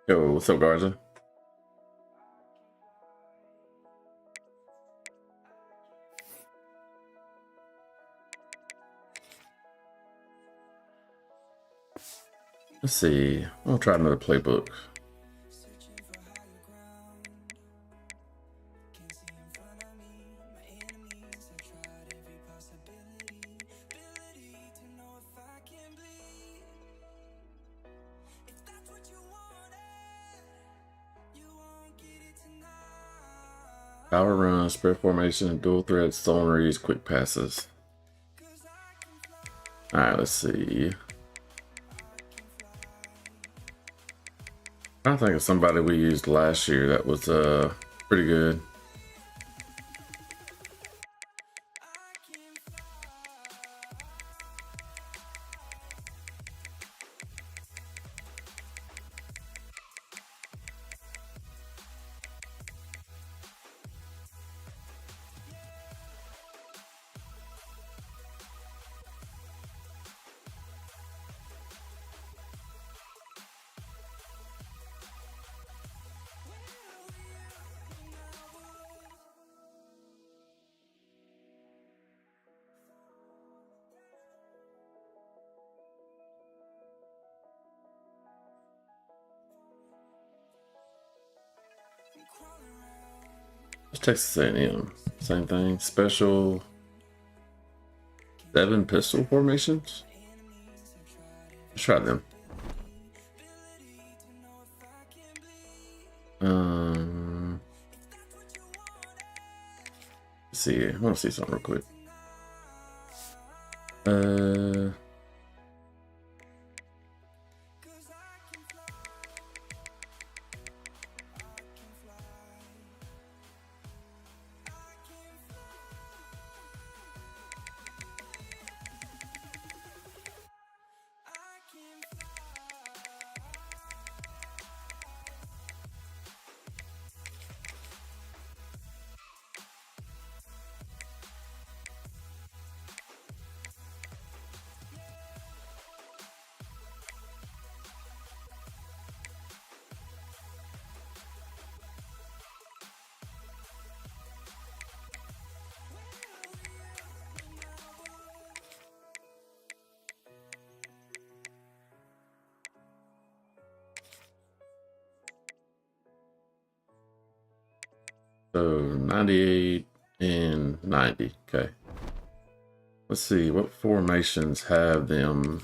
Yo, what's up, Garza? Let's see. I'll try another playbook. Power run, spread formation, dual threat, stolen reads, quick passes. Alright, let's see. I think of somebody we used last year that was pretty good. Texas A&M, same thing. Special 7 pistol formations. Let's try them. Let's see. I want to see something real quick. So 98 and 90. Okay. Let's see what formations have them.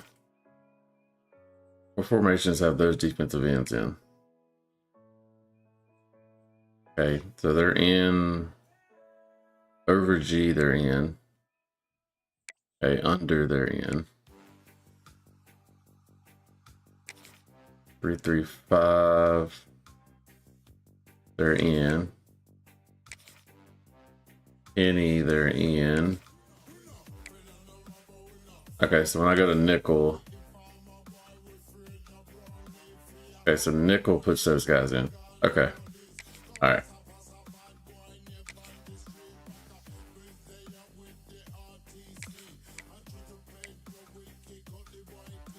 What formations have those defensive ends in? Okay, so they're in over G, they're in. Okay, under they're in. 3-3-5. They're in. Any, they're in. Okay, so when I go to nickel. Okay, so nickel puts those guys in. Okay. Alright.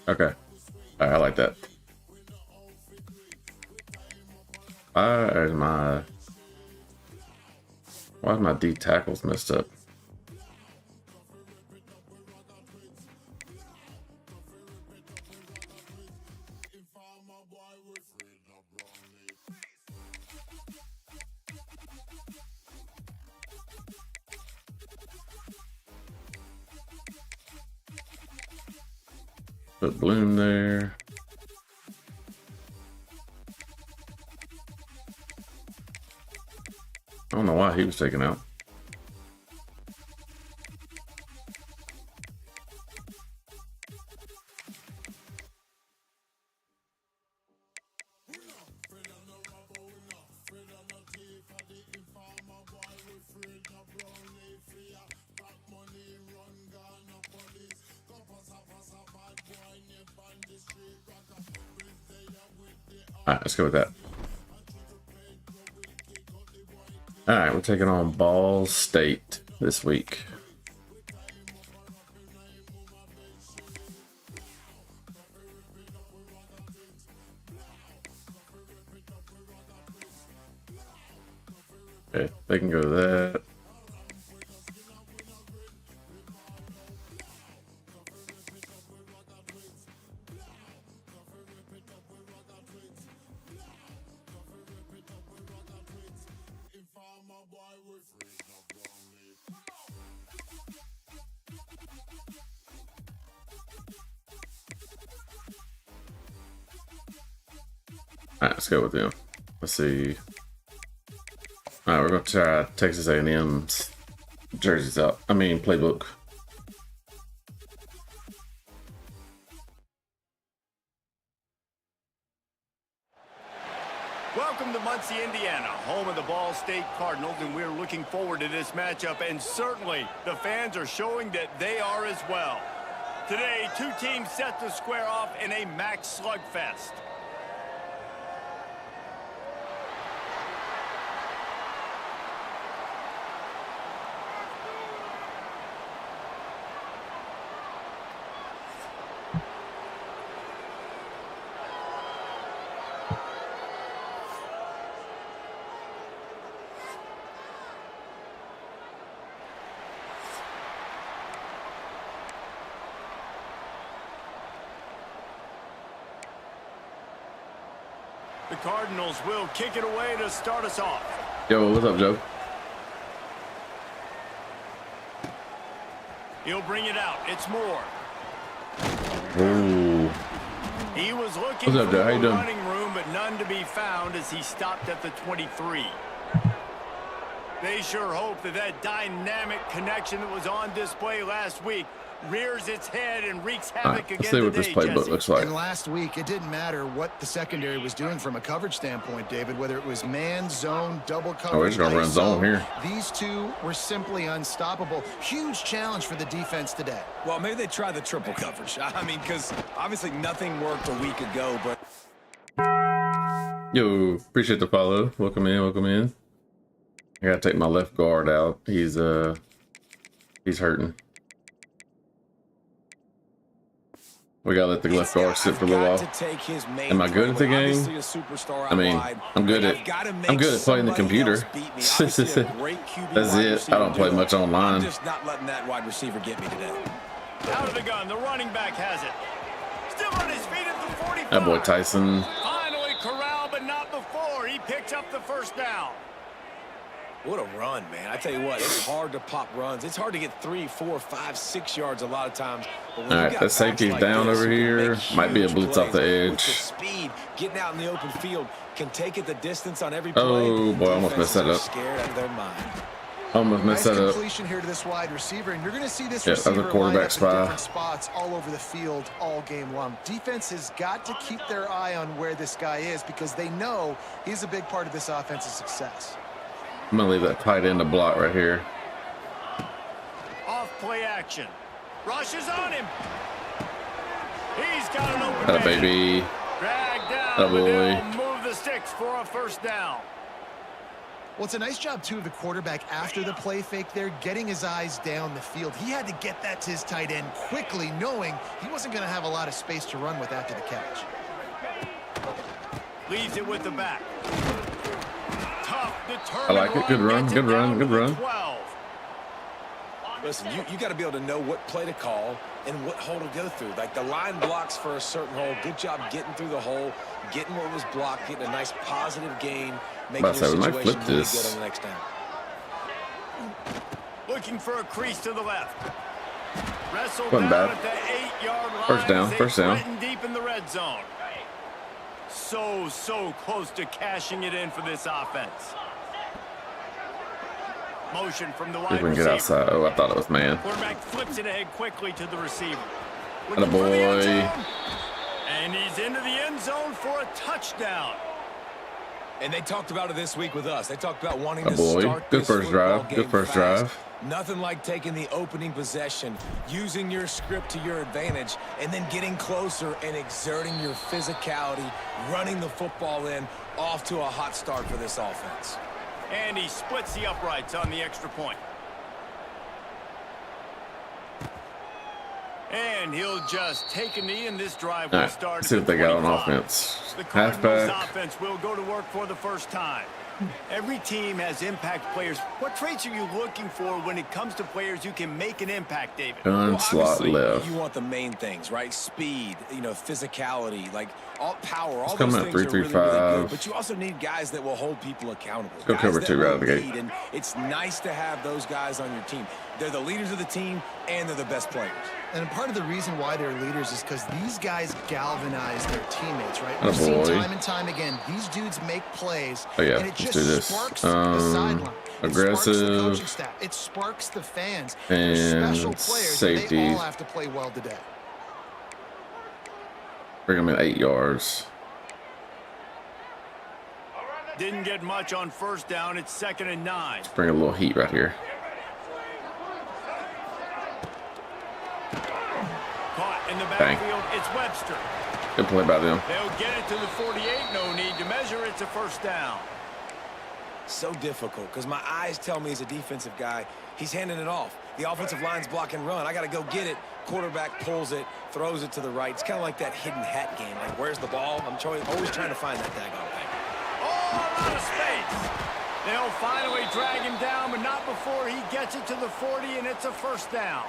Okay. Alright, I like that. Why is my D tackles messed up? Put Bloom there. I don't know why he was taken out. All right, let's go with that. All right, we're taking on Ball State this week. Okay, they can go to that. Alright, let's go with them. Let's see. Alright, we're gonna try Texas A&M's jerseys out. I mean, playbook. Welcome to Muncie, Indiana, home of the Ball State Cardinals, and we're looking forward to this matchup, and certainly the fans are showing that they are as well. Today, two teams set to square off in a max slugfest. The Cardinals will kick it away to start us off. Yo, what's up, Joe? He'll bring it out. It's Moore. Ooh. He was looking What's up, for Joe? How you the doing? running room, but none to be found as he stopped at the 23. They sure hope that that dynamic connection that was on display last week rears its head and wreaks havoc again Let's see what this today, playbook Jesse. looks like. And last week, it didn't matter what the secondary was doing from a coverage standpoint, David, whether it was man, zone, double coverage. Oh, we're just gonna run zone here. These two were simply unstoppable. Huge challenge for the defense today. Well, maybe they try the triple coverage. I mean, because obviously nothing worked a week ago, but... Yo, appreciate the follow. Welcome in, welcome in. I gotta take my left guard out. He's hurting. We gotta let the left guard sit for a little while. Am I good at the game? I mean, I'm good at playing the computer. That's it. I don't play much online. I'm just not letting that wide receiver get me today. Out of the gun, the running back has it. Still on his feet at the 45. That boy Tyson. Finally corralled, but not before. He picks up the first down. What a run, man. I tell you what, it's hard to pop runs. It's hard to get 3, 4, 5, 6 yards a lot of times. All right, that safety's down over here. Might be a blitz off the edge. Speed, getting out in the open field, can take it the distance on every play. Oh, boy, I almost messed that up. Scared out of their mind. Almost messed that up. Completion here to this wide receiver, and you're going to see this Yeah, that was receiver a quarterback line up in spy. different spots all over the field all game long. Defense has got to keep their eye on where this guy is because they know he's a big part of this offense's success. I'm gonna leave that tight end to block right here. Off play action. Rushes on him. He's got an open That man. baby. Dragged down, Oh, but boy. they'll move the sticks for a first down. Well, it's a nice job, too, of the quarterback after the play fake there, getting his eyes down the field. He had to get that to his tight end quickly, knowing he wasn't going to have a lot of space to run with after the catch. Leaves it with the back. Tough, determined I like it. Good run, gets good it run, down good to the run. 12. Listen, you got to be able to know what play to call and what hole to go through. Like the line blocks for a certain hole. Good job getting through the hole, getting what was blocked, getting a nice positive gain, making your We might situation flip really this. good on the next down. Looking for a crease to the left. Wrestled Wasn't down bad. at the 8-yard line. First down, as they first down. threaten deep in the red zone. So close to cashing it in for this offense. Motion from the See if wide we can get receiver. outside. Oh, I thought it was man. Quarterback flips it ahead quickly to the receiver. Atta Looking for the end boy. zone. And he's into the end zone for a touchdown. And they talked about it this week with us. They talked about wanting Oh, to boy. start Good this first football drive. game Good first fast. drive. Nothing like taking the opening possession, using your script to your advantage, and then getting closer and exerting your physicality, running the football in, off to a hot start for this offense. And he splits the uprights on the extra point. And he'll just take a knee, and this drive All will right, start. see at what they got on 25. offense. The Cardinals Halfback. offense will go to work for the first time. Every team has impact players. What traits are you looking for when it comes to players who can make an impact, David? Gun slot left. You want the main things, right? Speed, physicality, like all power. All come those at things are really, 3-3-5. really good. But you also need guys that will hold people accountable. Go cover Guys 2 that right out of the will gate. lead, and it's nice to have those guys on your team. They're the leaders of the team, and they're the best players. And part of the reason why they're leaders is because these guys galvanize their teammates, right? Oh, We've seen boy. time and time again, these dudes make plays, Oh, yeah, and it let's just do this. sparks the sideline. It sparks the Aggressive. coaching staff. It sparks the fans. And They're special players, and safety. they all have to play well today. Bring them in 8 yards. Didn't get much on first down. It's 2nd and 9. Bring a little heat right here. Caught in the Bang. backfield. It's Webster. Good play by them. They'll get it to the 48. No need to measure. It's a first down. So difficult because my eyes tell me as a defensive guy, he's handing it off. The offensive line's block and run. I got to go get it. Quarterback pulls it, throws it to the right. It's kind of like that hidden hat game. Like, where's the ball? I'm always trying to find that daggone thing. Oh, out of space. They'll finally drag him down, but not before he gets it to the 40, and it's a first down.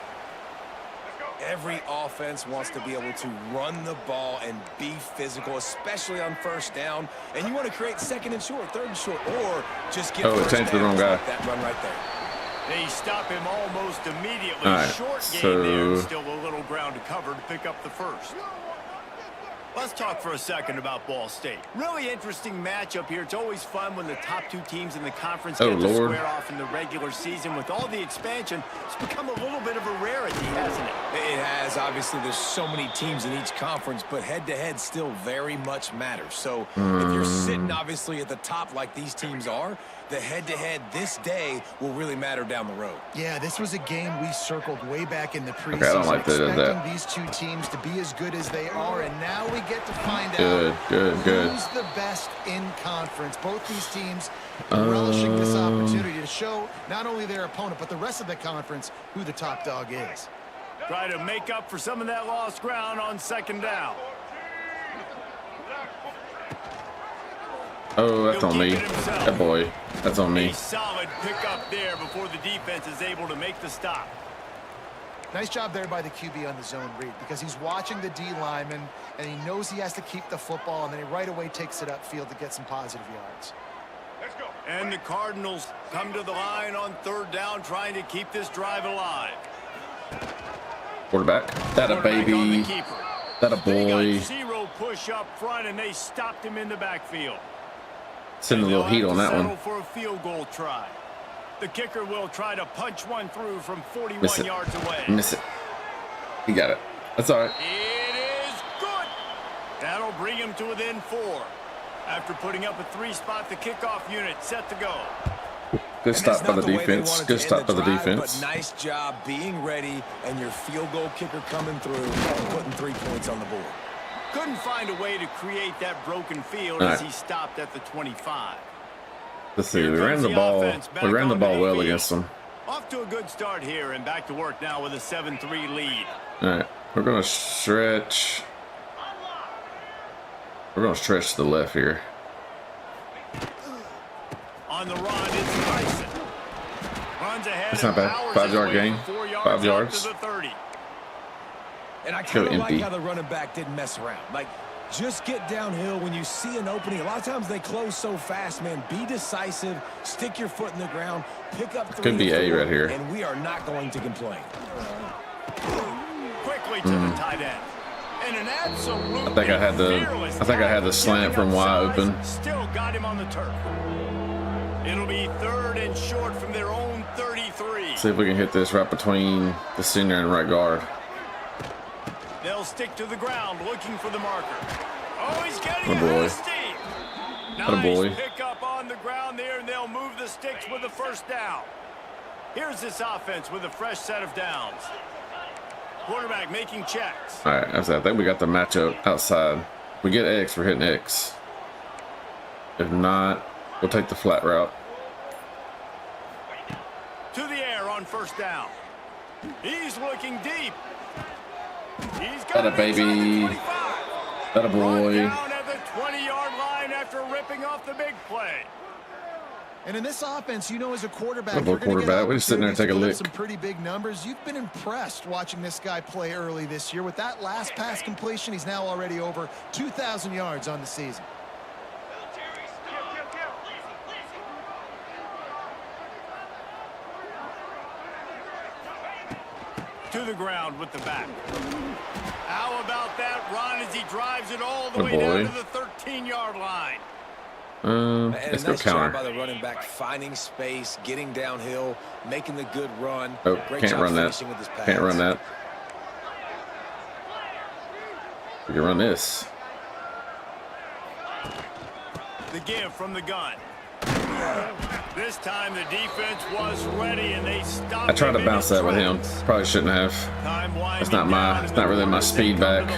Every offense wants to be able to run the ball and be physical, especially on first down. And you want to create 2nd and short, 3rd and short, or just get Oh, it first changed the down. wrong guy. Like that run right there. They stop him almost immediately. All right, Short game so- there. Still a little ground to cover to pick up the first. Let's talk for a second about Ball State. Really interesting matchup here. It's always fun when the top 2 teams in the conference Oh, get to Lord. square off in the regular season. With all the expansion, it's become a little bit of a rarity, hasn't it? It has. Obviously, there's so many teams in each conference, but head-to-head still very much matters. So if you're sitting, obviously, at the top like these teams are, the head-to-head this day will really matter down the road. Yeah, this was a game we circled way back in the preseason, Okay, I don't like that. expecting these 2 teams to be as good as they are, and now we get to find Good, out good. who's the best in conference. Both these teams relishing this opportunity to show not only their opponent, but the rest of the conference who the top dog is. Try to make up for some of that lost ground on 2nd down. Oh, that's on me. That boy. That's on me. A solid pickup there before the defense is able to make the stop. Nice job there by the QB on the zone read, because he's watching the D lineman, and he knows he has to keep the football, and then he right away takes it upfield to get some positive yards. And the Cardinals come to the line on 3rd down, trying to keep this drive alive. Quarterback. That a Quarterback on the baby. keeper. That a They boy. got 0 push up front, and they stopped him in the backfield. Send a little heat on that one. For a field goal try. The kicker will try to punch one through from 41 Miss it. yards away. Miss it. He got it. That's all right. It is good. That'll bring him to within 4. After putting up a 3-spot, the kickoff unit set to go. Good stop by the defense. Good stop by the defense. But nice job being ready and your field goal kicker coming through and putting 3 points on the board. Couldn't find a way to create that broken field All as right. he stopped at the 25. Let's see. We ran the ball. We ran the ball well against them. Off to a good start here and back to work now with a 7-3 lead. All right. We're going to stretch. We're going to stretch to the left here. On the run, it's Tyson. Runs ahead. That's not and bad. powers 5 his yard way gain. for 4 yards 5 out yards. to the 30. And I kind of like empty. how the running back didn't mess around. Like, just get downhill when you see an opening. A lot of times they close so fast, man. Be decisive. Stick your foot in the ground. Pick up 3 Could be and A 4, right here. And we are not going to complain. Quickly to the tight end. And an absolute I think I had the slant from wide open. Still got him on the turf. It'll be 3rd and short from their own 33. See if we can hit this right between the senior and right guard. They'll stick to the ground looking for the marker. Oh, he's getting Oh, boy. ahead of steam. Atta boy. Nice pick up on the ground there, and they'll move the sticks with the first down. Here's this offense with a fresh set of downs. Quarterback making checks. All right. I think we got the matchup outside. We get X, we're hitting X. If not, we'll take the flat route. To the air on first down. He's looking deep. He's got That a baby. That a boy. Down at the 20-yard line after ripping off the big play. And in this offense, you know, as a quarterback, Football quarterback, we're just sitting there and take a lick. Some pretty big numbers. You've been impressed watching this guy play early this year. With that last pass completion, he's now already over 2,000 yards on the season. To the ground with the back. How about that run as he drives it all the way down to the 13-yard line? Let's go counter. By the running back, finding space, getting downhill, making the good run. Oh, Great can't job run that. finishing with his pass. Can't run that. We can run this. The give from the gun. This time the defense was ready and they stopped. I tried to bounce that with him. Probably shouldn't have. It's not really my speed back.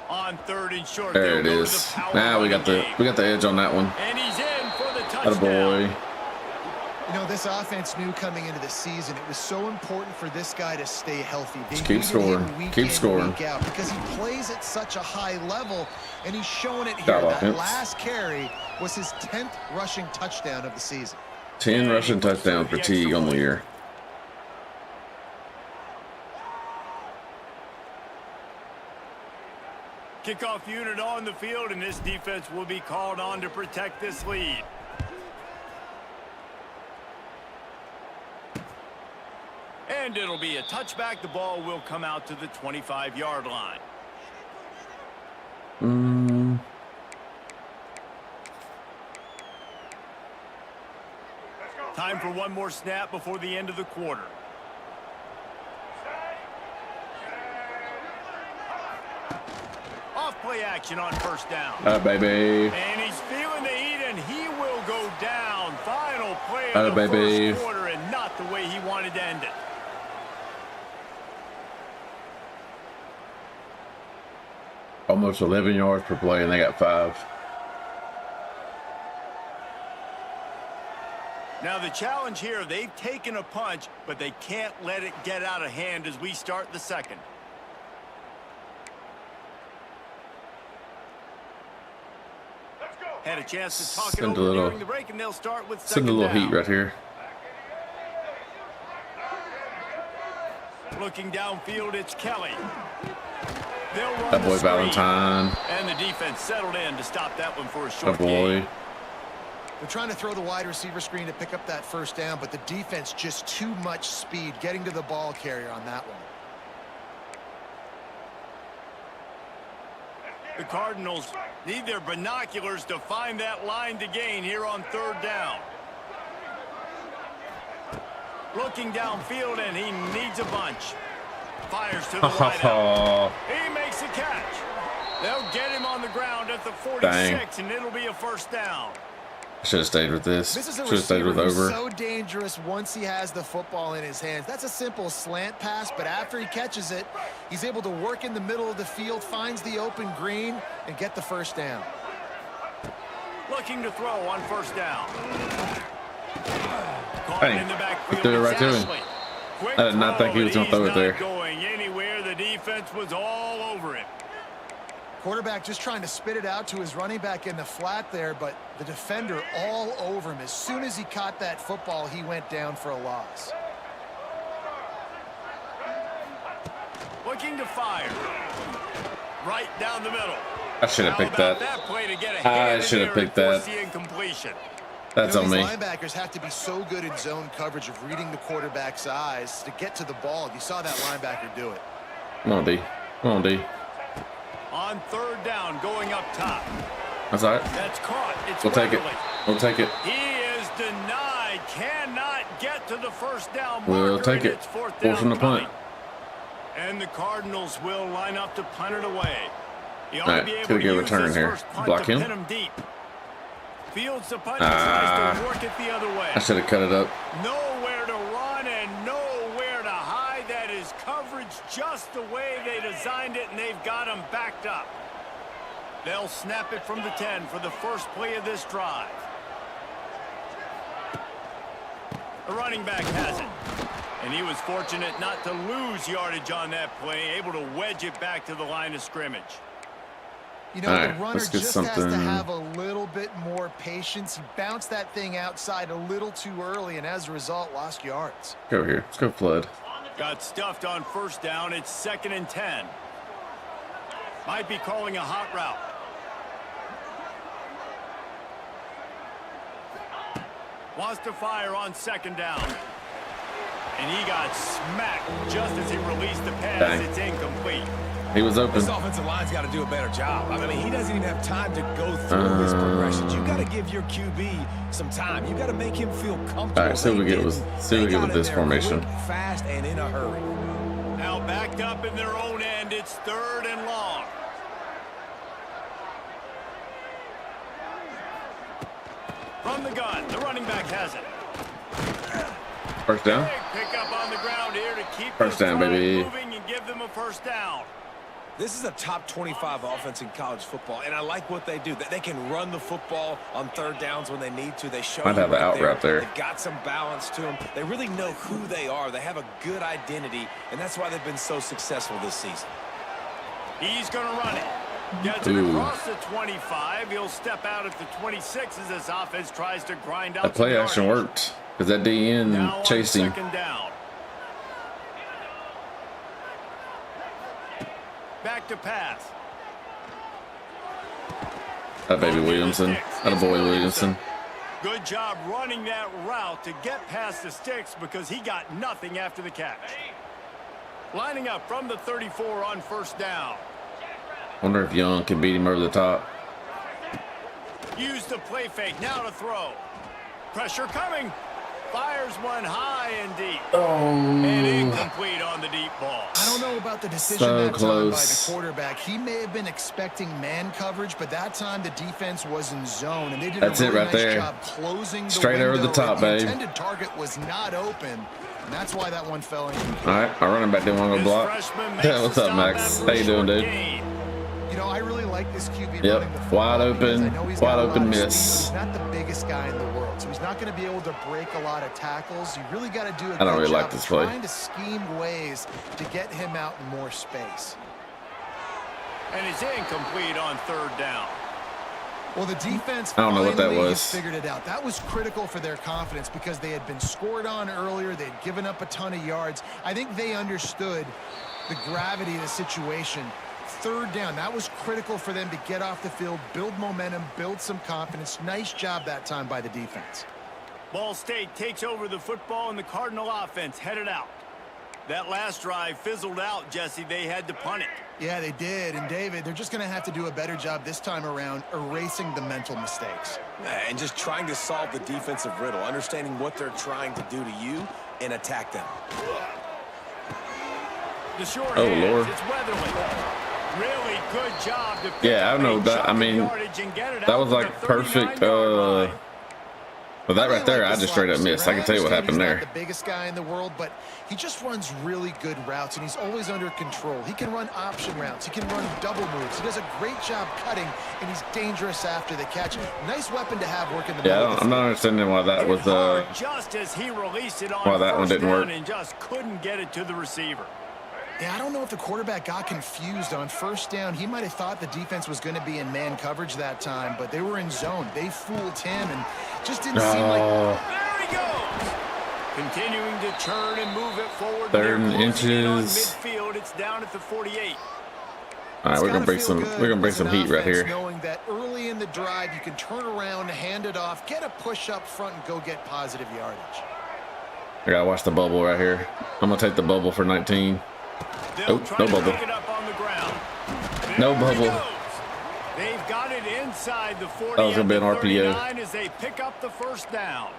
On 3rd and short. There it is. Now we got the edge on that one. And he's in for the touchdown. Attaboy. You know, this offense knew coming into the season it was so important for this guy to stay healthy. Just keep scoring. Keep scoring. Because he plays at such a high level, and he's showing it here. That last carry was his 10th rushing touchdown of the season. 10 rushing touchdowns for Teague on the year. Kickoff unit on the field, and this defense will be called on to protect this lead. And it'll be a touchback. The ball will come out to the 25-yard line. Time for one more snap before the end of the quarter. Off play action on 1st down. Baby. And he's feeling the heat, and he will go down. Final play of the first quarter, and not the way he wanted to end it. Almost 11 yards per play, and they got 5. Now the challenge here, they've taken a punch, but they can't let it get out of hand as we start the second. Had a chance to talk it over during the break, and they'll start with second down. Send a little heat right here. Looking downfield, it's Kelly. That boy Valentine. And the defense settled in to stop that one for a short That boy. gain. They're trying to throw the wide receiver screen to pick up that 1st down, but the defense just too much speed getting to the ball carrier on that one. The Cardinals need their binoculars to find that line to gain here on 3rd down. Looking downfield, and he needs a bunch. Fires to the wideout. He makes a catch. They'll get him on the ground at the 46, and it'll be a 1st down. Should have stayed with this. Should have stayed with over. So dangerous once he has the football in his hands. That's a simple slant pass, but after he catches it, he's able to work in the middle of the field, finds the open green, and get the 1st down. Looking to throw on 1st down. Hey, in the backfield, threw it right to him. I did not think he was going to throw it there. Going anywhere, the defense was all over him. Quarterback just trying to spit it out to his running back in the flat there, but the defender all over him. As soon as he caught that football, he went down for a loss. Looking to fire. Right down the middle. I should have picked that. I should have picked that. That's on me. Linebackers have to be so good in zone coverage of reading the quarterback's eyes to get to the ball. You saw that linebacker do it. Come on, D. Come on, D. On 3rd down, going up top. That's all right. That's caught. We'll take it. We'll take it. He is denied. Cannot get to the 1st down marker. We'll take it. Forcing the punt. And the Cardinals will line up to punt it away. He ought to be able to get a use return his here. first punt Block to him. pin him deep. Fields the punt, tries to work it the other way. I should have cut it up. Nowhere to run and nowhere to hide. That is coverage just the way they designed it, and they've got him backed up. They'll snap it from the 10 for the first play of this drive. The running back has it. And he was fortunate not to lose yardage on that play, able to wedge it back to the line of scrimmage. You know, right, the runner let's get just something. has to have a little bit more patience. He bounced that thing outside a little too early, and as a result, lost yards. Go here. Let's go flood. Got stuffed on first down. It's 2nd and 10. Might be calling a hot route. Wants to fire on 2nd down. And he got smacked just as he released the pass. Dang. It's incomplete. He was open. This offensive line's got to do a better job. I mean, he doesn't even have time to go through his progressions. You got to give your QB some time. You got to make him feel comfortable. All right, see what we get with this formation. Fast and in a hurry. Now backed up in their own end. It's 3rd and long. From the gun, the running back has it. First down. Big pick up on the ground here to keep First this down, drive baby. moving and give them a first down. This is a top 25 offense in college football, and I like what they do. They can run the football on 3rd downs when they need to. They show Might you have the out route there. They've got some balance to them. They really know who they are. They have a good identity, and that's why they've been so successful this season. He's going to run it. Gets it across the 25. He'll step out at the 26 as this offense tries to grind out. That play action yardage. worked because that DN Now on chased him. 2nd down. Back to pass. That baby Williamson. That a boy Williamson. Good job running that route to get past the sticks because he got nothing after the catch. Lining up from the 34 on first down. Wonder if Young can beat him over the top. Use the play fake. Now to throw. Pressure coming. Fires one high and deep. And incomplete on the deep ball. I don't know about the decision So that time by close. the quarterback. He may have been expecting man coverage, but that time the defense was in zone, and they did That's a it really right nice there. job closing the Straight over the window. top, The babe. intended target was not open, and that's why that one fell in. All right, our running back didn't want to go This block. freshman makes Yeah, what's the up, stop Max? after How you a doing, short dude? gain. You know, I really like this QB Yep, running the football wide because open, I know he's wide got a lot open of speed, miss. but he's not the biggest guy in the world, so he's not going to be able to break a lot of tackles. You really got to do a I don't good really like job this of play. trying to scheme ways to get him out in more space. And it's incomplete on 3rd down. Well, the defense I don't know what that finally was. has figured it out. That was critical for their confidence because they had been scored on earlier. They'd given up a ton of yards. I think they understood the gravity of the situation. 3rd down, that was critical for them to get off the field, build momentum, build some confidence. Nice job that time by the defense. Ball State takes over the football, and the Cardinal offense headed out. That last drive fizzled out, Jesse. They had to punt it. Yeah, they did. And, David, they're just going to have to do a better job this time around erasing the mental mistakes. And just trying to solve the defensive riddle, understanding what they're trying to do to you and attack them. The short Oh, hands, Lord. it's Weatherly. Really good job to pick Yeah, I up know a that. chunk I of mean, yardage and get it that out was to like the perfect. 39-yard line. But that I right there, like I the just slot straight up receiver. missed. I can tell you what happened understand there. He's not the biggest guy in the world, but he just runs really good routes, and he's always under control. He can run option routes. He can run double moves. He does a great job cutting, and he's dangerous after the catch. Nice weapon to have working the middle. Yeah, I'm not understanding why that was. Just as he released it on Why that one first didn't down work. and just couldn't get it to the receiver. Yeah, I don't know if the quarterback got confused on first down. He might have thought the defense was going to be in man coverage that time, but they were in zone. They fooled him, and just didn't seem like... There he goes. Continuing to turn and move it forward. 3rd and They're closing in on inches. midfield. It's down at the 48. All right, we're gonna bring some. We're gonna bring some heat right here. Knowing that early in the drive, you can turn around, hand it off, get a push up front, and go get positive yardage. I gotta watch the bubble right here. I'm gonna take the bubble for 19. They'll Oh, try no to bubble. pick it up on the ground. No There he bubble. goes. They've got it inside the 40 That was gonna be an at the RPO. 39 as they pick up the first down.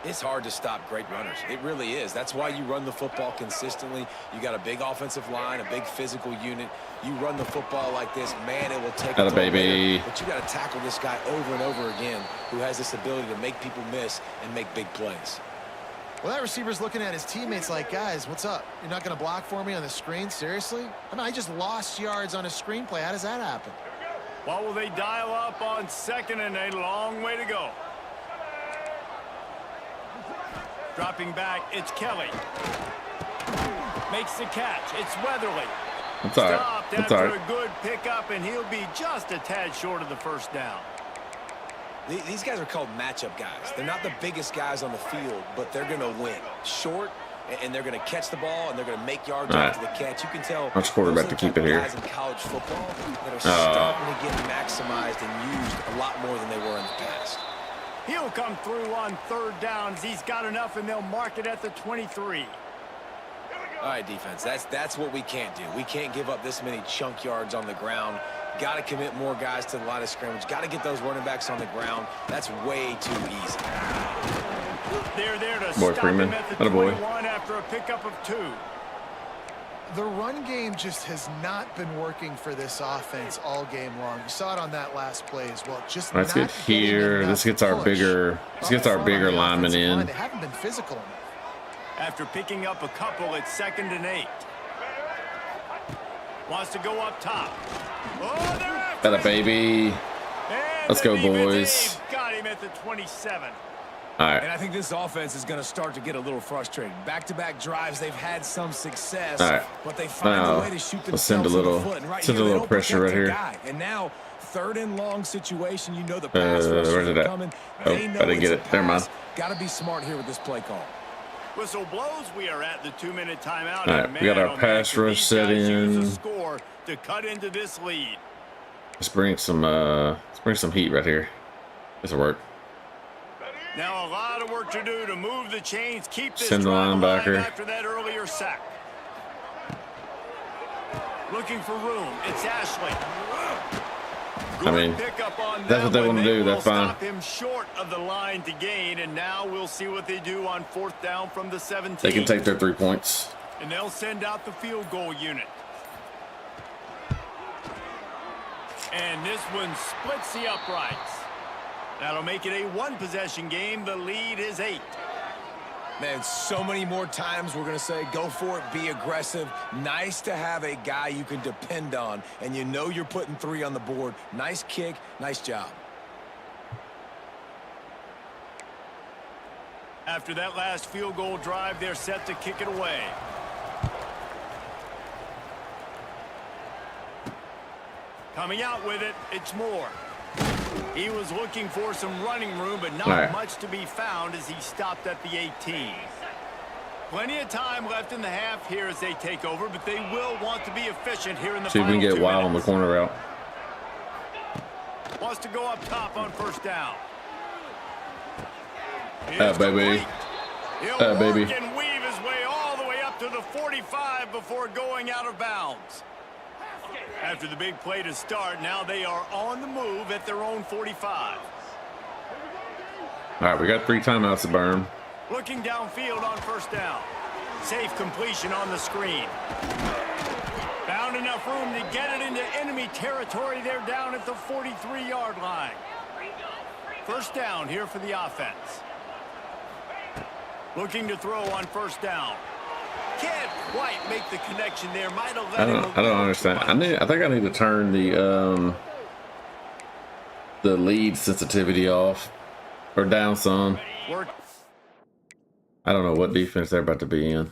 It's hard to stop great runners. It really is. That's why you run the football consistently. You got a big offensive line, a big physical unit. You run the football like this, man, it will take Got a toll baby. later. But you got to tackle this guy over and over again who has this ability to make people miss and make big plays. Well, that receiver's looking at his teammates like, guys, what's up? You're not going to block for me on the screen? Seriously? I mean, I just lost yards on a screenplay. How does that happen? What will they dial up on 2nd and a long way to go? Dropping back, it's Kelly. Makes the catch. It's Weatherly. That's all right. Stopped That's after all right. a good pickup, and he'll be just a tad short of the first down. These guys are called matchup guys. They're not the biggest guys on the field, but they're going to win. Short, and they're going to catch the ball, and they're going to make yards after the catch. You can tell Watch quarterback to keep it here. Guys in college football that are starting to get maximized and used a lot more than they were in the past. He'll come through on third downs. He's got enough, and they'll mark it at the 23. All right, defense, that's what we can't do. We can't give up this many chunk yards on the ground. Got to commit more guys to the line of scrimmage. Got to get those running backs on the ground. That's way too easy. They're there to Boy, stop Freeman. him at the Atta boy. 21 after a pickup of 2. The run game just has not been working for this offense all game long. You saw it on that last play as well. Just Let's not get here. getting This enough gets our push. bigger. This gets our bigger lineman in. They haven't been physical enough. After picking up a couple, it's 2nd and 8. Wants to go up top. Oh, they're after Got a baby. Let's go, boys. Got him at the 27. All right. And I think this offense is going to start to get a little frustrated. Back-to-back drives, they've had some success, All right. but they find a way to shoot Let's send a themselves in little, the foot. And right send a here, they little don't pressure right protect their here. guy. And now, 3rd and long situation, you know the pass rushers where's it are at? coming. Oh, They know I didn't get it's it. a Never mind. pass. Got to be smart here with this play call. Whistle blows. We are at the 2-minute timeout. All right, we got our pass rush set in. Score to cut into this lead. Let's bring some heat right here. This will work. Now a lot of work to do to move the chains, keep this Send the drive alive linebacker. after that earlier sack. Looking for room. It's Ashley. I mean, Pickup on that's what they one. want to do. will That's fine. Stop him short of the line to gain, and now we'll see what they do on 4th down from the 17. They can take their 3 points. And they'll send out the field goal unit. And this one splits the uprights. That'll make it a 1-possession game. The lead is 8. Man, so many more times we're going to say, go for it, be aggressive. Nice to have a guy you can depend on, and you know you're putting 3 on the board. Nice kick, nice job. After that last field goal drive, they're set to kick it away. Coming out with it, it's Moore. He was looking for some running room, but not much to be found as he stopped at the 18. Plenty of time left in the half here as they take over, but they will want to be efficient here in the See if final we can get 2 Wild on the minutes. corner route. Wants to go up top on 1st down. Baby. He'll Baby. work and weave his way all the way up to the 45 before going out of bounds. After the big play to start, now they are on the move at their own 45. All right, we got 3 timeouts to burn. Looking downfield on 1st down. Safe completion on the screen. Found enough room to get it into enemy territory. They're down at the 43-yard line. 1st down here for the offense. Looking to throw on 1st down. Can't quite make the connection there. Might have let I don't understand. I think I need to turn the lead sensitivity off or down some. Work. I don't know what defense they're about to be in.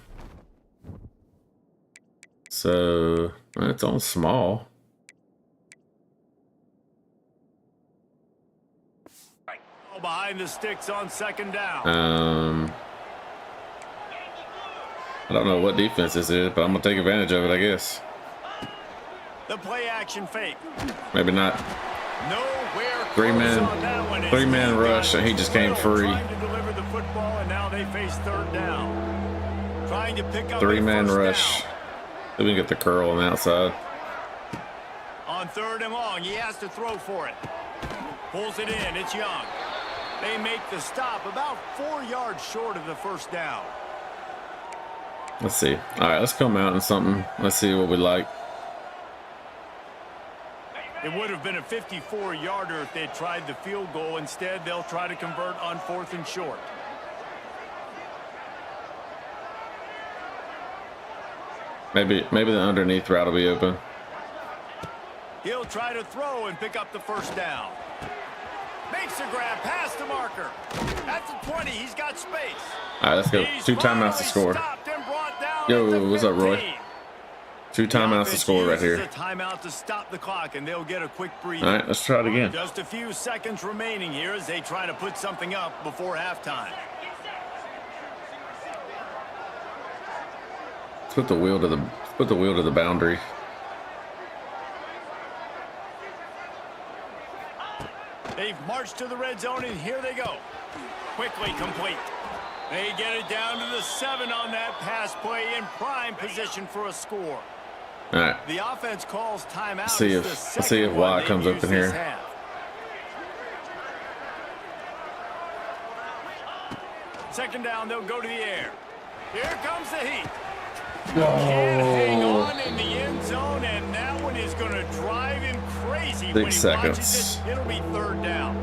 So it's on small. Behind the sticks on 2nd down. I don't know what defense this is, but I'm gonna take advantage of it, I guess. The play action fake. Maybe not. Nowhere Three close man- on that one as 3-man he rush, got and he just came free. Trying to deliver the football, and now they face 3rd down. Trying to pick up 3-man a 1st rush. down. Then we get the curl on the outside. On 3rd and long, he has to throw for it. Pulls it in. It's Young. They make the stop about 4 yards short of the 1st down. Let's see. All right, let's come out in something. Let's see what we like. It would have been a 54-yarder if they'd tried the field goal. Instead, they'll try to convert on 4th and short. Maybe the underneath route will be open. He'll try to throw and pick up the 1st down. Makes a grab past the marker. At the 20, he's got space. All right, let's go. 2 timeouts to score. Stopped and brought down Yo, at the what's up, Roy? 15. 2 timeouts to score right here. A timeout to stop the clock, and they'll get a quick breather. All right, let's try it again. Just a few seconds remaining here as they try to put something up before halftime. Let's put the wheel to the boundary. They've marched to the red zone, and here they go. Quickly complete. They get it down to the 7 on that pass play, in prime position for a score. All right. The offense calls timeout. Let's see if Watt comes up in here. Second down, they'll go to the air. Here comes the heat. Whoa. Can't hang on in the end zone, and that one is going to drive him crazy. 6 seconds. It'll be third down.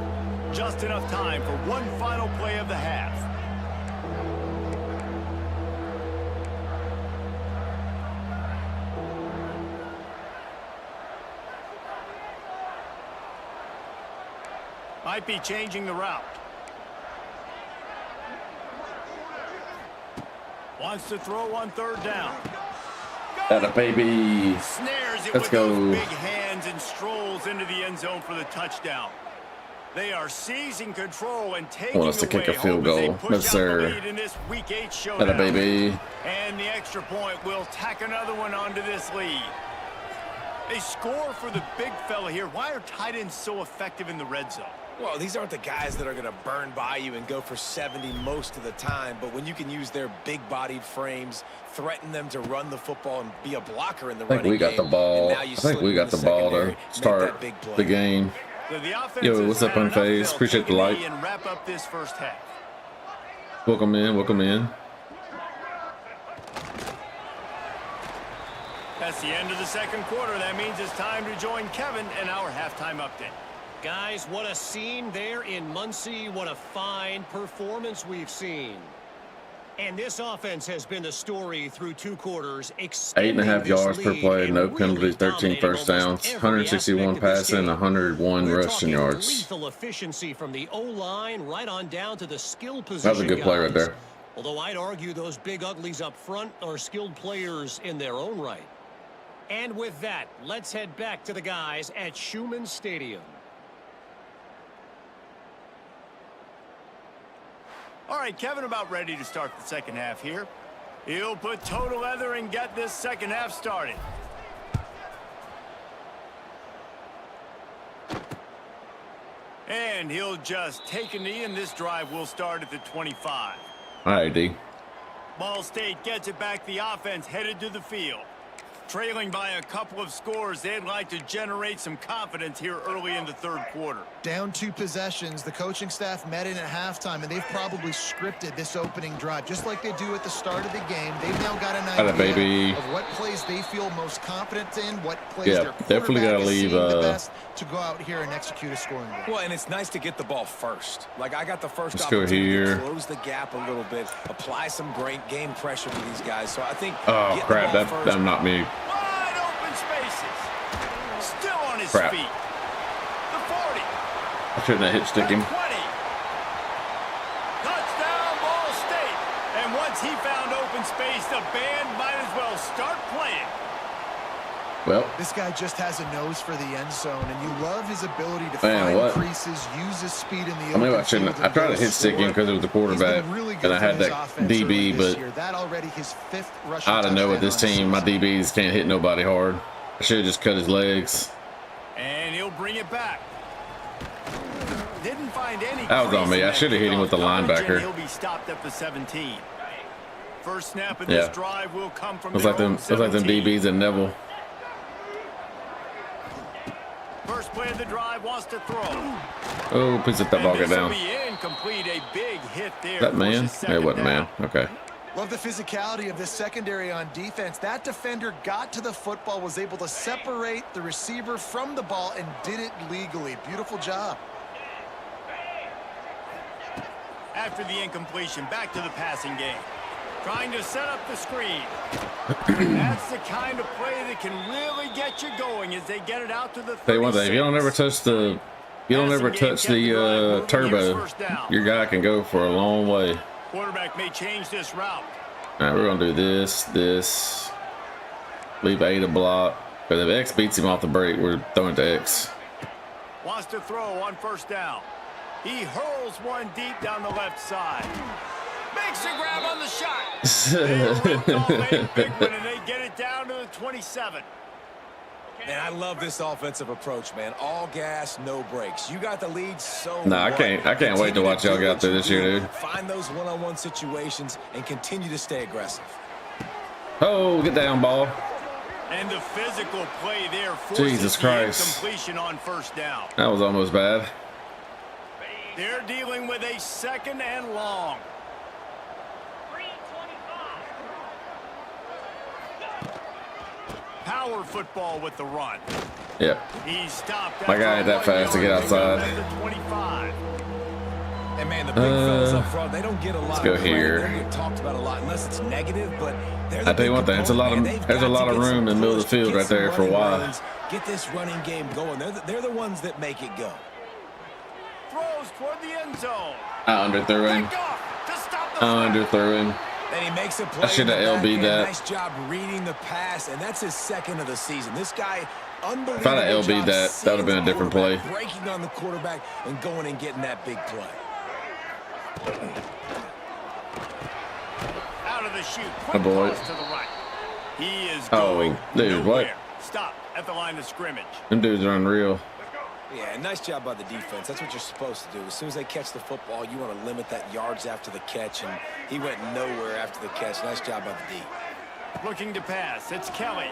Just enough time for one final play of the half. Might be changing the route. Wants to throw on third down. Atta baby. Snares it Let's with go. those big hands and strolls into the end zone for the touchdown. They are seizing control and taking Want us to kick a field goal. Yes, sir. Atta baby. And the extra point will tack another one onto this lead. They score for the big fella here. Why are tight ends so effective in the red zone? Well, these aren't the guys that are going to burn by you and go for 70 most of the time, but when you can use their big-bodied frames, threaten them to run the football and be a blocker in the running game. I think we got the ball. I think we got the ball to start the game. So the Yo, what's up, Unfazed? Appreciate the like. And wrap up this first half. Welcome in, welcome in. That's the end of the second quarter. That means it's time to join Kevin in our halftime update. Guys, what a scene there in Muncie. What a fine performance we've seen. And this offense has been the story through 2 quarters. 8.5 yards per play, no penalties, 13 first downs, 161 passing, 101 rushing yards. Lethal efficiency from the O-line right on down to the skill position. That was a good play right there. Although I'd argue those big uglies up front are skilled players in their own right. And with that, let's head back to the guys at Schumann Stadium. All right, Kevin about ready to start the second half here. He'll put total leather and get this second half started. And he'll just take a knee, and this drive will start at the 25. All right, D. Ball State gets it back. The offense headed to the field. Trailing by a couple of scores, they'd like to generate some confidence here early in the third quarter. Down 2 possessions, the coaching staff met in at halftime, and they've probably scripted this opening drive, just like they do at the start of the game. They've now got an idea of what plays they feel most confident in, what plays their quarterback is seeing the best to go out here and execute a scoring goal. Well, and it's nice to get the ball first. Like, I got the first Let's opportunity to close the gap a little bit, apply some great game pressure to these guys. So I think. Oh crap! That knocked me. Wide open spaces. Still on his Crap. feet. The 40. I shouldn't have hit stick him. 20. Touchdown, Ball State. And once he found open space, the band might as well start playing. Well, this guy just has a nose for the end zone, and you love his ability to find creases, use his speed in the open. I shouldn't. I tried to hit stick him because it was the quarterback, and I had that DB, but I don't know with this team, my DBs can't hit nobody hard. I should have just cut his legs. And he'll bring it back. Didn't find any. That was on me. I should have hit him with the linebacker. He'll be stopped at the 17. First snap in this drive will come from. It was like them DBs at Neville. First play of the drive, wants to throw. Oh, please let that ball get down. Incomplete, a big hit there. That man? It wasn't man. Okay. Love the physicality of this secondary on defense. That defender got to the football, was able to separate the receiver from the ball, and did it legally. Beautiful job. After the incompletion, back to the passing game. Trying to set up the screen. That's the kind of play that can really get you going as they get it out to the 36. Tell you one thing, if you don't ever touch the turbo, your guy can go for a long way. Quarterback may change this route. All right, we're gonna do this. Leave A to block. But if X beats him off the break, we're throwing to X. Wants to throw on first down. He hurls one deep down the left side. Makes a grab on the shot. They ripped off a big one, and they get it down to the 27. And I love this offensive approach, man. All gas, no brakes. You got the lead, so Nah, I can't wait to watch y'all get out there this year, dude. Find those one-on-one situations and continue to stay aggressive. Oh, get down, ball. And the physical play there forces Jesus Christ. the incompletion on first down. That was almost bad. They're dealing with a second and long. Power football with the run. Yep. He's stopped. My guy ain't that fast to get outside. And man, the big fellas up front, they don't get a lot. Let's go here. They don't get talked about a lot unless it's negative, but I tell you one thing, there's a lot of room in the middle of the field right there for a while. Get this running game going. They're the ones that make it go. Throws toward the end zone. I underthrew him. I underthrew him. And he makes a play. I should have LB'd that. Nice job reading the pass, and that's his second of the season. This guy, unbelievable. If I'd have LB'd that, that would have been a different play. Breaking on the quarterback and going and getting that big play. Out of the chute. Oh boy. To the right. He is going dude, nowhere. what? Stop at the line of scrimmage. Them dudes are unreal. Yeah, nice job by the defense. That's what you're supposed to do. As soon as they catch the football, you want to limit that yards after the catch, and he went nowhere after the catch. Nice job by the D. Looking to pass. It's Kelly.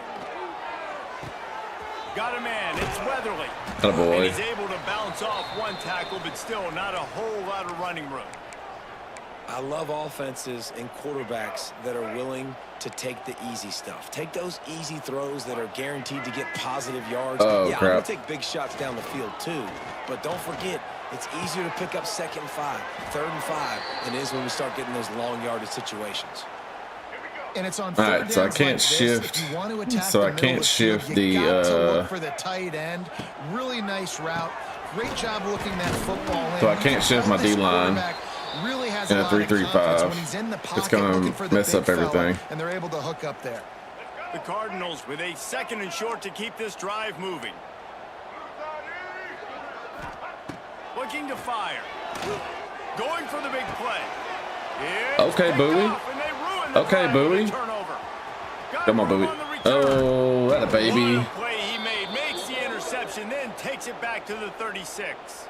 Got a man. It's Weatherly. Oh boy. And he's able to bounce off one tackle, but still not a whole lot of running room. I love offenses and quarterbacks that are willing to take the easy stuff. Take those easy throws that are guaranteed to get positive yards. Oh, yeah, crap. I'm going to take big shots down the field too. But don't forget, it's easier to pick up 2nd and 5, 3rd and 5 than it is when we start getting those long yardage situations. And it's on all right, so I can't shift. So I can't shift the look for the tight end. Really nice route. Great job looking that football in. So I can't shift my D line. Really has in a a lot of confidence 3-3-5. when he's in the pocket, It's gonna for the mess big up everything. fella, and they're able to hook up there. The Cardinals with a 2nd and short to keep this drive moving. Looking to fire. Going for the big play. Okay, Bowie. Okay, Bowie. Come on, Bowie. Oh, that a baby. What a play he made. Makes the interception, then takes it back to the 36.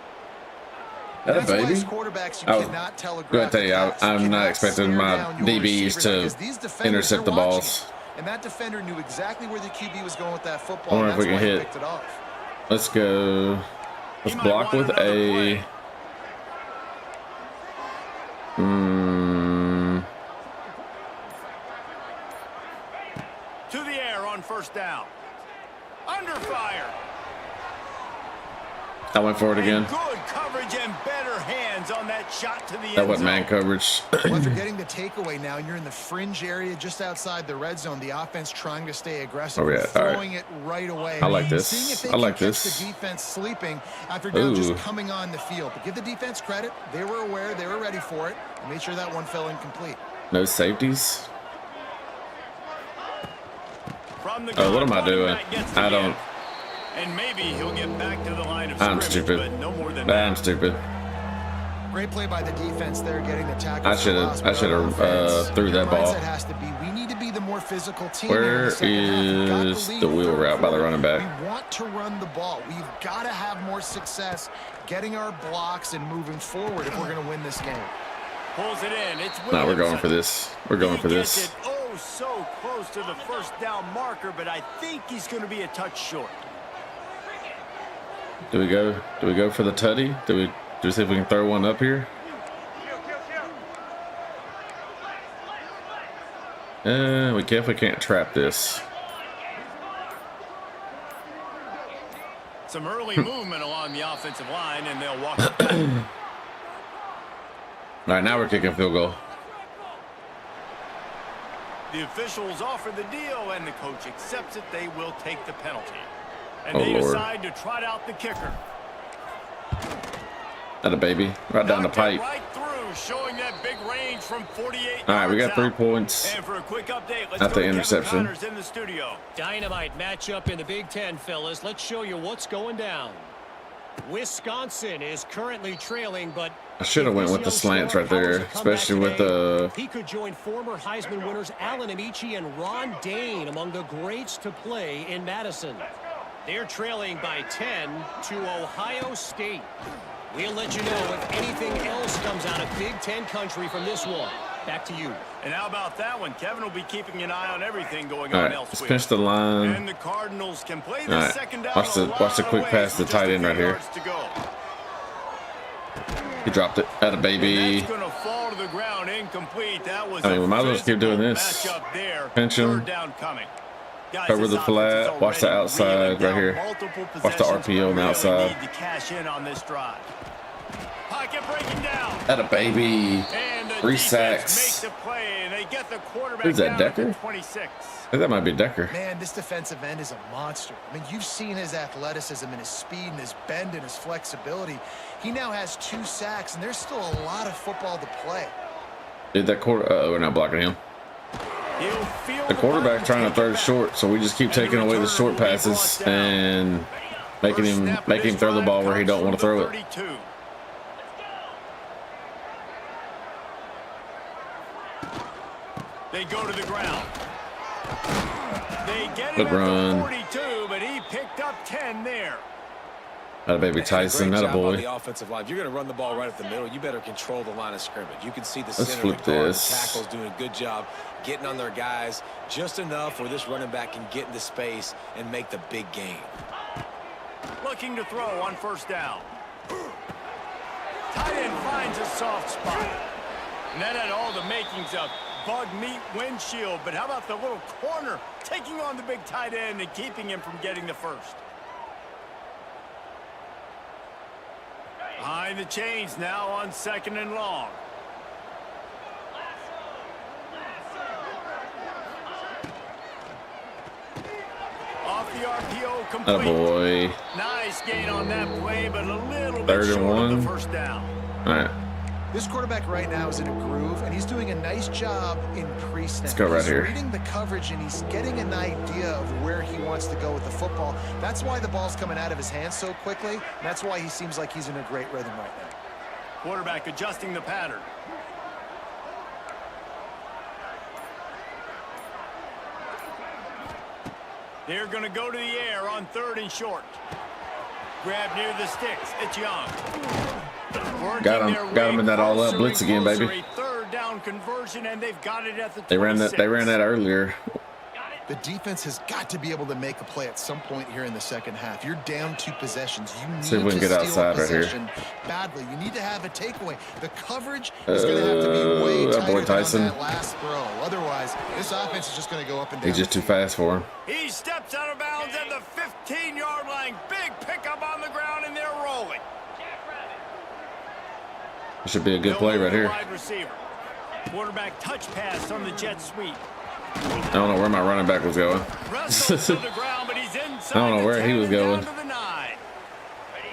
That a baby. I was going to tell you, I'm not expecting my DBs to intercept the balls. And that defender knew exactly where the QB was going with that I football. wonder if we can hit. Let's go. Let's block with A. To the air on first down. Under fire. I went for it again. Good coverage and better hands on that shot to the end That wasn't zone. man coverage. Well, after getting the takeaway now, you're in the fringe area just outside the red zone. The offense trying to stay aggressive, Oh, yeah. throwing it right away. I like Seeing this. if they I can like catch this. the defense sleeping after down just Ooh. coming on the field. But give the defense credit. They were aware. They were ready for it. And made sure that one fell incomplete. No safeties. From the Oh, what am I gun, doing? running back gets the I don't. give. And maybe he'll get back to the line of I'm scrimmage, stupid. but no more than I'm that. stupid. Great play by the defense there, getting the tackle. I should have threw that ball. Has to be, we need to be the more physical team. Where in the second half. We've got is lead the wheel third route by the quarter. running back? We want to run the ball. We've got to have more success getting our blocks and moving forward if we're going to win this game. Pulls it in. It's No, we're going Williamson. for this. We're going for He gets this. it oh so close to the first down marker, but I think he's going to be a touch short. Do we go for the tutty? Do we see if we can throw one up here? We definitely can't trap this. Some early movement along the offensive line, and they'll walk it back. All right, now we're kicking field goal. The officials offer the deal, and the coach accepts it. They will take the penalty. And Oh, they Lord. decide to trot out the kicker. That a baby. Right down the Knocked it pipe. right through showing that big range from 48 All right, we got yards 3 out. points. And for a quick update, let's Not go the to interception. Kevin Connors in the studio. Dynamite matchup in the Big Ten, fellas. Let's show you what's going down. Wisconsin is currently trailing, but I should have went with the slants right there, especially with the. He could join former Heisman winners Alan Amici and Ron Dane among the greats to play in Madison. They're trailing by 10 to Ohio State. We'll let you know if anything else comes out of Big Ten country from this one. Back to you. And how about that one? Kevin will be keeping an eye on everything going All on right, let's elsewhere. pinch the line. And the Cardinals can play All the right, second down. watch the quick pass to the tight end right here. He dropped it. At a baby. That's going to fall to the ground incomplete. That was I mean, we might as well just keep doing this. Pinch him. Third down coming. Guys, Cover this the flat. offense is Watch the already outside reeling right down here. multiple Watch the possessions. RPO on the Really outside. need to cash in on this drive. Pocket breaking down. At a baby. And the 3 defense sacks. makes the play, and they get the quarterback Who's that, down at the Decker? 26. I think that might be Decker. Man, this defensive end is a monster. I mean, you've seen his athleticism and his speed and his bend and his flexibility. He now has 2 sacks, and there's still a lot of football to play. Dude, that quarter. We're not blocking him. The quarterback's trying to throw it short, so we just keep taking away the short passes and making him throw the ball where he don't want to throw it. They go to the ground. They get Good it run. at the 42, but he picked up 10 there. That a baby Tyson. That a boy. The offensive line. You're going to run the ball right at the middle. You better control the line of scrimmage. You can see the Let's center flip of the guard, this. the tackles doing a good job getting on their guys just enough where this running back can get into space and make the big game. Looking to throw on first down. Tight end finds a soft spot. And that had all the makings of bug meat windshield. But how about the little corner taking on the big tight end and keeping him from getting the first? Behind the chains now on 2nd and long. Off the RPO complete. That a boy. Nice gain on that play, but a little bit 3rd and short 1. of the first down. All right. This quarterback right now is in a groove, and he's doing a nice job in pre-snap. Let's go right he's here. reading the coverage, and he's getting an idea of where he wants to go with the football. That's why the ball's coming out of his hands so quickly, and that's why he seems like he's in a great rhythm right now. Quarterback adjusting the pattern. They're going to go to the air on 3rd and short. Grab near the sticks. It's Young. Got him in that all-up blitz again, baby. Third down conversion, and they've got it at the 26. They ran that earlier. The defense has got to be able to make a play at some point here in the second half. You're down 2 possessions. You need See if we can to get steal outside right here. possession badly. You need to have a takeaway. The coverage is going to have to be way that boy tighter Tyson. than on that last throw. Otherwise, this offense is just going to go up and down. He's just too fast for him. He steps out of bounds at the 15-yard line. Big pickup on the ground, and they're rolling. It should be a good play right here. Wide receiver. Quarterback touch pass on the jet sweep. I don't know where my running back was going. Wrestles to the ground, but he's inside. I don't know where he was going. Down to the 9.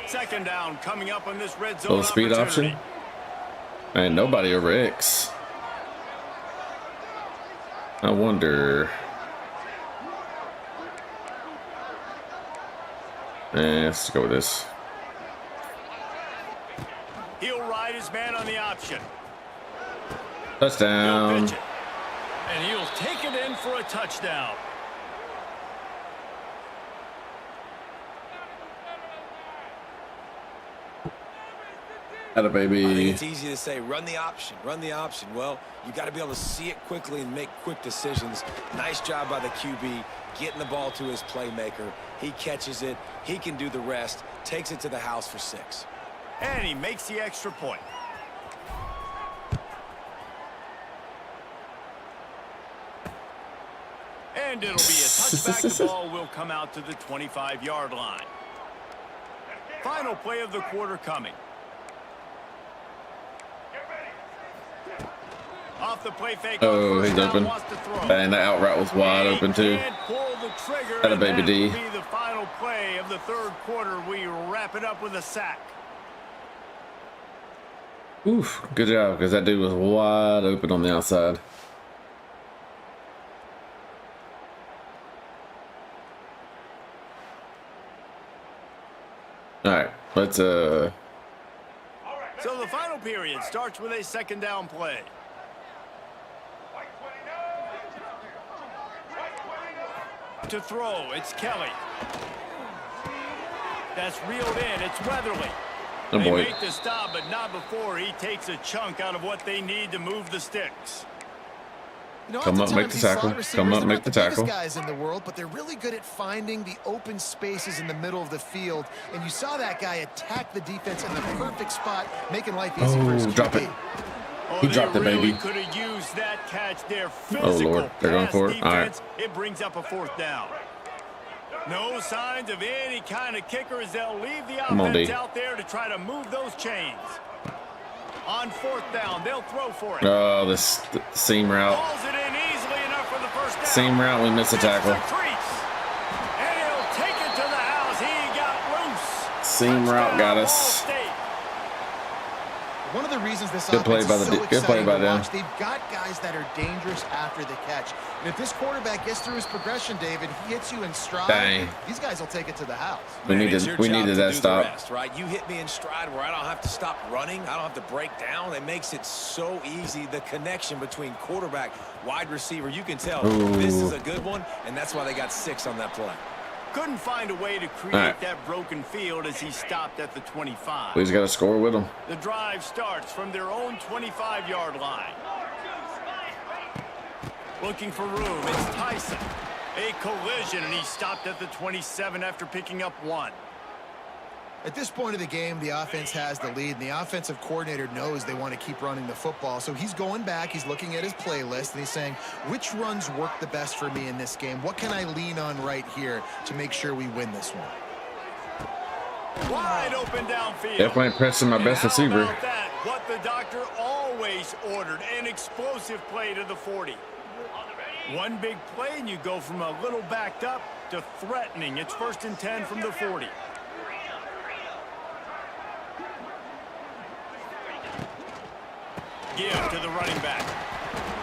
Second down coming up on this red zone Little speed opportunity. option. And nobody over X. I wonder. Let's go with this. He'll ride his man on the option. Touchdown. He'll pitch it. And he'll take it in for a touchdown. Atta I think baby. it's easy to say, run the option, run the option. Well, you got to be able to see it quickly and make quick decisions. Nice job by the QB, getting the ball to his playmaker. He catches it. He can do the rest. Takes it to the house for 6. And he makes the extra point. And it'll be a touchback. The ball will come out to the 25-yard line. Final play of the quarter coming. Off the play fake. Oh, he's open. And the out route was wide open too. Atta baby D. That'll be the final play of the 3rd quarter. We wrap it up with a sack. Oof, good job, because that dude was wide open on the outside. All right, let's So the final period starts with a second down play. To throw, it's Kelly. That's reeled in. It's Weatherly. Oh boy. They make the stop, but not before he takes a chunk out of what they need to move the sticks. You know, Come up, make the tackle. Come up, make the tackle. Guys in the world, but they're really good at finding the open spaces in the middle of the field. And you saw that guy attack the defense in the perfect spot, making life easy for his QB. Drop it. Oh, He dropped it, really baby. Could have used that catch there. Oh Lord, they're going for it. All right. It brings up a fourth down. No signs of any kind of kicker as they'll leave the offense out there to try to move those chains. On fourth down, they'll throw for it. Oh, this seam route. Pulls it in easily enough for the first down. Seam route, we missed a tackle. And he'll take it to the house. He got loose. Seam route got us. One of the reasons this Good play offense by is the so good play exciting by to them. watch, they've got guys that are dangerous after the catch. And if this quarterback gets through his progression, David, he hits you in stride. Dang. These guys will take it to the house. We needed that stop. Rest, right? You hit me in stride where I don't have to stop running. I don't have to break down. It makes it so easy. The connection between quarterback, wide receiver, you can tell this is a good one, and that's why they got 6 on that play. Couldn't find a way to create that broken field as he stopped at the 25. We just got to score with them. The drive starts from their own 25-yard line. Looking for room, it's Tyson. A collision, and he stopped at the 27 after picking up 1. At this point of the game, the offense has the lead, and the offensive coordinator knows they want to keep running the football. So he's going back, he's looking at his playlist, and he's saying, which runs work the best for me in this game? What can I lean on right here to make sure we win this one? Wide open downfield. Definitely pressing my best receiver. How about that? What the doctor always ordered, an explosive play to the 40. One big play, and you go from a little backed up to threatening. It's 1st and 10 from the 40. Give to the running back.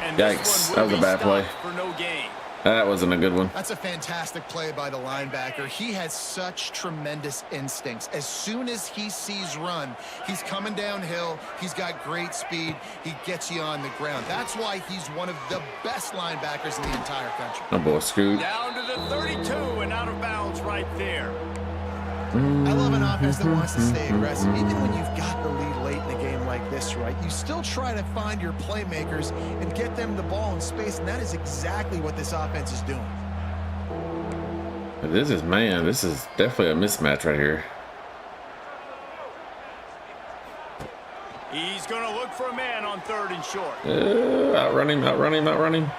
And Yikes, that was a bad play. For no gain. That wasn't a good one. That's a fantastic play by the linebacker. He has such tremendous instincts. As soon as he sees run, he's coming downhill. He's got great speed. He gets you on the ground. That's why he's one of the best linebackers in the entire country. Oh boy, Scoot. Down to the 32 and out of bounds right there. I love an offense that wants to stay aggressive. Even when you've got the lead late in a game like this, right, you still try to find your playmakers and get them the ball in space, and that is exactly what this offense is doing. This is definitely a mismatch right here. He's going to look for a man on 3rd and short. Outrun him.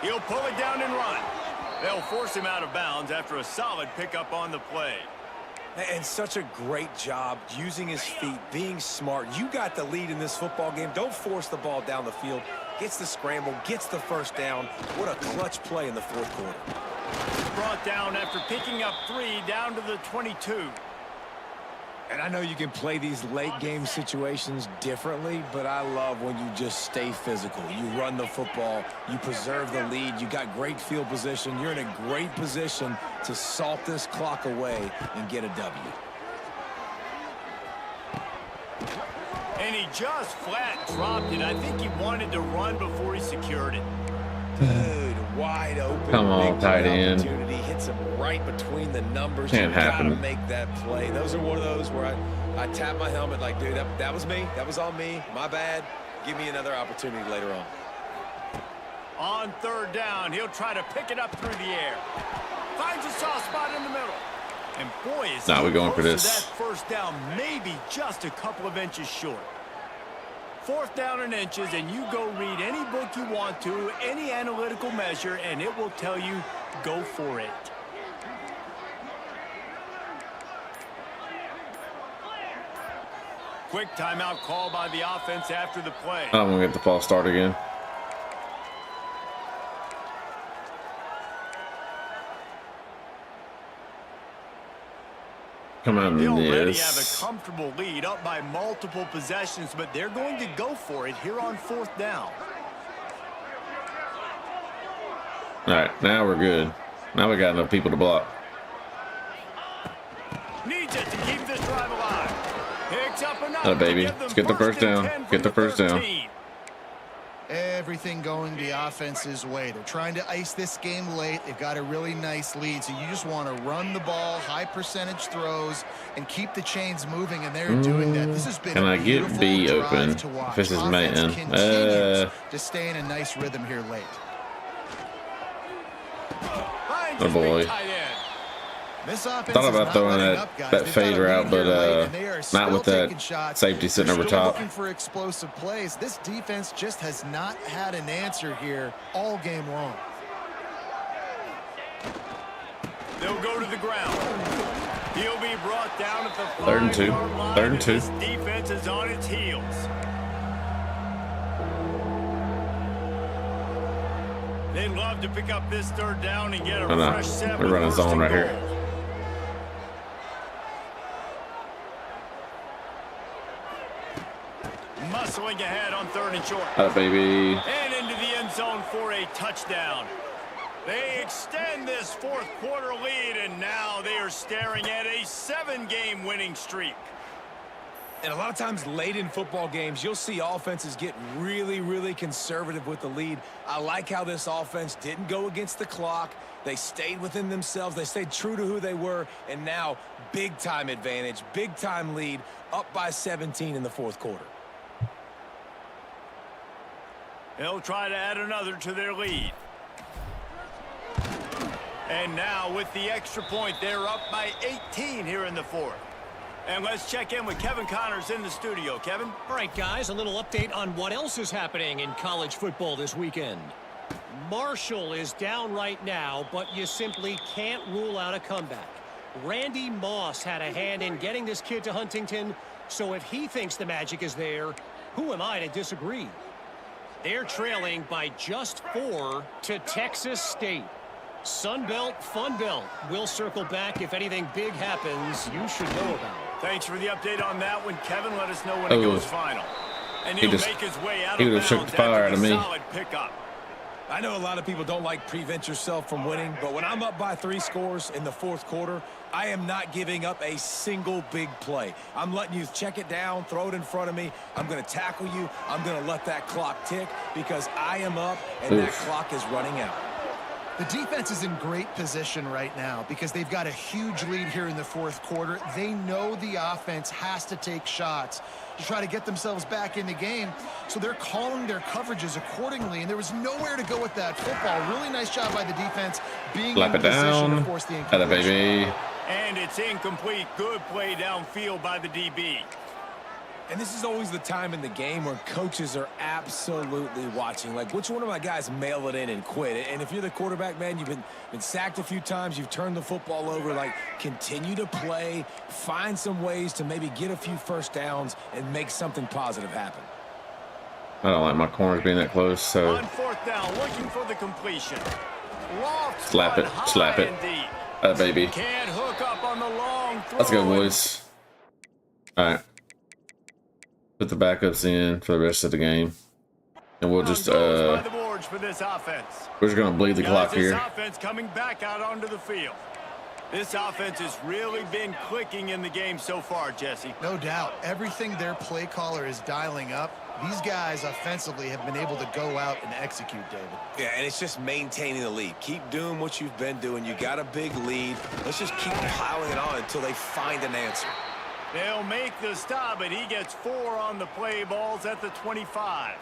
He'll pull it down and run. They'll force him out of bounds after a solid pickup on the play. And such a great job using his feet, being smart. You got the lead in this football game. Don't force the ball down the field. Gets the scramble, gets the first down. What a clutch play in the 4th quarter. Brought down after picking up 3 down to the 22. And I know you can play these late game situations differently, but I love when you just stay physical. You run the football, you preserve the lead, you got great field position. You're in a great position to salt this clock away and get a W. And he just flat dropped it. I think he wanted to run before he secured it. Dude, wide open. Come on, tight end. Hits him right between the numbers. Can't happen. You gotta make that play. Those are one of those where I tap my helmet like, dude, that was me. That was on me. My bad. Give me another opportunity later on. On 3rd down, he'll try to pick it up through the air. Finds a soft spot in the middle. And boy, is we're going for this. That first down, maybe just a couple of inches short. 4th down in inches, and you go read any book you want to, any analytical measure, and it will tell you, go for it. Quick timeout call by the offense after the play. I'm going to get the false start again. come on They already have this. a comfortable lead, up by multiple possessions, but they're going to go for it here on 4th down. All right, now we're good. Now we got enough people to block. Needs it to keep this drive alive. Picks up enough Oh, baby. to give them Let's get the first and down. 10 Get the from first down. 13. Everything going the offense's way. They're trying to ice this game late. They've got a really nice lead, so you just want to run the ball, high percentage throws, and keep the chains moving, and they're doing that. This has been Can a I get beautiful B drive open? to watch. This is Offense man. continues to stay in a nice rhythm here late. Finds Oh his big boy. tight end. This offense Thought is about not throwing letting that up, guys. that They've got a fade lead route, here but late, and they are not still with taking that shots. safety sitting They're over still top. looking for explosive plays. This defense just has not had an answer here all game long. They'll go to the ground. He'll be brought down at the 3rd and 2. 5-yard line, 3rd and 2. This defense is on its heels. They'd love to pick up this 3rd down and get a I know. fresh set. We're with running 1st zone and right goal. here. Muscling ahead on 3rd and short. Oh, baby. And into the end zone for a touchdown. They extend this 4th quarter lead, and now they are staring at a 7-game winning streak. And a lot of times late in football games, you'll see offenses get really, really conservative with the lead. I like how this offense didn't go against the clock. They stayed within themselves. They stayed true to who they were. And now, big-time advantage, big-time lead, up by 17 in the 4th quarter. They'll try to add another to their lead. And now with the extra point, they're up by 18 here in the 4th. And let's check in with Kevin Connors in the studio. Kevin? All right, guys, a little update on what else is happening in college football this weekend. Marshall is down right now, but you simply can't rule out a comeback. Randy Moss had a hand in getting this kid to Huntington, so if he thinks the magic is there, who am I to disagree? They're trailing by just 4 to Texas State. Sunbelt, Funbelt. We'll circle back if anything big happens you should know about. Thanks for the update on that one, Kevin. Let us know when Oh. it goes final. And he'll make his way out he of would've shook bounds the fire after out of the me. solid pickup. I know a lot of people don't like prevent yourself from winning, but when I'm up by 3 scores in the 4th quarter, I am not giving up a single big play. I'm letting you check it down, throw it in front of me. I'm going to tackle you. I'm going to let that clock tick because I am up and that clock is running out. The defense is in great position right now because they've got a huge lead here in the 4th quarter. They know the offense has to take shots to try to get themselves back in the game. So they're calling their coverages accordingly, and there was nowhere to go with that football. Really nice job by the defense being Lap in it position down. to force the Atta incompletion. baby. And it's incomplete. Good play downfield by the DB. And this is always the time in the game where coaches are absolutely watching. Like, which one of my guys mail it in and quit? And if you're the quarterback, man, you've been sacked a few times. You've turned the football over. Like, continue to play. Find some ways to maybe get a few first downs and make something positive happen. I don't like my corners being that close, so On 4th down, looking for the completion. Loft slap it, high slap it. and deep. Atta baby. Can't hook up on the long throw. Let's go, boys. All right. Put the backups in for the rest of the game. And we'll just, Goes by the boards for this offense. we're just going to bleed the clock This here. offense coming back out onto the field. This offense has really been clicking in the game so far, Jesse. No doubt. Everything their play caller is dialing up, these guys offensively have been able to go out and execute, David. Yeah, and it's just maintaining the lead. Keep doing what you've been doing. You got a big lead. Let's just keep piling it on until they find an answer. They'll make the stop, and he gets 4 on the play. Balls at the 25.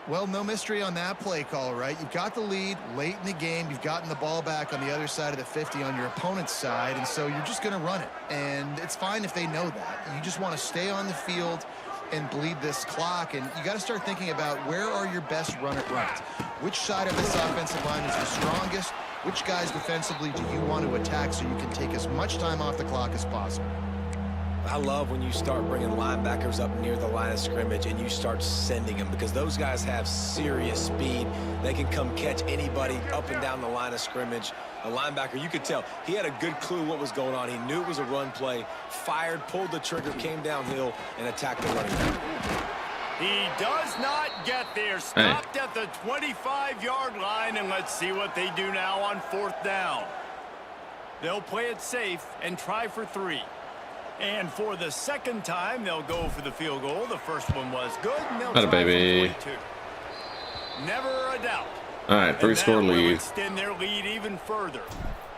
Well, no mystery on that play call, right? You've got the lead late in the game. You've gotten the ball back on the other side of the 50 on your opponent's side, and so you're just going to run it. And it's fine if they know that. You just want to stay on the field and bleed this clock, and you got to start thinking about where are your best runs. Which side of this offensive line is the strongest? Which guys defensively do you want to attack so you can take as much time off the clock as possible? I love when you start bringing linebackers up near the line of scrimmage and you start sending them, because those guys have serious speed. They can come catch anybody up and down the line of scrimmage. A linebacker, you could tell he had a good clue what was going on. He knew it was a run play, fired, pulled the trigger, came downhill, and attacked the running back. He does not get there. Stopped at the 25-yard line, and let's see what they do now on 4th down. They'll play it safe and try for 3. And for the second time, they'll go for the field goal. The first one was good, and they'll try for 42. Never a doubt. All right, 3-score lead. Extend their lead even further.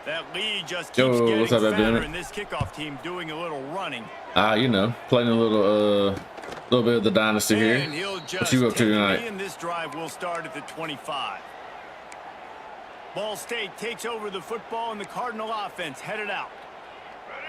That lead just keeps getting fatter, and this kickoff team doing a little running. You know, playing a little bit of the dynasty here. What you up to tonight? And this drive will start at the 25. Ball State takes over the football, and the Cardinal offense headed out.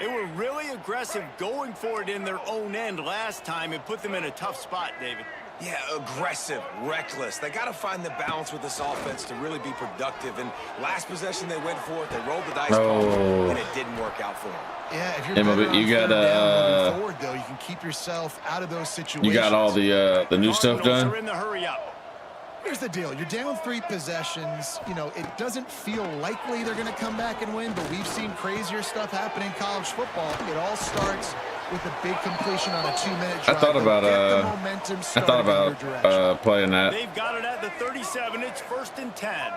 They were really aggressive going for it in their own end last time. It put them in a tough spot, David. Yeah, aggressive, reckless. They got to find the balance with this offense to really be productive. And last possession they went for it. They rolled the dice ball, and it didn't work out for them. Yeah, if you're you got forward, though, you can keep yourself out of those situations. You got all the new stuff done. Are in the hurry up. Here's the deal. You're down 3 possessions. You know, it doesn't feel likely they're going to come back and win, but we've seen crazier stuff happen in college football. It all starts with a big completion on a 2-minute drive. I thought about playing that. They've got it at the 37. It's 1st and 10.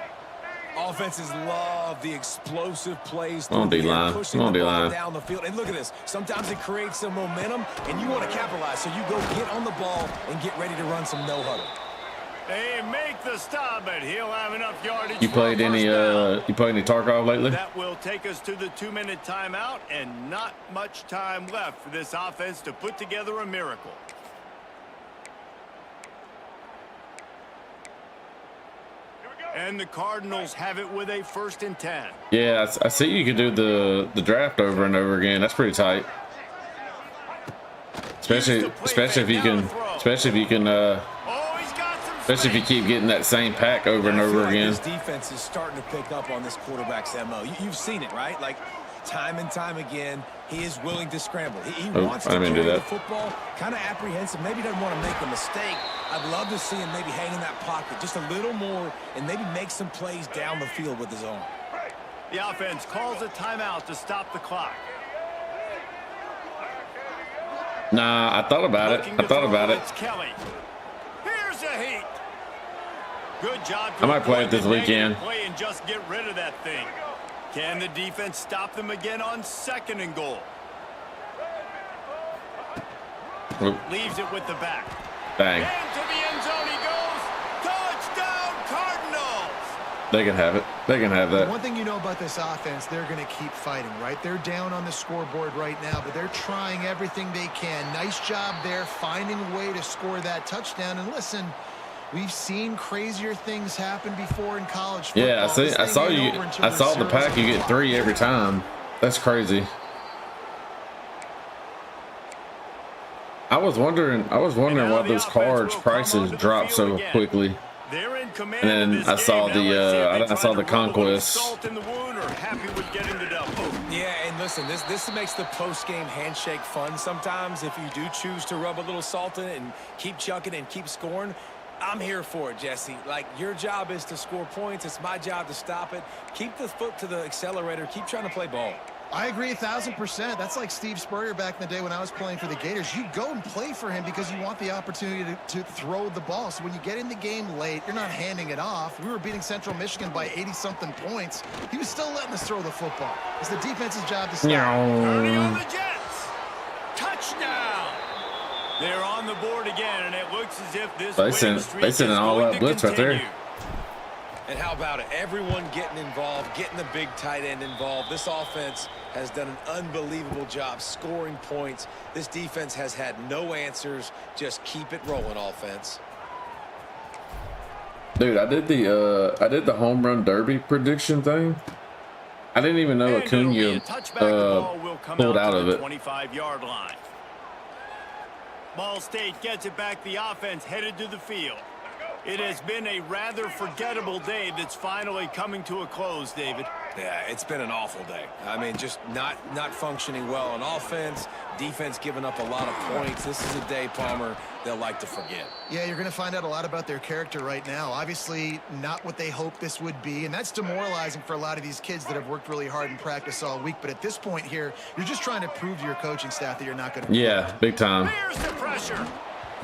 Offenses love the explosive plays. Come on, D-line. Come on, D-line. Down the field. And look at this. Sometimes it creates some momentum, and you want to capitalize. So you go get on the ball and get ready to run some no-huddle. They make the stop, but he'll have enough yardage. You played any Tarkov lately? That will take us to the 2-minute timeout, and not much time left for this offense to put together a miracle. And the Cardinals have it with a 1st and 10. Yeah, I see you can do the draft over and over again. That's pretty tight. Especially if you can Especially if you keep getting that same pack over and over again. This defense is starting to pick up on this quarterback's MO. You've seen it, right? Like, time and time again, he is willing to scramble. He wants to carry the football, kind of apprehensive, maybe doesn't want to make a mistake. I'd love to see him maybe hang in that pocket just a little more and maybe make some plays down the field with his own. The offense calls a timeout to stop the clock. Nah, I thought about it. It's Kelly. Here's a heat. Good job. I might play it this weekend. Play and just get rid of that thing. Can the defense stop them again on 2nd and goal? Leaves it with the back. Bang. Into the end zone he goes. Touchdown, Cardinals. They can have it. They can have that. One thing you know about this offense, they're going to keep fighting, right? They're down on the scoreboard right now, but they're trying everything they can. Nice job there, finding a way to score that touchdown. And listen, we've seen crazier things happen before in college football. Yeah, I saw the pack. You get 3 every time. That's crazy. I was wondering why those cards prices dropped so quickly. And then I saw the conquest. Yeah, and listen, this makes the post-game handshake fun sometimes. If you do choose to rub a little salt in it and keep chucking and keep scoring, I'm here for it, Jesse. Like, your job is to score points. It's my job to stop it. Keep the foot to the accelerator. Keep trying to play ball. I agree 1,000%. That's like Steve Spurrier back in the day when I was playing for the Gators. You go and play for him because you want the opportunity to throw the ball. So when you get in the game late, you're not handing it off. We were beating Central Michigan by 80-something points. He was still letting us throw the football. It's the defense's job to stop. Early on the Jets. Touchdown. They're on the board again, and it looks as if this they sent an all-out blitz right there. And how about it? Everyone getting involved, getting the big tight end involved. This offense has done an unbelievable job scoring points. This defense has had no answers. Just keep it rolling, offense. Dude, I did the home run derby prediction thing. I didn't even know Acuna pulled out of it. 25-yard line. Ball State gets it back. The offense headed to the field. It has been a rather forgettable day that's finally coming to a close, David. Yeah, it's been an awful day. I mean, just not functioning well on offense, defense giving up a lot of points. This is a day, Palmer, they'll like to forget. Yeah, you're going to find out a lot about their character right now. Obviously, not what they hoped this would be, and that's demoralizing for a lot of these kids that have worked really hard in practice all week. But at this point here, you're just trying to prove to your coaching staff that you're not going to. Yeah, big time. Here's the pressure.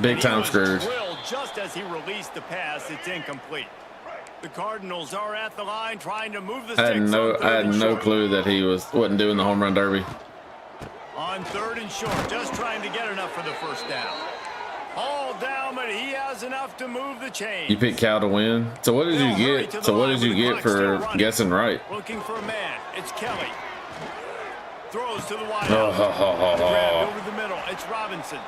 Big time screwed. Just as he released the pass, it's incomplete. The Cardinals are at the line trying to move the sticks. I had no clue that he wasn't doing the home run derby. On 3rd and short, just trying to get enough for the first down. All down, but he has enough to move the chains. You picked Cal to win. So what did you get? So what did you get for guessing right? Looking for a man. It's Kelly. Throws to the wide Oh. over the middle. It's Robinson.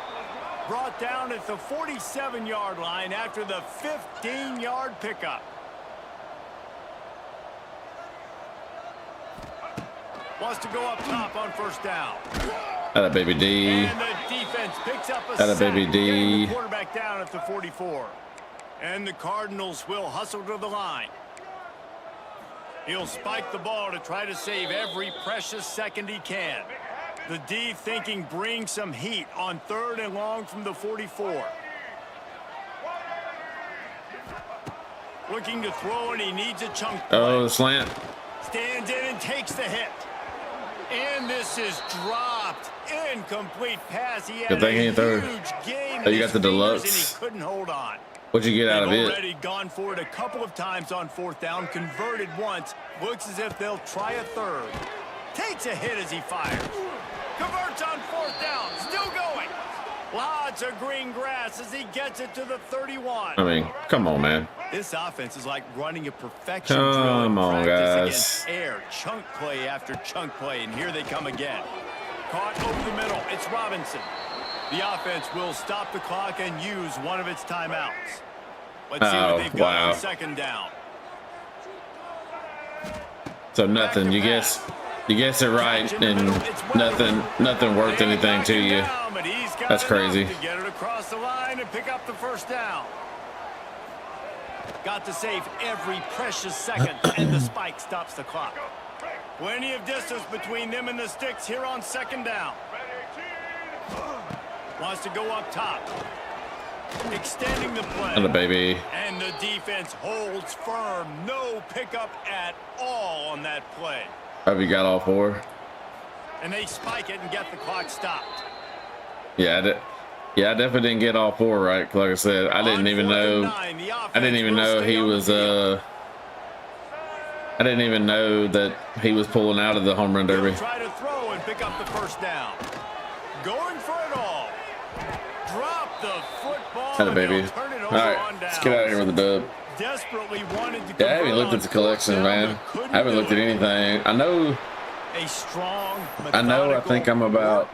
Brought down at the 47-yard line after the 15-yard pickup. Wants to go up top on 1st down. Atta baby D. And the defense picks up a Atta sack, baby D. getting the quarterback down at the 44. And the Cardinals will hustle to the line. He'll spike the ball to try to save every precious second he can. The D thinking bring some heat on 3rd and long from the 44. Looking to throw, and he needs a chunk play. Oh, the slant. Stands in and takes the hit. And this is dropped. Incomplete pass. He had Good thing he a ain't third. huge gain. Oh, you got the deluxe. And deluxe. he couldn't hold on. What'd you get out of They've it? already gone for it a couple of times on 4th down. Converted once. Looks as if they'll try a 3rd. Takes a hit as he fires. Converts on 4th down. Still going. Lots of green grass as he gets it to the 31. I mean, come on, man. This offense is like running a perfection Come drill in on, practice guys. against air. Chunk play after chunk play, and here they come again. Caught over the middle. It's Robinson. The offense will stop the clock and use one of its timeouts. Let's see what they've got on 2nd down. So nothing. You guess it right, and nothing worth anything to you. That's crazy. To get it across the line and pick up the 1st down. Got to save every precious second, and the spike stops the clock. Plenty of distance between them and the sticks here on 2nd down. Wants to go up top. Extending the play. Atta baby. And the defense holds firm. No pickup at all on that play. Have you got all 4? And they spike it and get the clock stopped. Yeah, I definitely didn't get all 4 right. Like I said, I didn't even know. I didn't even know he was. I didn't even know that he was pulling out of the home run derby. Try to throw and pick up the 1st down. Going for it all. Drop the football. Atta baby. All right, let's get out of here with a dub. Desperately wanted to. Yeah, I haven't looked at the collection, man. I haven't looked at anything. I know. A strong, I think I'm about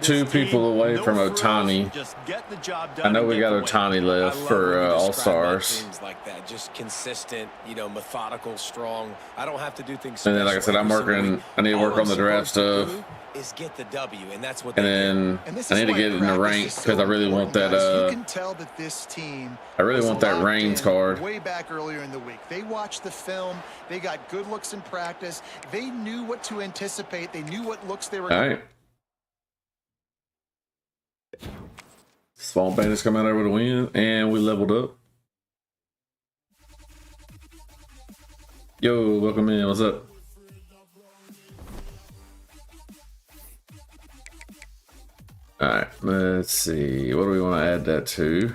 2 people away from Ohtani. I know we got Ohtani left for All-Stars. Teams like that, just consistent, methodical, strong. I don't have to do things. And then, like I said, I need to work on the draft stuff. Is get the W, and that's what. And then I need to get in the rank because I really want that. You can tell that this team. I really want that Reigns card. Way back earlier in the week, they watched the film. They got good looks in practice. They knew what to anticipate. They knew what looks they were. All right. Small Bandits come out over to win, and we leveled up. Yo, welcome in. What's up? All right, let's see. What do we want to add that to?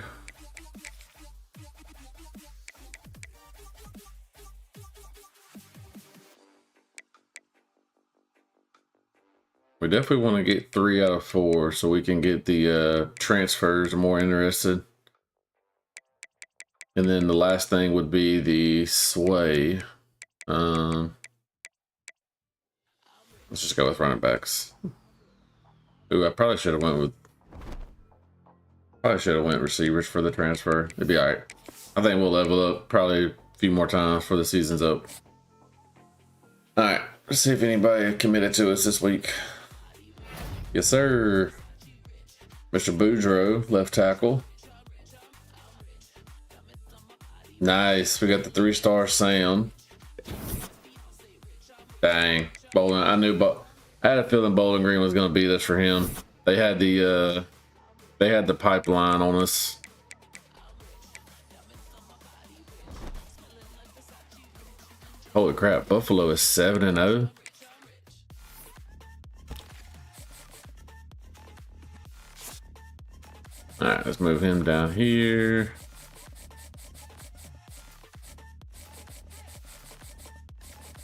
We definitely want to get 3 out of 4 so we can get the transfers more interested. And then the last thing would be the sway. Let's just go with running backs. Ooh, I probably should have went receivers for the transfer. It'd be all right. I think we'll level up probably a few more times before the season's up. All right, let's see if anybody committed to us this week. Yes, sir. Mr. Boudreaux, left tackle. Nice. We got the 3-star Sam. Dang, Bowling. I knew, but I had a feeling Bowling Green was going to be this for him. They had the pipeline on us. Holy crap! Buffalo is 7-0. All right, let's move him down here.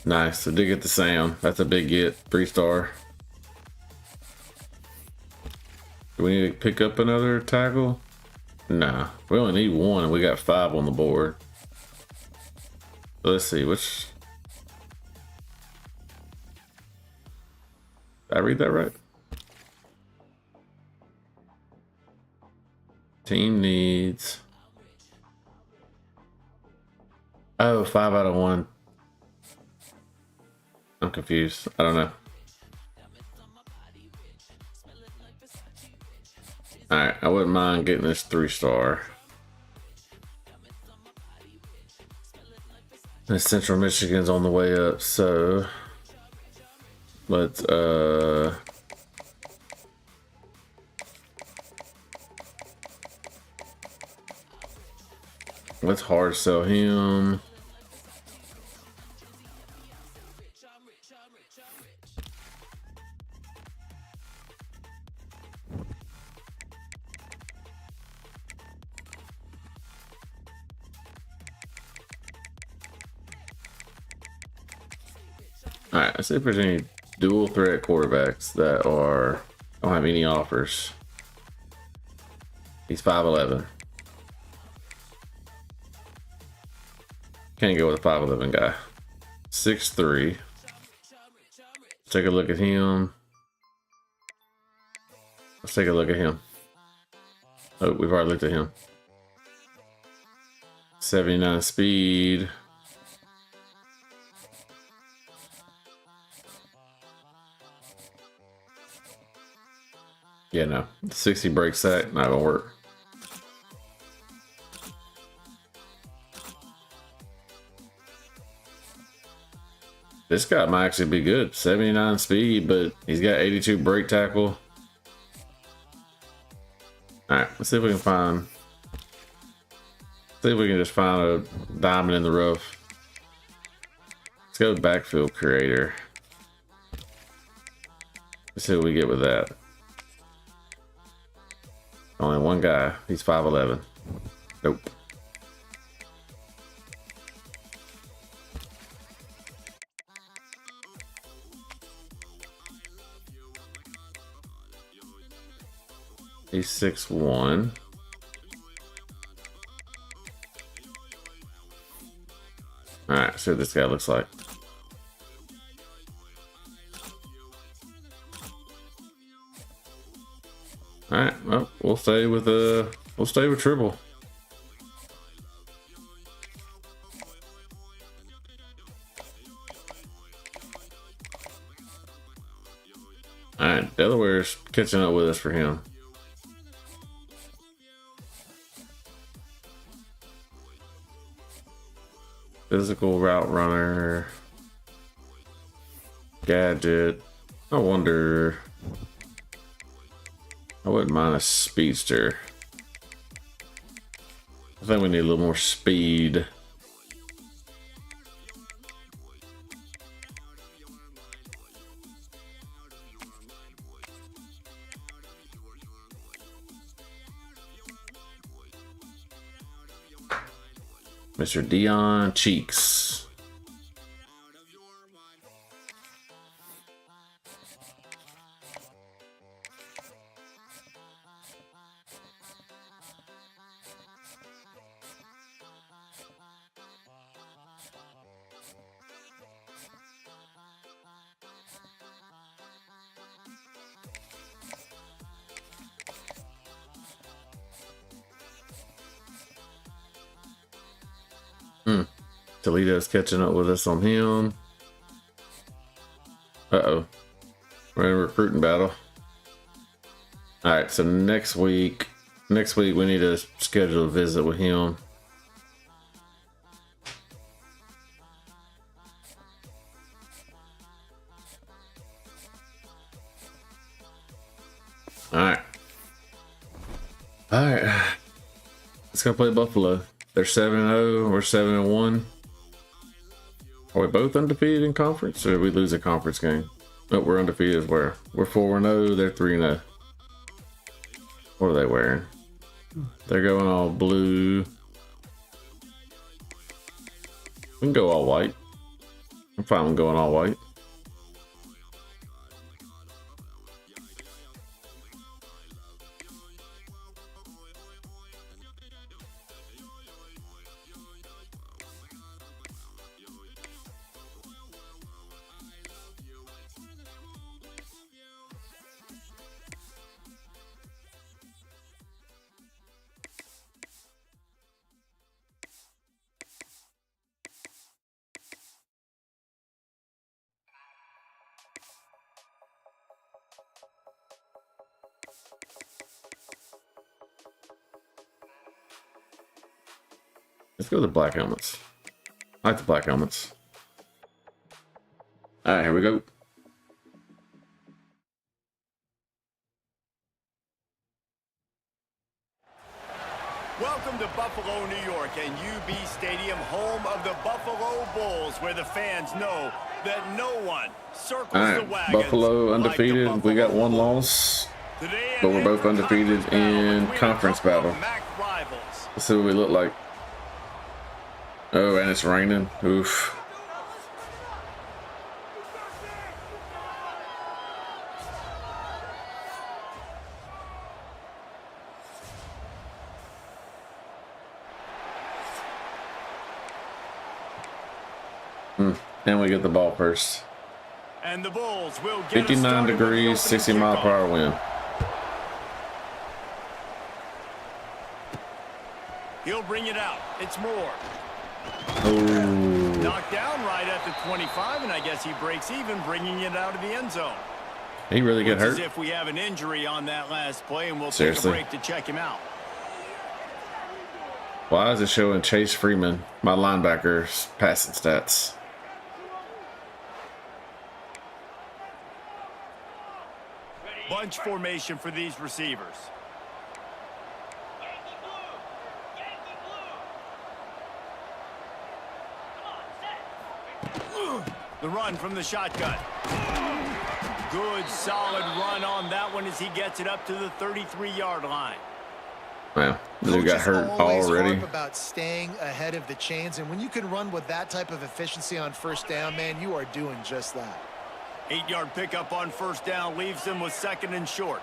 Nice. So did get the sound. That's a big get. 3-star. Do we need to pick up another tackle? Nah. We only need one and we got 5 on the board. Let's see which. Did I read that right? Team needs. Oh, 5 out of 1. I'm confused. I don't know. Alright, I wouldn't mind getting this 3-star. And Central Michigan's on the way up, so let's hard sell him. All right, let's see if there's any dual threat quarterbacks that don't have any offers. He's 5'11". Can't go with a 5'11" guy. 6'3". Take a look at him. Let's take a look at him. Oh, we've already looked at him. 79 speed. Yeah, no. 60 break sack, not gonna work. This guy might actually be good. 79 speed, but he's got 82 break tackle. Alright, let's see if we can find. See if we can just find a diamond in the rough. Let's go backfield creator. Let's see what we get with that. Only one guy. He's 5'11". Nope. He's 6'1". Alright, see what this guy looks like. Alright, well, we'll stay with triple. Alright, Delaware's catching up with us for him. Physical route runner. Gadget. I wonder. I wouldn't mind a speedster. I think we need a little more speed. Mr. Dion Cheeks. Toledo's catching up with us on him. Uh-oh. We're in a recruiting battle. Alright, so next week we need to schedule a visit with him. All right. All right. Let's go play Buffalo. They're 7-0. We're 7-1. Are we both undefeated in conference, or did we lose a conference game? No, we're undefeated as well. We're 4-0. They're 3-0. What are they wearing? They're going all blue. We can go all white. I'm fine with going all white. Let's go to the black helmets. I like the black helmets. All right, here we go. Welcome to Buffalo, New York, and UB Stadium, home of the Buffalo Bulls, where the fans know that no one circles the wagons. Buffalo undefeated. Like we got one loss, but we're both undefeated in conference battle. Let's see what we look like. Oh, and it's raining. Oof. And we get the ball first. And the Bulls will get 59 degrees, 60-mile-per-hour wind. He'll bring it out. It's Moore. Oh. Knocked down right at the 25, and I guess he breaks even, bringing it out of the end zone. He really get hurt? As if we have an injury on that last play, and we'll Seriously? take a break to check him out. Why is it showing Chase Freeman, my linebacker's passing stats? Bunch formation for these receivers. The run from the shotgun. Good, solid run on that one as he gets it up to the 33-yard line. Wow, dude got hurt already. About staying ahead of the chains, and when you can run with that type of efficiency on first down, man, you are doing just that. 8-yard pickup on first down leaves them with 2nd and short.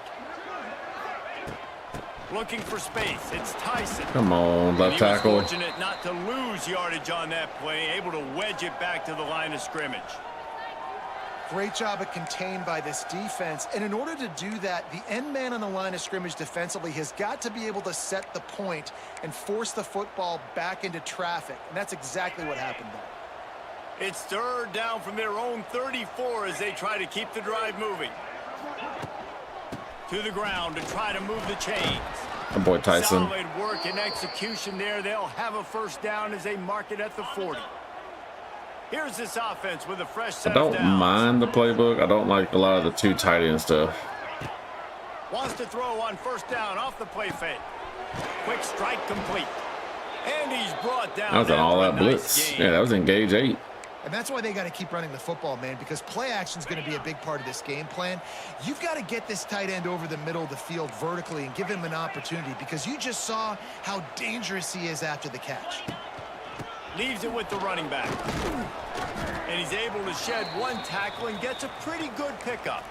Looking for space. It's Tyson. Come on, left tackle. He was fortunate not to lose yardage on that play, able to wedge it back to the line of scrimmage. Great job of contained by this defense. And in order to do that, the end man on the line of scrimmage defensively has got to be able to set the point and force the football back into traffic. And that's exactly what happened there. It's 3rd down from their own 34 as they try to keep the drive moving. To the ground to try to move the chains. My boy Tyson. Solid work and execution there. They'll have a first down as they mark it at the 40. Here's this offense with a fresh set I don't of downs. mind the playbook. I don't like a lot of the 2 tight end stuff. Wants to throw on first down off the play fake. Quick strike complete. And he's brought down. That was an all-out blitz. Yeah, that was in gauge 8. And that's why they got to keep running the football, man, because play action is going to be a big part of this game plan. You've got to get this tight end over the middle of the field vertically and give him an opportunity, because you just saw how dangerous he is after the catch. Leaves it with the running back. And he's able to shed 1 tackle and gets a pretty good pickup.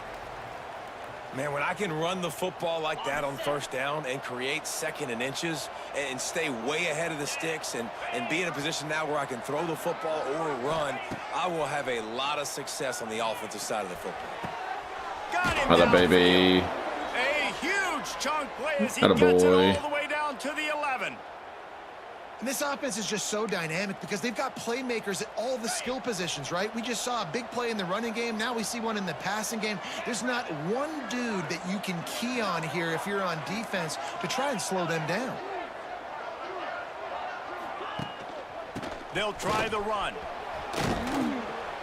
Man, when I can run the football like that on first down and create 2nd and inches and stay way ahead of the sticks and be in a position now where I can throw the football or run, I will have a lot of success on the offensive side of the football. Got him. Hello, baby. A huge chunk play as he Atta gets boy. it all the way down to the 11. And this offense is just so dynamic because they've got playmakers at all the skill positions, right? We just saw a big play in the running game. Now we see one in the passing game. There's not one dude that you can key on here if you're on defense to try and slow them down. They'll try the run.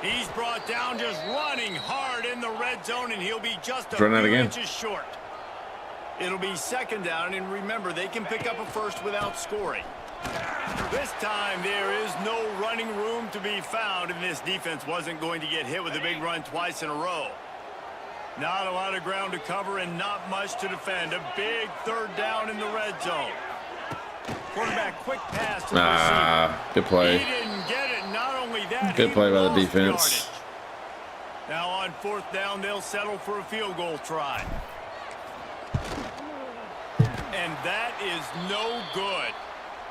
He's brought down just running hard in the red zone, and he'll be just a few inches short. It'll be second down, and remember, they can pick up a first without scoring. This time, there is no running room to be found, and this defense wasn't going to get hit with a big run twice in a row. Not a lot of ground to cover and not much to defend. A big third down in the red zone. Quarterback, quick pass to the receiver. Good play. He didn't get it. Not only that, Good play by the lost defense. yardage. Now on fourth down, they'll settle for a field goal try. And that is no good.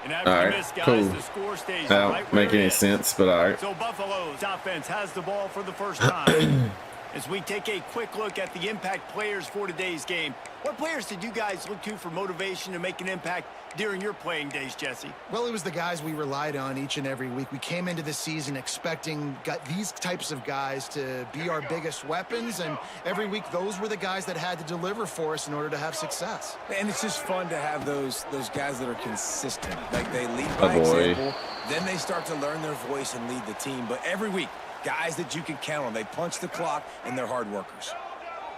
And after All right, this, guys, cool. the score stays That don't right where make it any is. sense, but all right. So Buffalo's offense has the ball for the first time. As we take a quick look at the impact players for today's game, what players did you guys look to for motivation to make an impact during your playing days, Jesse? Well, it was the guys we relied on each and every week. We came into the season expecting these types of guys to be our biggest weapons, and every week those were the guys that had to deliver for us in order to have success. And it's just fun to have those guys that are consistent. Like, they lead by example, then they start to learn their voice and lead the team. But every week, guys that you can count on. They punch the clock, and they're hard workers.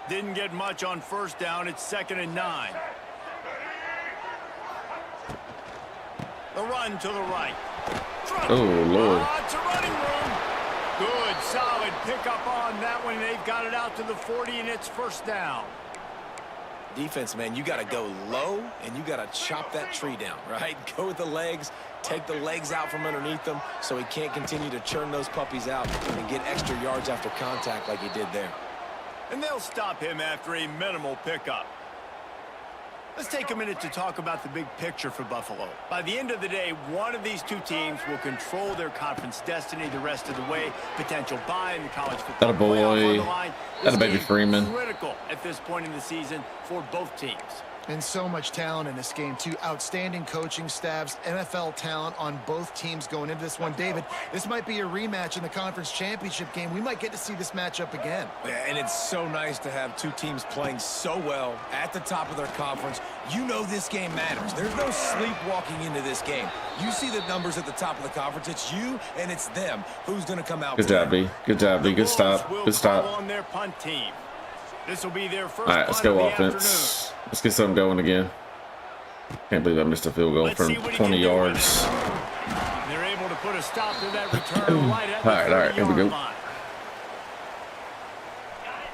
Didn't get much on first down. It's 2nd and 9. The run to the right. Oh, Lord. It's a running room. Good, solid pickup on that one. They've got it out to the 40, and it's first down. Defense, man, you got to go low, and you got to chop that tree down, right? Go with the legs, take the legs out from underneath them so he can't continue to churn those puppies out and get extra yards after contact like he did there. And they'll stop him after a minimal pickup. Let's take a minute to talk about the big picture for Buffalo. By the end of the day, one of these two teams will control their conference destiny the rest of the way. Potential bye in the college football playoff on the line. That a baby Freeman. Critical at this point in the season for both teams. And so much talent in this game, too. Outstanding coaching staffs, NFL talent on both teams going into this one. David, this might be a rematch in the conference championship game. We might get to see this matchup again. Yeah, and it's so nice to have two teams playing so well at the top of their conference. You know this game matters. There's no sleepwalking into this game. You see the numbers at the top of the conference. It's you and it's them. Who's going to come out? Good job, B. Good job, B. Good stop. Good stop. On their punt team. This will be their first. All right, let's go offense. Let's get something going again. Can't believe I missed a field goal from 20 yards. They're able to put a stop to that return right at the all right, here we go. line.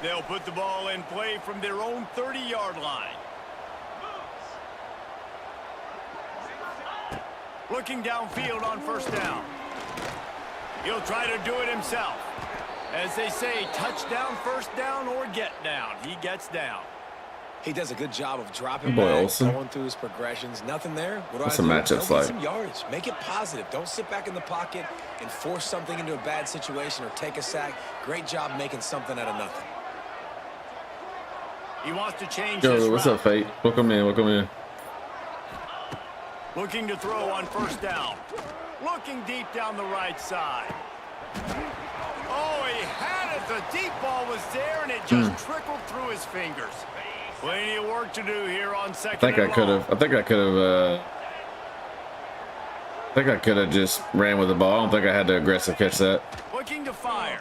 They'll put the ball in play from their own 30-yard line. Looking downfield on first down. He'll try to do it himself. As they say, touchdown, first down, or get down. He gets down. He does a good job of dropping Boy, back, Olsen. going through his progressions. Nothing there. What's the matchups like? Some yardage. Make it positive. Don't sit back in the pocket and force something into a bad situation or take a sack. Great job making something out of nothing. He wants to change his Yo, what's route. up, Fate? Welcome in. Welcome in. Looking to throw on first down. Looking deep down the right side. Oh, he had it. The deep ball was there, and it just trickled through his fingers. Plenty of work to do here on second. I think I could have. I think I could have just ran with the ball. I don't think I had to aggressive catch that. Looking to fire.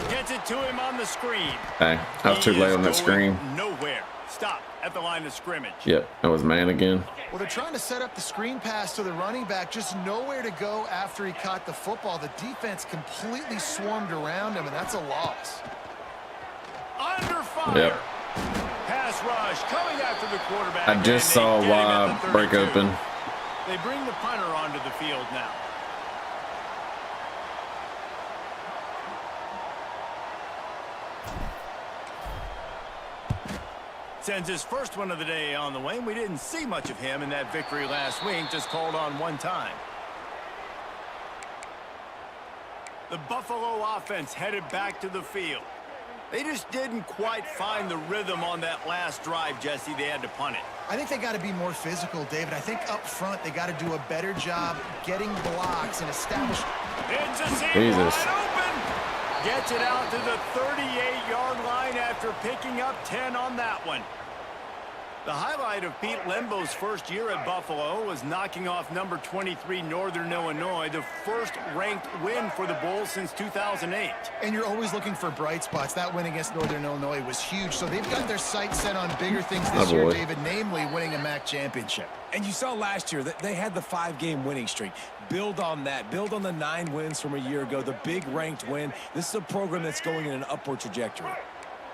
Gets it to him on the screen. Hey, I was too late on that screen. Nowhere. Stop at the line of scrimmage. Yep, that was man again. Well, they're trying to set up the screen pass to the running back. Just nowhere to go after he caught the football. The defense completely swarmed around him, and that's a loss. Under fire. Yep. Pass rush coming after the quarterback. I just and they saw get him at Wab the break 32. open. They bring the punter onto the field now. Sends his first one of the day on the way. We didn't see much of him in that victory last week, just called on one time. The Buffalo offense headed back to the field. They just didn't quite find the rhythm on that last drive, Jesse. They had to punt it. I think they got to be more physical, David. I think up front they got to do a better job getting blocks and establishing. It's a seam Jesus. wide open. Gets it out to the 38-yard line after picking up 10 on that one. The highlight of Pete Lembo's first year at Buffalo was knocking off number 23 Northern Illinois, the first ranked win for the Bulls since 2008. And you're always looking for bright spots. That win against Northern Illinois was huge, so they've got their sights set on bigger things this year, David, namely winning a MAC championship. And you saw last year that they had the 5-game winning streak. Build on that. Build on the 9 wins from a year ago, the big ranked win. This is a program that's going in an upward trajectory.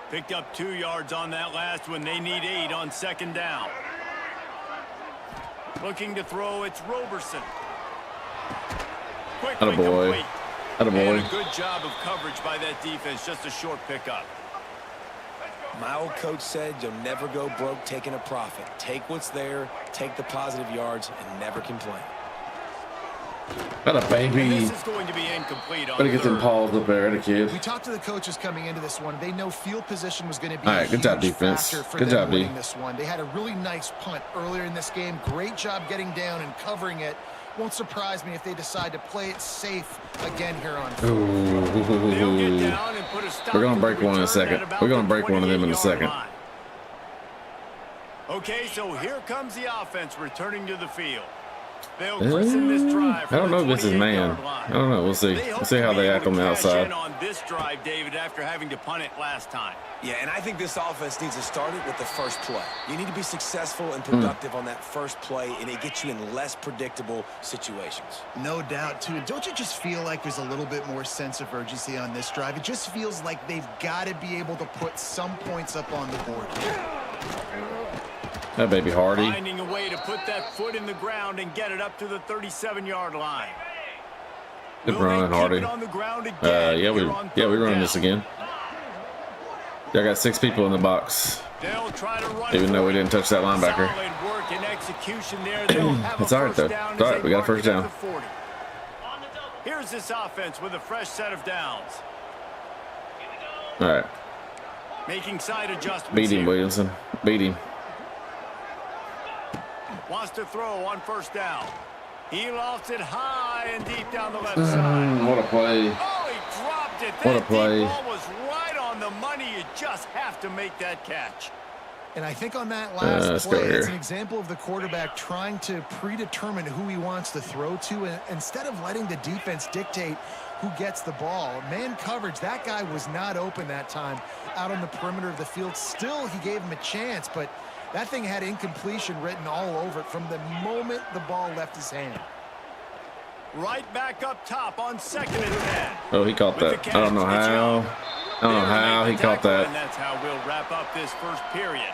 Picked up 2 yards on that last one. They need 8 on second down. Looking to throw, it's Roberson. Quickly complete. And a good job of coverage by that defense. Just a short pickup. My old coach said you'll never go broke taking a profit. Take what's there, take the positive yards, and never complain. Got a baby. This is going to be incomplete on Gotta get them paws up there, the kid. We talked to the coaches coming into this one. They know field position was going to be all right, good job, defense. Good job, D. This one. They had a really nice punt earlier in this game. Great job getting down and covering it. Won't surprise me if they decide to play it safe again here on. We're gonna break one in a second. We're gonna break one of them in a second. Okay, so here comes the offense returning to the field. They'll christen this drive. I don't know if this is man. I don't know. We'll see. We'll see how they act on the outside. On this drive, David, after having to punt it last time. Yeah, and I think this offense needs to start it with the first play. You need to be successful and productive on that first play, and it gets you in less predictable situations. No doubt, too. And don't you just feel like there's a little bit more sense of urgency on this drive? It just feels like they've got to be able to put some points up on the board here. That baby Hardy. Finding a way to put that foot in the ground and get it up to the 37-yard line. Good run, Hardy. Yeah, we running this again. I got 6 people in the box. Even though we didn't touch that linebacker. It's all right though. It's all right. We got a first down. Here's this offense with a fresh set of downs. All right. Making side adjustments. Beat him, Williamson. Beat him. Wants to throw on first down. He lofts it high and deep down the left side. What a play. Oh, he dropped it. What a play. That ball was right on the money. You just have to make that catch. And I think on that last play, it's an example of the quarterback trying to predetermine who he wants to throw to, and instead of letting the defense dictate who gets the ball. Man coverage, that guy was not open that time out on the perimeter of the field. Still, he gave him a chance, but that thing had incompletion written all over it from the moment the ball left his hand. Right back up top on 2nd and 10. Oh, he caught that. I don't know how. I don't know how he caught that. And that's how we'll wrap up this first period.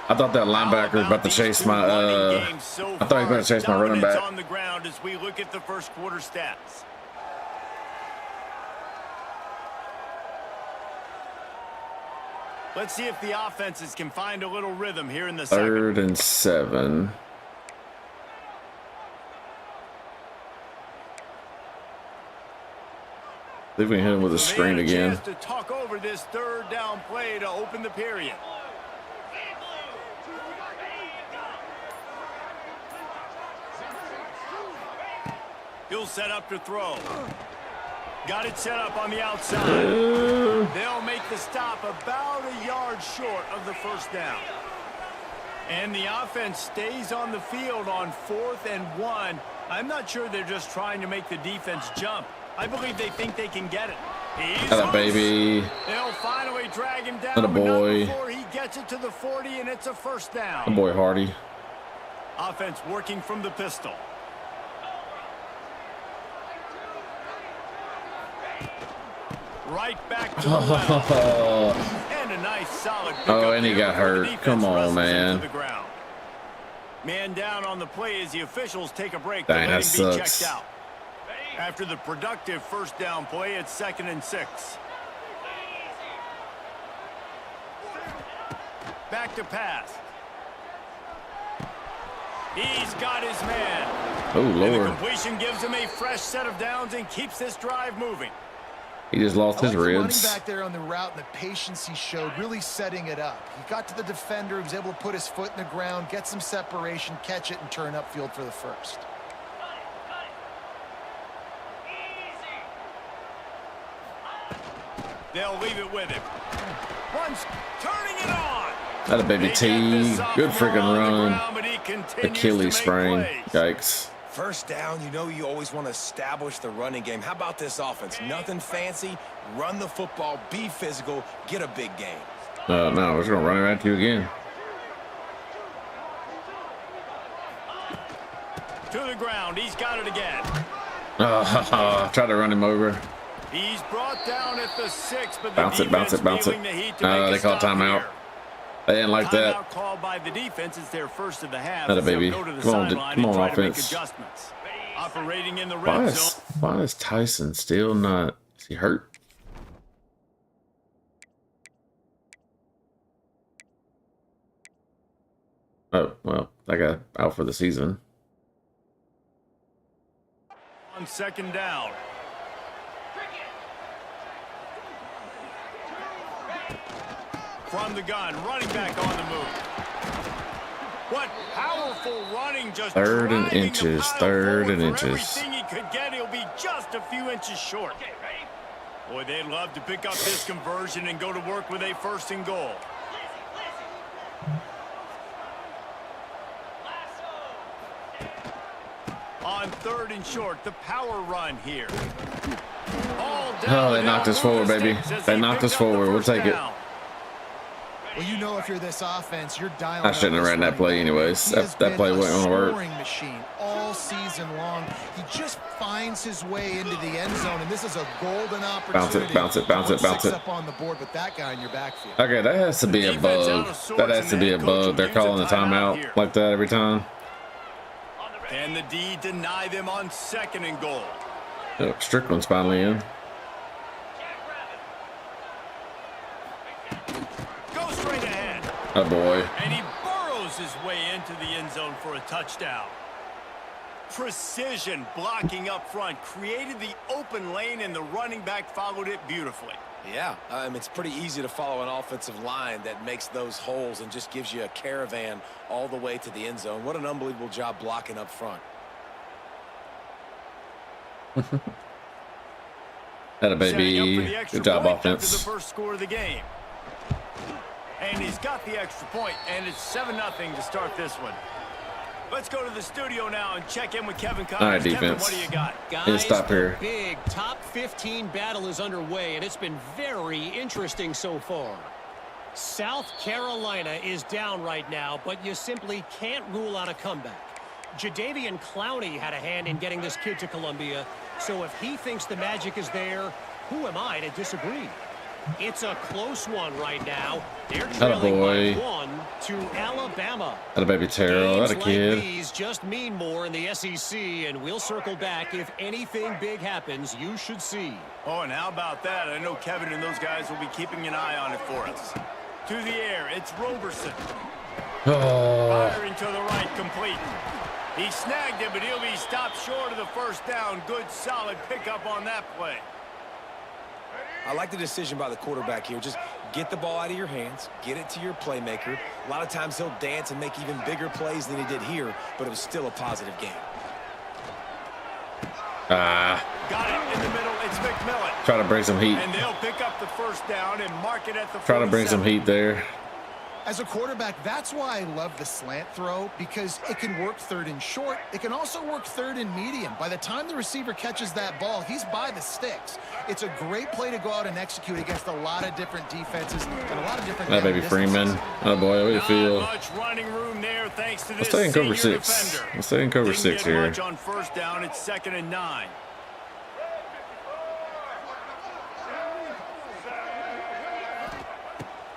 I thought that linebacker was about to chase my. I thought he was about to chase my running back. On the ground as we look at the first quarter stats. Let's see if the offenses can find a little rhythm here in the second. 3rd and 7. I think we can hit him with a screen again. To talk over this 3rd down play to open the period. He'll set up to throw. Got it set up on the outside. They'll make the stop about a yard short of the first down. And the offense stays on the field on 4th and 1. I'm not sure they're just trying to make the defense jump. I believe they think they can get it. Got a baby. They'll finally drag him down. Got a boy. Before he gets it to the 40, and it's a first down. A boy Hardy. Offense working from the pistol. Right back to the left. And a nice solid pick. Oh, and he got hurt. Come on, man. Man down on the play as the officials take a break. Dang, that sucks. Checked out. After the productive first down play, it's 2nd and 6. Back to pass. He's got his man. Oh, Lord. And the completion gives him a fresh set of downs and keeps this drive moving. He just lost his ribs. Running back there on the route and the patience he showed, really setting it up. He got to the defender, he was able to put his foot in the ground, get some separation, catch it, and turn upfield for the first. They'll leave it with him. Once turning it on. That a baby T. Good freaking run. Achilles sprain. Yikes. First down, you know you always want to establish the running game. How about this offense? Nothing fancy. Run the football, be physical, get a big gain. No, we're just going to run it at you again. To the ground. He's got it again. Try to run him over. He's brought down at the 6, but bounce it. They call timeout. They didn't like that. Called by the defense. It's their first of the half. Not a baby. Come on, offense. Operating in the red zone. Why is Tyson still not? Is he hurt? Oh, well, that guy out for the season. On second down. From the gun, running back on the move. What powerful running, just third and inches. Everything he could get, he'll be just a few inches short. Boy, they'd love to pick up this conversion and go to work with a 1st and goal. On 3rd and short, the power run here. Oh, they knocked us forward, baby. They knocked us forward. We'll take it. Well, you know, if you're this offense, you're dialing. I shouldn't have ran that play anyways. That play wasn't going to work. Machine all season long. He just finds his way into the end zone, and this is a golden opportunity. Bounce it. Up on the board with that guy in your backfield. Okay, that has to be a bug. That has to be a bug. They're calling the timeout like that every time. And the D deny them on 2nd and goal. Oh, Strickland's finally in. Go straight ahead. Oh boy. And he burrows his way into the end zone for a touchdown. Precision blocking up front created the open lane, and the running back followed it beautifully. Yeah, it's pretty easy to follow an offensive line that makes those holes and just gives you a caravan all the way to the end zone. What an unbelievable job blocking up front. That a baby. Good job, offense. The first score of the game. And he's got the extra point, and it's 7-0 to start this one. Let's go to the studio now and check in with Kevin Connors. All right, defense. Kevin, what do you got? Guys, stop here. The big top 15 battle is underway, and it's been very interesting so far. South Carolina is down right now, but you simply can't rule out a comeback. Jadeveon Clowney had a hand in getting this kid to Columbia, so if he thinks the magic is there, who am I to disagree? It's a close one right now. They're trailing by 1 to Alabama. That a baby Terrell. That a kid. Like these just mean more in the SEC, and we'll circle back if anything big happens. You should see. Oh, and how about that? I know Kevin and those guys will be keeping an eye on it for us. To the air, it's Roberson. Firing to the right, complete. He snagged it, but he'll be stopped short of the 1st down. Good, solid pickup on that play. I like the decision by the quarterback here. Just get the ball out of your hands, get it to your playmaker. A lot of times he'll dance and make even bigger plays than he did here, but it was still a positive game. Got it in the middle. It's McMillan. Try to bring some heat. And they'll pick up the 1st down and mark it at the 47. Try to bring some heat there. As a quarterback, that's why I love the slant throw, because it can work 3rd and short. It can also work 3rd and medium. By the time the receiver catches that ball, he's by the sticks. It's a great play to go out and execute against a lot of different defenses and a lot of different. That baby Freeman. Oh boy, what do you feel? Much running room there, thanks to Let's stay in cover 6. Let's stay in cover 6 here. Much on 1st down. It's 2nd and 9.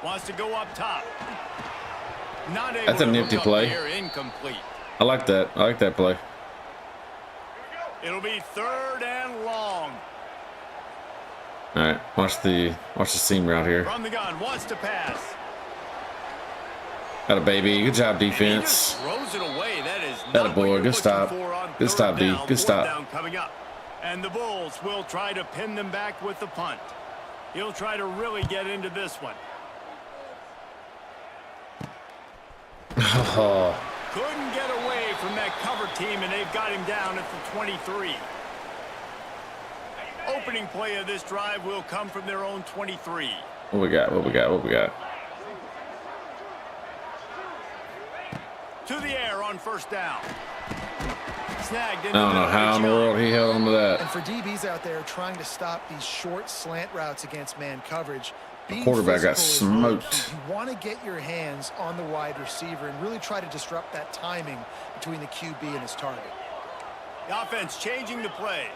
Wants to go up top. Not able. That's a nifty play. Here, incomplete. I like that. I like that play. It'll be 3rd and long. All right, watch the seam route here. From the gun, wants to pass. Got a baby. Good job, defense. Throws it away. That is that a boy. Good stop. Good stop, D. Good stop. Down coming up. And the Bulls will try to pin them back with the punt. He'll try to really get into this one. Oh. Couldn't get away from that cover team, and they've got him down at the 23. Opening play of this drive will come from their own 23. What we got? on first down. Snagged in I don't know how in the world he held on to that. And for DBs out there trying to stop these short slant routes against man coverage, The quarterback got smoked. You want to get your hands on the wide receiver and really try to disrupt that timing between the QB and his target. The offense changing the play.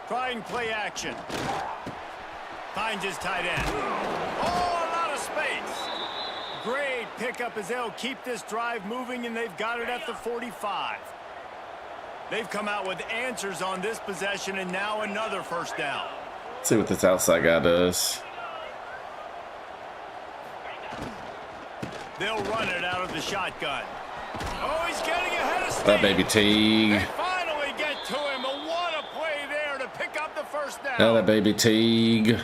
Trying play action. Finds his tight end. Oh, a lot of space. Great pickup as they'll keep this drive moving, and they've got it at the 45. They've come out with answers on this possession, and now another first down. Let's see what this outside guy does. They'll run it out of the shotgun. Oh, he's getting ahead of steam. That baby Teague. They finally get to him, but what a play there to pick up the first down. That baby Teague.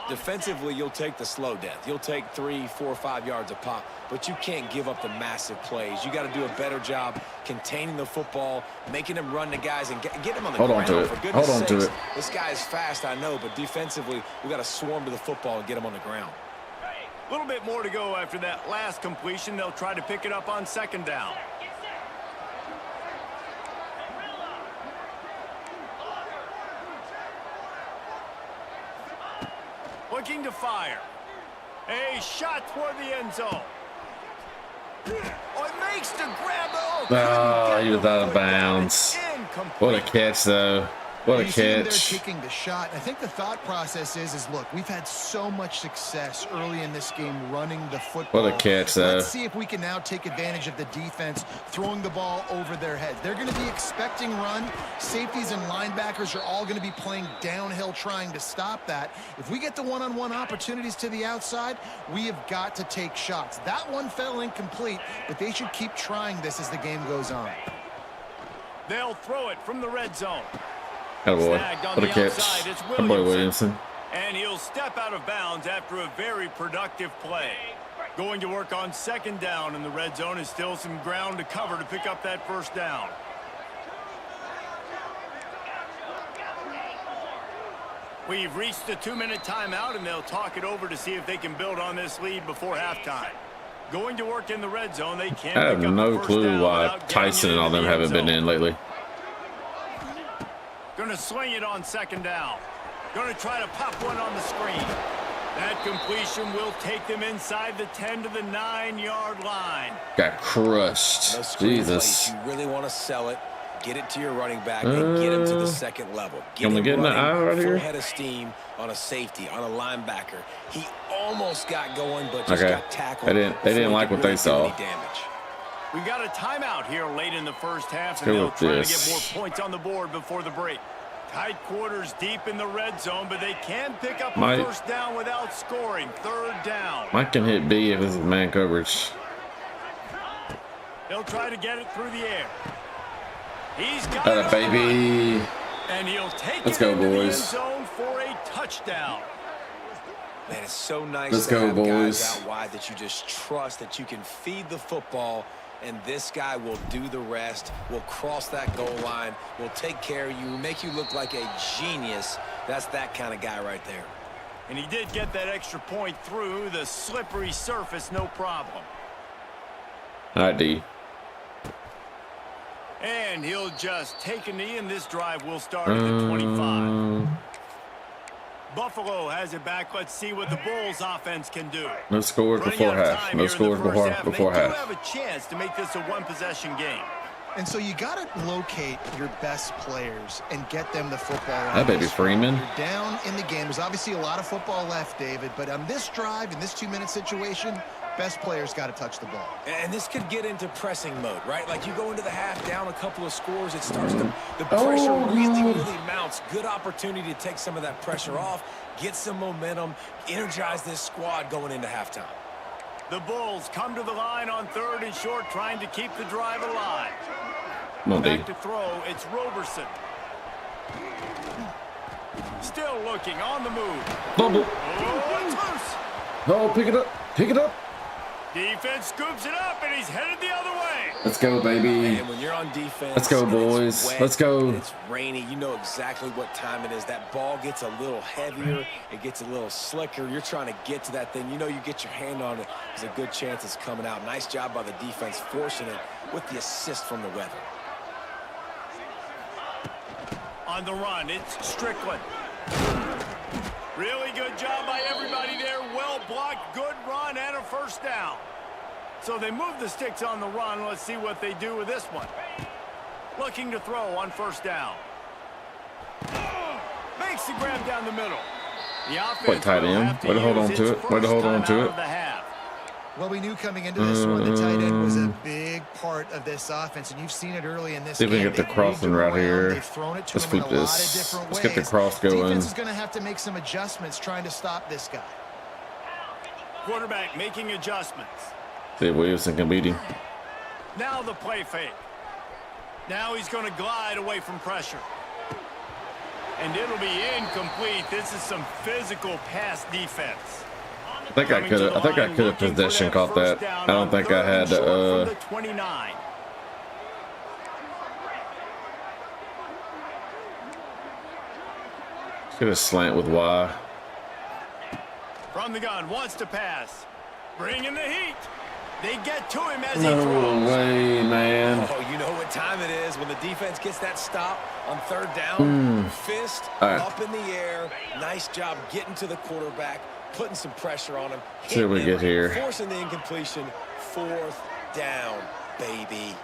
Defensively, you'll take the slow death. You'll take 3, 4, 5 yards a pop, but you can't give up the massive plays. You got to do a better job containing the football, making him run the guys, and get him on the ground. Hold on to it. For goodness Hold on to sakes, it. This guy is fast, I know, but defensively, we got to swarm to the football and get him on the ground. A little bit more to go after that last completion. They'll try to pick it up on second down. Looking to fire. A shot toward the end zone. Oh, it makes the grab. Oh, he was out of bounds. What a catch, though. What a You see him there catch. taking the shot. I think the thought process is look, we've had so much success early in this game running the football. What a catch, though. Let's see if we can now take advantage of the defense throwing the ball over their heads. They're going to be expecting run. Safeties and linebackers are all going to be playing downhill trying to stop that. If we get the one-on-one opportunities to the outside, we have got to take shots. That one fell incomplete, but they should keep trying this as the game goes on. They'll throw it from the red zone. Attaboy. Snagged on What a the catch. outside, it's That boy Williamson. And he'll step out of bounds after a very productive play. Going to work on second down in the red zone is still some ground to cover to pick up that first down. We've reached the 2-minute timeout, and they'll talk it over to see if they can build on this lead before halftime. Going to work in the red zone, they can't. I have pick up no the first clue down why without Tyson getting and all into them the end haven't been zone. in lately. Going to swing it on second down. Going to try to pop one on the screen. That completion will take them inside the 10 to the 9-yard line. Got crushed. Those screen Jesus. plays, you really want to sell it, get it to your running back, and get him to the second level. Get Can we him get in the eye running right full here? head of steam on a safety, on a linebacker. He almost got going, but just Okay. got tackled. They didn't before he like could what they really do saw. any damage. We got a timeout here late in the first half, and go they'll with try to this. get more points on the board before the break. Tight quarters deep in the red zone, but they can pick up a first down without scoring. Third down. Mike can hit B if this is man coverage. They'll try to get it through the air. He's got That it, baby. and he'll take Let's it go, into the end boys. zone for a touchdown. Man, it's so nice Let's to go, have boys. guys out wide that you just trust that you can feed the football, and this guy will do the rest, will cross that goal line, will take care of you, make you look like a genius. That's that kind of guy right there. And he did get that extra point through the slippery surface, no problem. All right, D. And he'll just take a knee, and this drive will start at the 25. Buffalo has it back. Let's see what the Bulls offense can do. No scores Running before out of half. time No here in the scores first before half, before and they do half. have a chance to make this a one-possession game. And so you got to locate your best players and get them the football. That baby Freeman. You're down in the game. There's obviously a lot of football left, David, but on this drive, in this 2-minute situation, best players got to touch the ball. And this could get into pressing mode, right? Like you go into the half down a couple of scores, it starts to, the pressure really mounts. Good opportunity to take some of that pressure off, get some momentum, energize this squad going into halftime. The Bulls come to the line on 3rd and short, trying to keep the drive alive. Come on, D. Back to throw, it's Roberson. Still looking, on the move. Bubble. Oh, it's loose. Oh, pick it up. Pick it up. Defense scoops it up, and he's headed the other way. Let's go, baby. And when you're on defense, let's go, boys. Wet, let's go. It's rainy. You know exactly what time it is. That ball gets a little heavier. It gets a little slicker. You're trying to get to that thing. You know you get your hand on it. There's a good chance it's coming out. Nice job by the defense forcing it with the assist from the weather. On the run, it's Strickland. Really good job by everybody there. Well blocked, good run, and a first down. So they move the sticks on the run. Let's see what they do with this one. Looking to throw on first down. Makes the grab down the middle. The offense What tight end? Way to hold on to it. Way to hold on to it. Well, we knew coming into this one, the tight end was a big part of this offense, and you've seen it early in this game. See if we can get the crossing right here. Let's flip this. Let's get the cross going. Defense is going to have to make some adjustments trying to stop this guy. Quarterback making adjustments. See if Williamson can beat him. Now the play fake. Now he's going to glide away from pressure. And it'll be incomplete. This is some physical pass defense. I think I could have possession caught that. I don't think I had could have slant with Y. From the gun, wants to pass. Bringing the heat. They get to him as he No throws. way, man. Oh, you know what time it is when the defense gets that stop on third down. Fist up in the air. Nice job getting to the quarterback, putting some pressure on him. See what we get here. Forcing the incompletion. Fourth down, baby.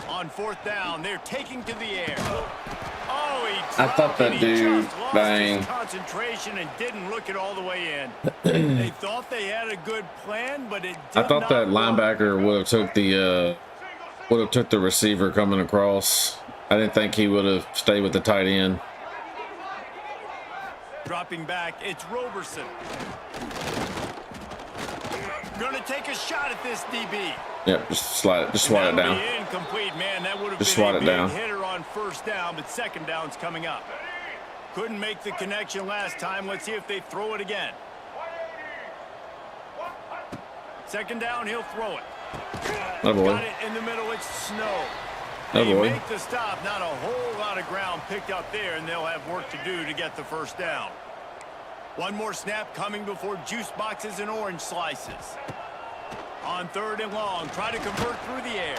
On fourth down, they're taking to the air. Oh, I thought that dude, dang. His concentration and didn't look it all the way in. They thought they had a good plan, but it did I thought that not work. linebacker would have took the receiver coming across. I didn't think he would have stayed with the tight end. Dropping back, it's Roberson. Gonna take a shot at this DB. Yep, just slide it. Just swat it down. Incomplete, man. That would have Just been swat a it big down. hitter on first down, but second down's coming up. Couldn't make the connection last time. Let's see if they throw it again. Second down, he'll throw it. Oh boy. Got it in the middle. It's Snow. Oh They boy. make the stop. Not a whole lot of ground picked up there, and they'll have work to do to get the first down. One more snap coming before juice boxes and orange slices. On third and long, try to convert through the air.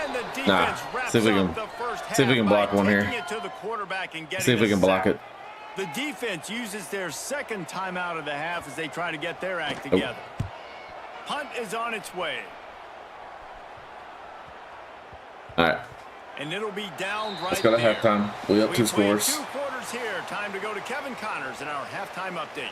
And the defense wraps see if we can- up the first half see if we can block by one here. taking it to the quarterback and getting See if we a can block sack. it. The defense uses their second timeout of the half as they try to get their act together. Punt is on its way. All right. And it'll be down right Let's go to there. halftime. We up 2 We've played scores. 2 quarters here. Time to go to Kevin Connors in our halftime update.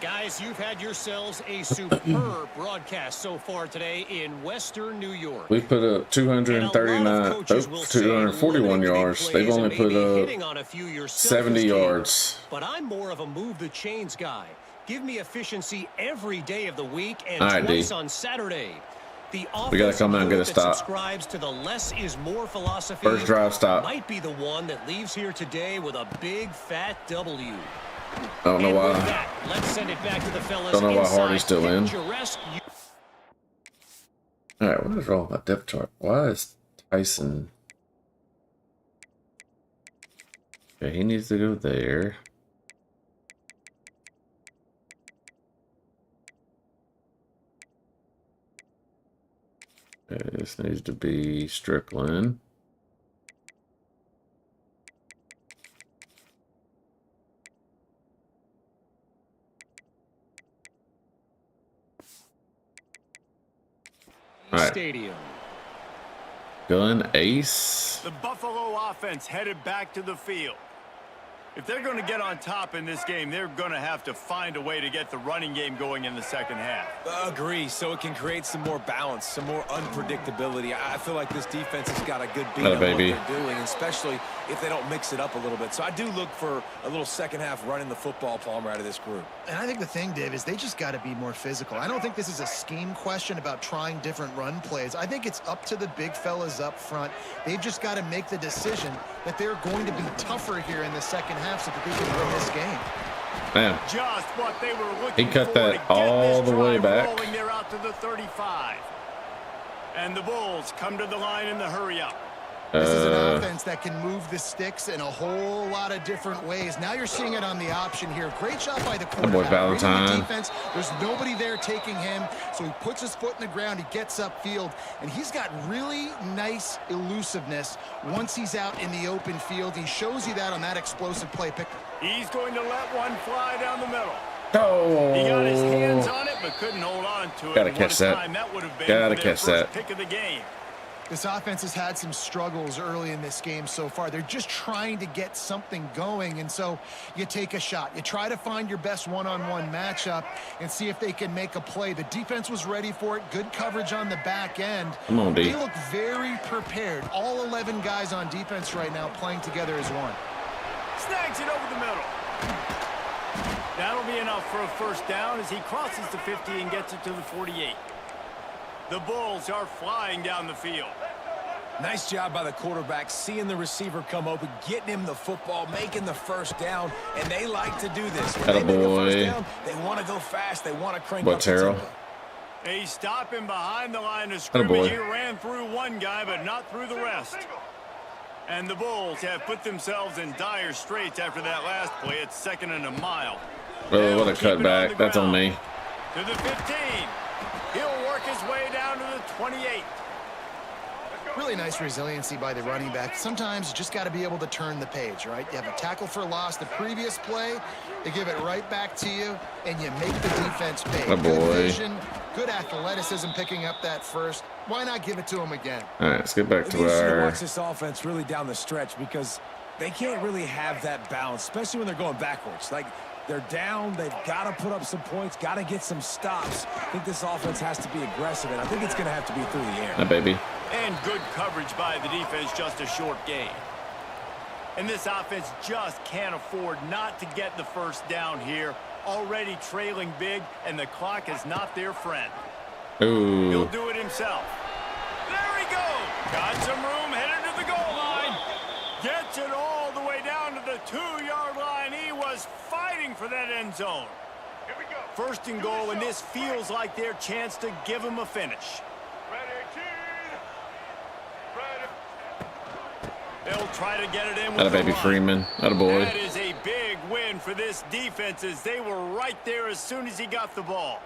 Guys, you've had yourselves a superb broadcast so far today in Western New York. We put up 239, 241 yards. They've only put up 70 yards. But I'm more of a move the chains guy. Give me efficiency every day of the week and All right, twice D. on Saturday. The We gotta come out and get a offensive group that stop. subscribes to the less is more philosophy First drive stop. might be the one that leaves here today with a big fat W. I don't know And with why. that, let's send it back to the fellas. Don't know why inside Hardy's still in. picturesque All right, what is wrong with my depth chart? Why is Tyson? Okay, he needs to go there. Okay, this needs to be Strickland. All right. Stadium. Gun Ace. The Buffalo offense headed back to the field. If they're going to get on top in this game, they're going to have to find a way to get the running game going in the second half. Agree, so it can create some more balance, some more unpredictability. I feel like this defense has got a good beat on what they're doing, especially if they don't mix it up a little bit. So I do look for a little second half running the football, Palmer, out of this group. And I think the thing, Dave, is they just got to be more physical. I don't think this is a scheme question about trying different run plays. I think it's up to the big fellas up front. They've just got to make the decision that they're going to be tougher here in the second half so that they can win this game. Man, just what they were looking he cut that all the way back. They're out to the 35. And the Bulls come to the line in the hurry up. This is an offense that can move the sticks in a whole lot of different ways. Now you're seeing it on the option here. Great job by the quarterback. Boy Valentine. Defense. There's nobody there taking him, so he puts his foot in the ground. He gets upfield, and he's got really nice elusiveness once he's out in the open field. He shows you that on that explosive play. He's going to let one fly down the middle. Oh. He got his hands on it, but couldn't hold on to it. Gotta catch that. Gotta catch that. Pick of the game. This offense has had some struggles early in this game so far. They're just trying to get something going, and so you take a shot. You try to find your best one-on-one matchup and see if they can make a play. The defense was ready for it. Good coverage on the back end. Come on, D. They look very prepared. All 11 guys on defense right now playing together as one. Snags it over the middle. That'll be enough for a first down as he crosses the 50 and gets it to the 48. The Bulls are flying down the field. Nice job by the quarterback, seeing the receiver come open, getting him the football, making the first down, and they like to do this. When they make a first down, they want to go fast. They want to crank up the tempo. They stop him behind the line of scrimmage. He ran through one guy, but not through the rest. And the Bulls have put themselves in dire straits after that last play. It's 2nd and a mile. Oh, what a cutback. That's on me. To the 15. He'll work his way down to the 28. Really nice resiliency by the running back. Sometimes you just got to be able to turn the page, right? You have a tackle for loss the previous play, they give it right back to you, and you make the defense pay. Oh, boy. Good vision, good athleticism picking up that first. Why not give it to him again? All right, let's get back to watch this offense really down the stretch because they can't really have that balance, especially when they're going backwards. Like, they're down. They've got to put up some points, got to get some stops. I think this offense has to be aggressive, and I think it's going to have to be through the air. Hi, baby. And good coverage by the defense, just a short gain. And this offense just can't afford not to get the first down here. Already trailing big, and the clock is not their friend. Ooh. He'll do it himself. There he goes. Got some room, headed to the goal line. Gets it all the way down to the 2-yard line. He was fighting for that end zone. Here we go. 1st and goal, and this feels like their chance to give him a finish. They'll try to get it in with a baby Freeman. Atta boy. That is a big win for this defense as they were right there as soon as he got the ball.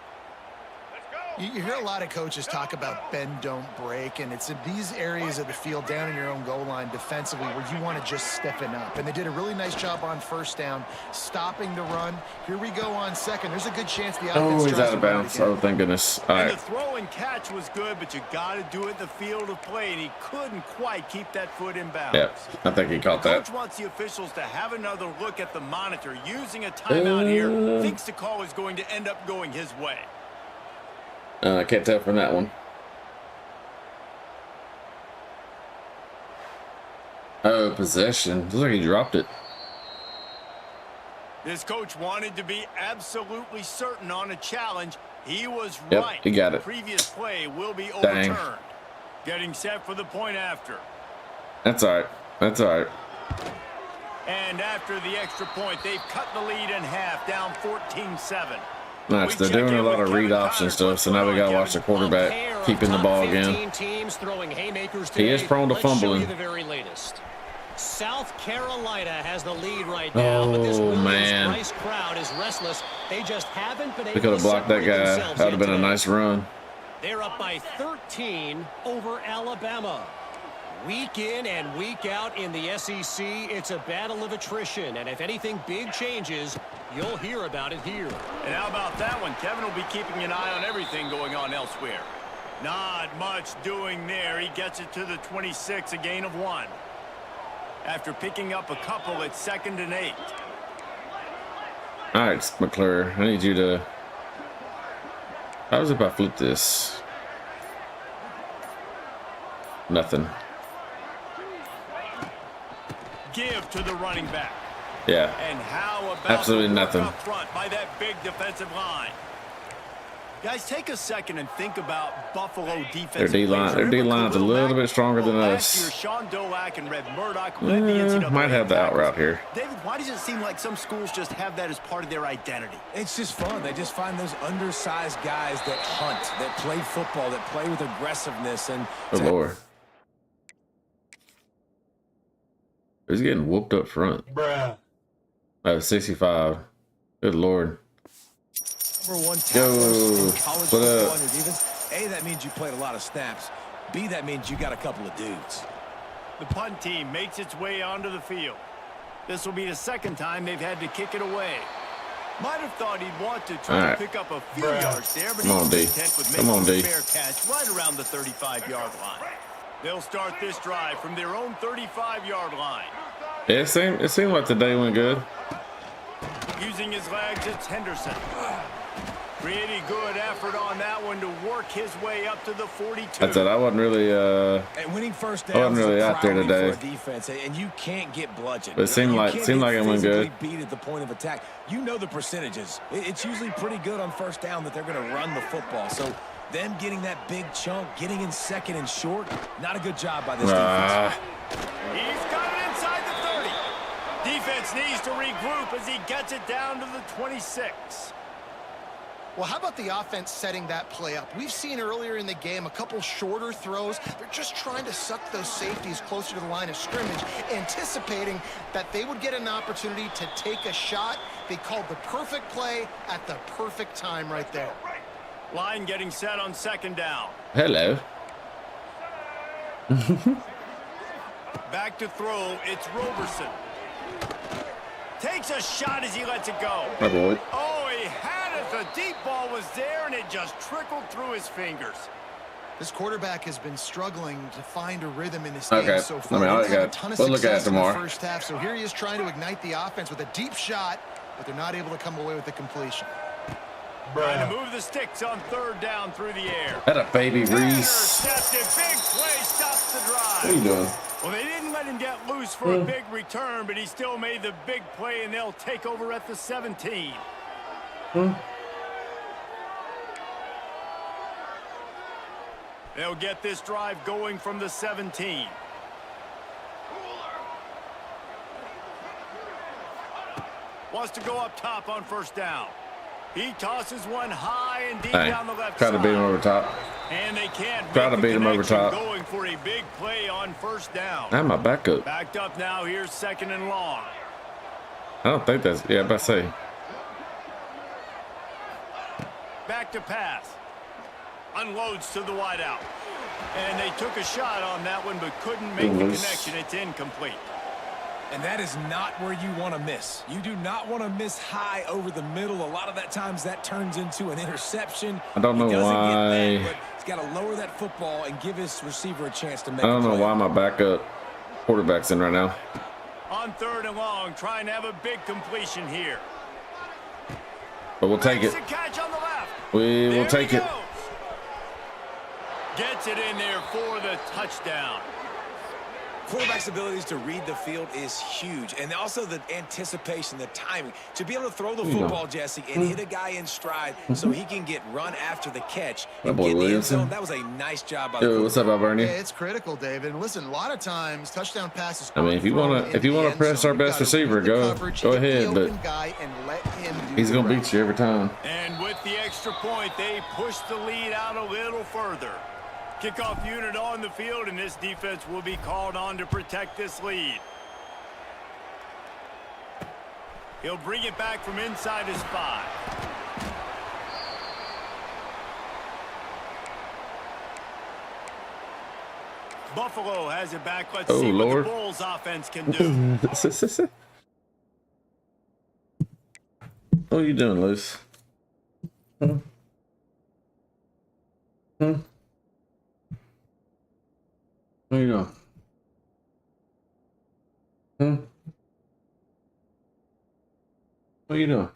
You hear a lot of coaches talk about bend, don't break, and it's in these areas of the field down in your own goal line defensively where you want to just stiffen up. And they did a really nice job on first down, stopping the run. Here we go on second. There's a good chance the offense he's out of bounds. Oh, thank goodness. All right. The throw and catch was good, but you got to do it in the field of play, and he couldn't quite keep that foot in bounds. Yep, I think he caught that. Coach wants the officials to have another look at the monitor. Using a timeout here, thinks the call is going to end up going his way. I can't tell from that one. Oh, possession. Looks like he dropped it. This coach wanted to be absolutely certain on a challenge. He was Yep, right. he got it. The previous play will be overturned. Getting set for the point after. That's all right. That's all right. And after the extra point, they've cut the lead in half, down 14-7. Nice. They're doing a lot of read option stuff, so now we got to watch the quarterback keeping the ball again. He is prone to fumbling. South Carolina has the lead right now, but this Rice crowd is restless. They just haven't been able to. We could have blocked that guy. That would have been a nice run. They're up by 13 over Alabama. Week in and week out in the SEC, it's a battle of attrition, and if anything big changes, you'll hear about it here. And how about that one? Kevin will be keeping an eye on everything going on elsewhere. Not much doing there. He gets it to the 26, a gain of 1. after picking up a couple at 2nd and 8. All right, McClure, I need you to. How was it if I flip this? Nothing. Give to the running back. Yeah. And how about absolutely nothing up front by that big defensive line? Guys, take a second and think about Buffalo defense. Their D line's a little bit stronger than us. Sean Dolak and Red Murdoch led the NCAA. Might have the out route here. David, why does it seem like some schools just have that as part of their identity? It's just fun. They just find those undersized guys that hunt, that play football, that play with aggressiveness. And oh Lord, he's getting whooped up front. Bruh. 65. Good Lord. Number one Yo, in college what football up? on your defense. A, that means you played a lot of snaps. B, that means you got a couple of dudes. The punt team makes its way onto the field. This will be the 2nd time they've had to kick it away. Might have thought he'd want to try to pick up a few yards there, but he's content with making a fair catch right around the 35-yard line. They'll start this drive from their own 35-yard line. Yeah, it seemed like the day went good. Using his legs, it's Henderson. Pretty good effort on that one to work his way up to the 42. That's it. I wasn't really And winning first down I wasn't really out there today. For a defense, and you can't get bludgeoned. But it seemed like it went good. Beat at the point of attack. You know the percentages. It's usually pretty good on first down that they're going to run the football. So them getting that big chunk, getting in 2nd and short, not a good job by this defense. He's got it inside the 30. Defense needs to regroup as he gets it down to the 26. Well, how about the offense setting that play up? We've seen earlier in the game a couple shorter throws. They're just trying to suck those safeties closer to the line of scrimmage, anticipating that they would get an opportunity to take a shot. They called the perfect play at the perfect time right there. Line getting set on 2nd down. Hello. Back to throw, it's Roberson. Takes a shot as he lets it go. My boy. Oh, he had it. The deep ball was there, and it just trickled through his fingers. This quarterback has been struggling to find a rhythm in this game so far. I mean, They've had a ton of we'll look at it success in the tomorrow. first half, so here he is trying to ignite the offense with a deep shot, but they're not able to come away with the completion. Trying to move the sticks on 3rd down through the air. That a baby Reese. Intercepted. Big play stops the drive. What are you doing? Well, they didn't let him get loose for a big return, but he still made the big play, and they'll take over at the 17. They'll get this drive going from the 17. Wants to go up top on 1st down. He tosses one high and deep down the left Try side. to beat him over top. And they can't Try to make the beat him over connection, top. going for a big play on 1st down. Now my backup. Backed up now. Here's 2nd and long. I don't think that's. Yeah, I about to say. Back to pass. Unloads to the wideout. And they took a shot on that one, but couldn't make the connection. It's incomplete. And that is not where you want to miss. You do not want to miss high over the middle. A lot of that times that turns into an interception. I don't know why. But he's got to lower that football and give his receiver a chance to make I don't a know play. why my backup quarterback's in right now. On 3rd and long, trying to have a big completion here. But we'll take it. Makes the catch on the left. We will There take he it. goes. Gets it in there for the touchdown. Quarterback's abilities to read the field is huge, and also the anticipation, the timing. To be able to throw the football, Jesse, and hit a guy in stride so he can get run after the catch and boy get in the end Williamson. zone, that was a nice job by the Yo, what's up, Alberni? Yeah, it's critical, David. And listen, a lot of times touchdown passes. I mean, if you wanna press our best receiver, go ahead. But he's gonna beat you every time. And with the extra point, they push the lead out a little further. Kickoff unit on the field, and this defense will be called on to protect this lead. He'll bring it back from inside his 5. Buffalo has it back. Let's see what the Bulls offense can do. What are you doing, Luce? What are you doing? What are you doing?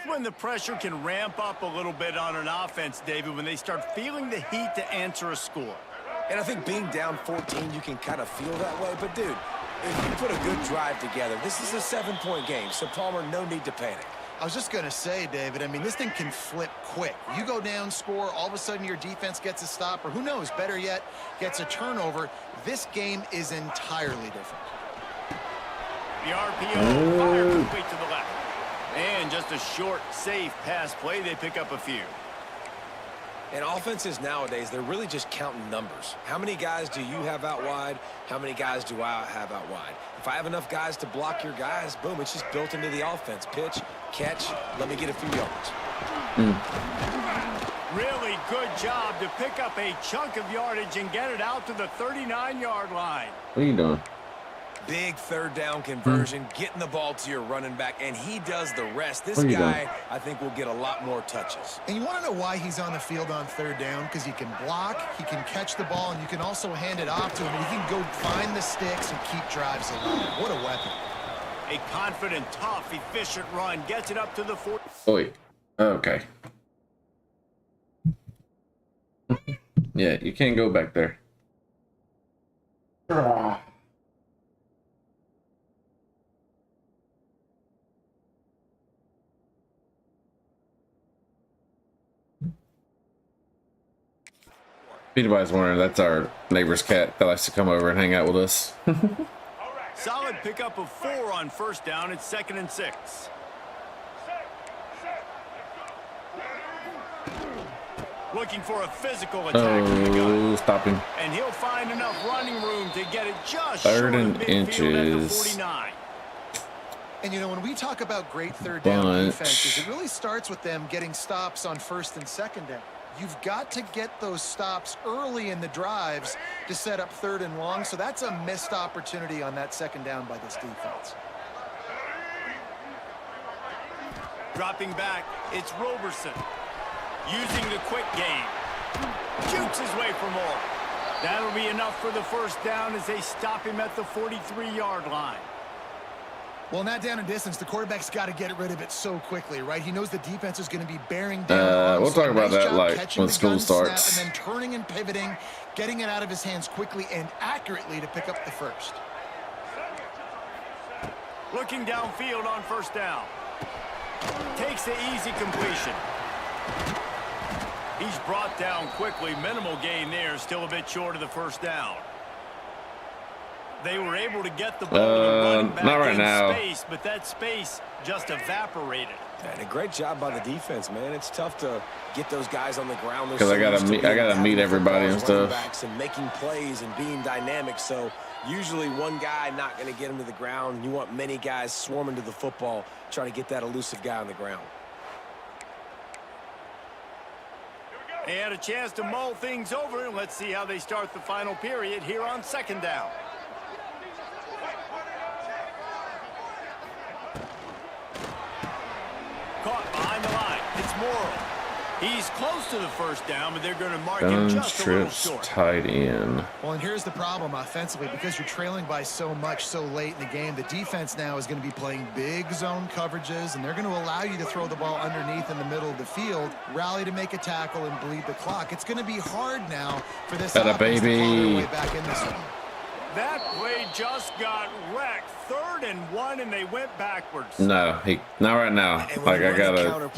When the pressure can ramp up a little bit on an offense, David, when they start feeling the heat to answer a score. And I think being down 14, you can kind of feel that way. But, dude, if you put a good drive together, this is a 7-point game. So, Palmer, no need to panic. I was just going to say, David, I mean, this thing can flip quick. You go down, score, all of a sudden your defense gets a stop, or who knows, better yet, gets a turnover. This game is entirely different. The RPO fire complete to the left. And just a short, safe pass play. They pick up a few. And offenses nowadays, they're really just counting numbers. How many guys do you have out wide? How many guys do I have out wide? If I have enough guys to block your guys, boom, it's just built into the offense. Pitch, catch, let me get a few yards. Really good job to pick up a chunk of yardage and get it out to the 39-yard line. What are you doing? Big third down conversion, getting the ball to your running back, and he does the rest. This What are you guy, doing? I think, will get a lot more touches. And you want to know why he's on the field on third down? Because he can block, he can catch the ball, and you can also hand it off to him, and he can go find the sticks and keep drives alive. What a weapon. A confident, tough, efficient run gets it up to the 40. Oh, wait. Okay. Yeah, you can't go back there. If anybody's wondering, that's our neighbor's cat that likes to come over and hang out with us. Solid pickup of 4 on first down. It's 2nd and 6. Looking for a physical attack. Oh, stop him. And he'll find enough running room to get it just Third short and of midfield at the inches. 49. And, you know, when we talk about great third down Bunch. defenses, it really starts with them getting stops on first and second down. You've got to get those stops early in the drives to set up third and long, so that's a missed opportunity on that second down by this defense. Dropping back, it's Roberson. Using the quick game. Shoots his way for more. That'll be enough for the first down as they stop him at the 43-yard line. Well, in that down and distance, the quarterback's got to get rid of it so quickly, right? He knows the defense is going to be bearing down. We'll talk about that like when school starts. Snap, and then turning and pivoting, getting it out of his hands quickly and accurately to pick up the first. Looking downfield on first down. Takes the easy completion. He's brought down quickly. Minimal gain there. Still a bit short of the first down. They were able to get the ball to the running back not right in now. space, but that space just evaporated. And a great job by the defense, man. It's tough to get those guys on the ground. Because I gotta meet everybody and stuff. And making plays and being dynamic. So usually one guy not going to get him to the ground. You want many guys swarming to the football, trying to get that elusive guy on the ground. They had a chance to mull things over, and let's see how they start the final period here on second down. Caught behind the line. It's Morrill. He's close to the first down, but they're going to mark him just a little short. Tight end. Well, and here's the problem offensively. Because you're trailing by so much so late in the game, the defense now is going to be playing big zone coverages, and they're going to allow you to throw the ball underneath in the middle of the field, rally to make a tackle, and bleed the clock. It's going to be hard now for this offense to claw their way back in this one. That play just got wrecked. 3rd and 1, and they went backwards. No, not right now. Like I gotta,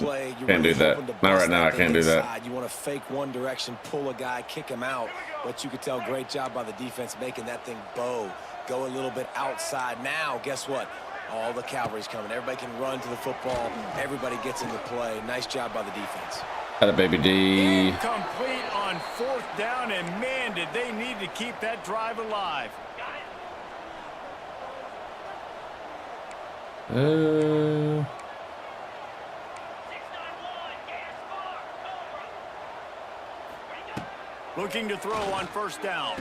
can't do that. Not right now. I can't do that. You want to fake one direction, pull a guy, kick him out, but you could tell great job by the defense making that thing bow, go a little bit outside. Now, guess what? All the cavalry's coming. Everybody can run to the football. Everybody gets into play. Nice job by the defense. Had a baby D. Incomplete on 4th down, and man, did they need to keep that drive alive. Looking to throw on first down.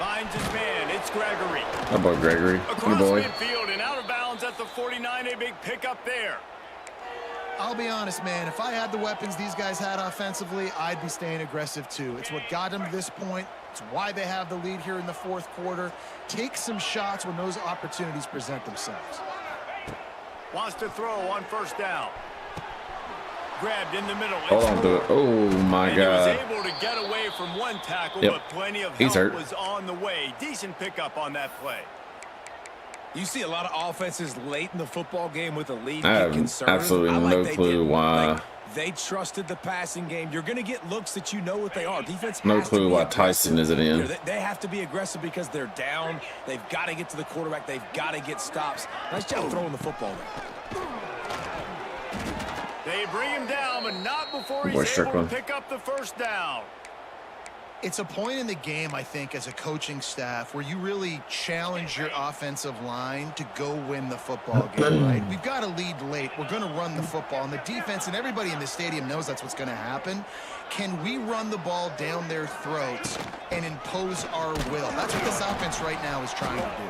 Finds his man. It's Gregory. How about Gregory? Across Good boy. midfield and out of bounds at the 49. A big pickup there. I'll be honest, man. If I had the weapons these guys had offensively, I'd be staying aggressive too. It's what got them to this point. It's why they have the lead here in the fourth quarter. Take some shots when those opportunities present themselves. Wants to throw on first down. Grabbed in the middle. Hold on to it. Oh, my God. He was able to get away from one tackle, Yep. but plenty of He's help hurt. was on the way. Decent pickup on that play. You see a lot of offenses late in the football game with a lead. I have absolutely no clue why. They trusted the passing game. You're going to get looks that you know what they are. Defense No has to clue be why aggressive. Tyson isn't in. They have to be aggressive because they're down. They've got to get to the quarterback. They've got to get stops. Nice job throwing the football there. They bring him down, but not before he's Boy, able Strickland. to pick up the first down. It's a point in the game, I think, as a coaching staff where you really challenge your offensive line to go win the football game, right? We've got to lead late. We're going to run the football. And the defense and everybody in the stadium knows that's what's going to happen. Can we run the ball down their throats and impose our will? That's what this offense right now is trying to do.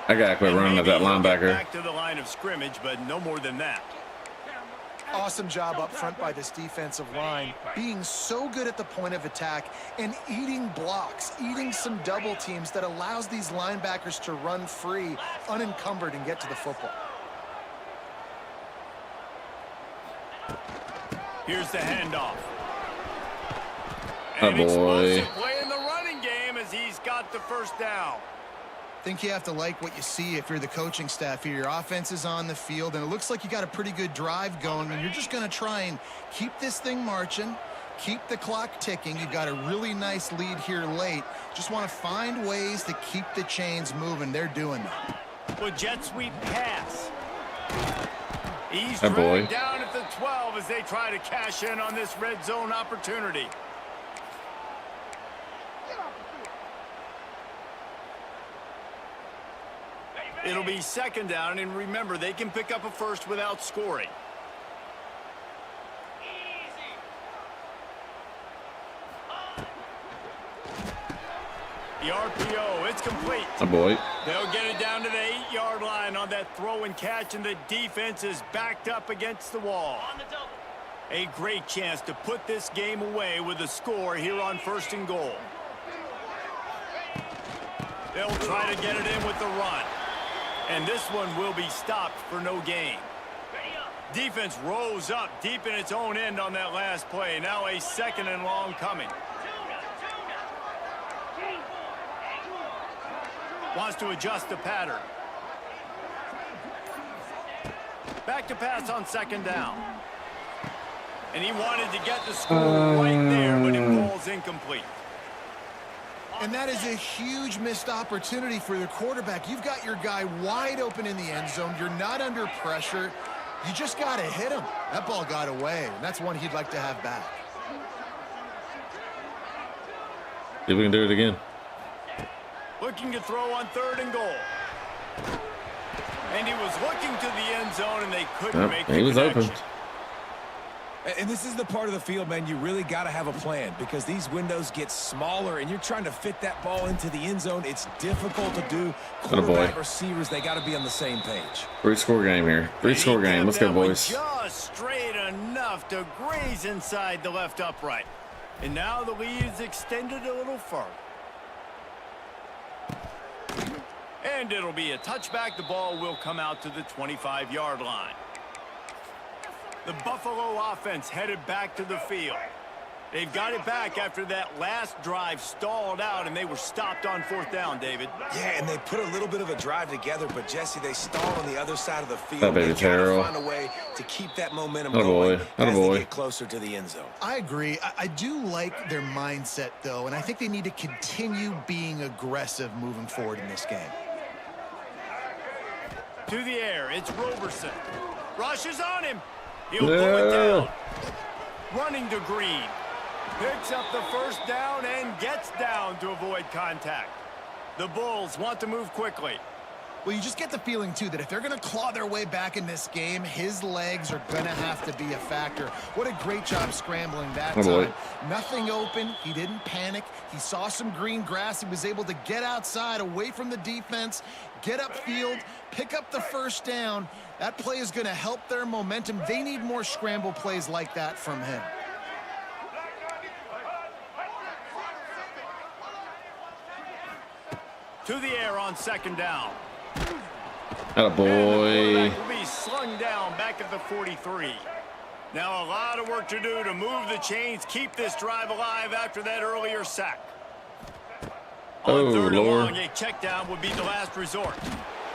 I got to quit running at that Maybe he'll get linebacker. back to the line of scrimmage, but no more than that. Awesome job up front by this defensive line, being so good at the point of attack and eating blocks, eating some double teams that allows these linebackers to run free, unencumbered, and get to the football. Here's the handoff. Oh, An boy. explosive play in the running game as he's got the first down. Think you have to like what you see if you're the coaching staff here. Your offense is on the field, and it looks like you got a pretty good drive going, and you're just going to try and keep this thing marching, keep the clock ticking. You've got a really nice lead here late. Just want to find ways to keep the chains moving. They're doing that. With jet sweep pass. He's Oh, boy. dragged down at the 12 as they try to cash in on this red zone opportunity. It'll be second down, and remember, they can pick up a first without scoring. The RPO, it's complete. Oh, boy. They'll get it down to the 8-yard line on that throw and catch, and the defense is backed up against the wall. A great chance to put this game away with a score here on 1st and goal. They'll try to get it in with the run. And this one will be stopped for no gain. Defense rose up deep in its own end on that last play. Now a 2nd and long coming. Wants to adjust the pattern. Back to pass on 2nd down. And he wanted to get the score right there, but it falls incomplete. And that is a huge missed opportunity for the quarterback. You've got your guy wide open in the end zone. You're not under pressure. You just got to hit him. That ball got away, and that's one he'd like to have back. See if we can do it again. Looking to throw on 3rd and goal. And he was looking to the end zone, and they couldn't make the He was connection. open. And this is the part of the field, man, you really got to have a plan because these windows get smaller and you're trying to fit that ball into the end zone. It's difficult to do. Quarterback, receivers, they got to be on the same page. 3-score game here. 3-score game. Let's go, boys. Just straight enough to graze inside the left upright. And now the lead is extended a little further. And it'll be a touchback. The ball will come out to the 25-yard line. The Buffalo offense headed back to the field. They've got it back after that last drive stalled out, and they were stopped on 4th down, David. Yeah, and they put a little bit of a drive together, but Jesse, they stalled on the other side of the field. That baby They gotta Terrell. find a way to keep that momentum Atta going boy. as Atta they boy. get closer to the end zone. I agree. I do like their mindset, though, and I think they need to continue being aggressive moving forward in this game. To the air, it's Roberson. Rushes on him. He'll pull it down. Running to Green. Picks up the first down and gets down to avoid contact. The Bulls want to move quickly. Well, you just get the feeling, too, that if they're going to claw their way back in this game, his legs are going to have to be a factor. What a great job scrambling that time. Nothing open. He didn't panic. He saw some green grass. He was able to get outside, away from the defense, get upfield, pick up the first down. That play is going to help their momentum. They need more scramble plays like that from him. To the air on second down. Attaboy. Will be slung down back at the 43. Now a lot of work to do to move the chains, keep this drive alive after that earlier sack. On third and long, a check down would be the last resort.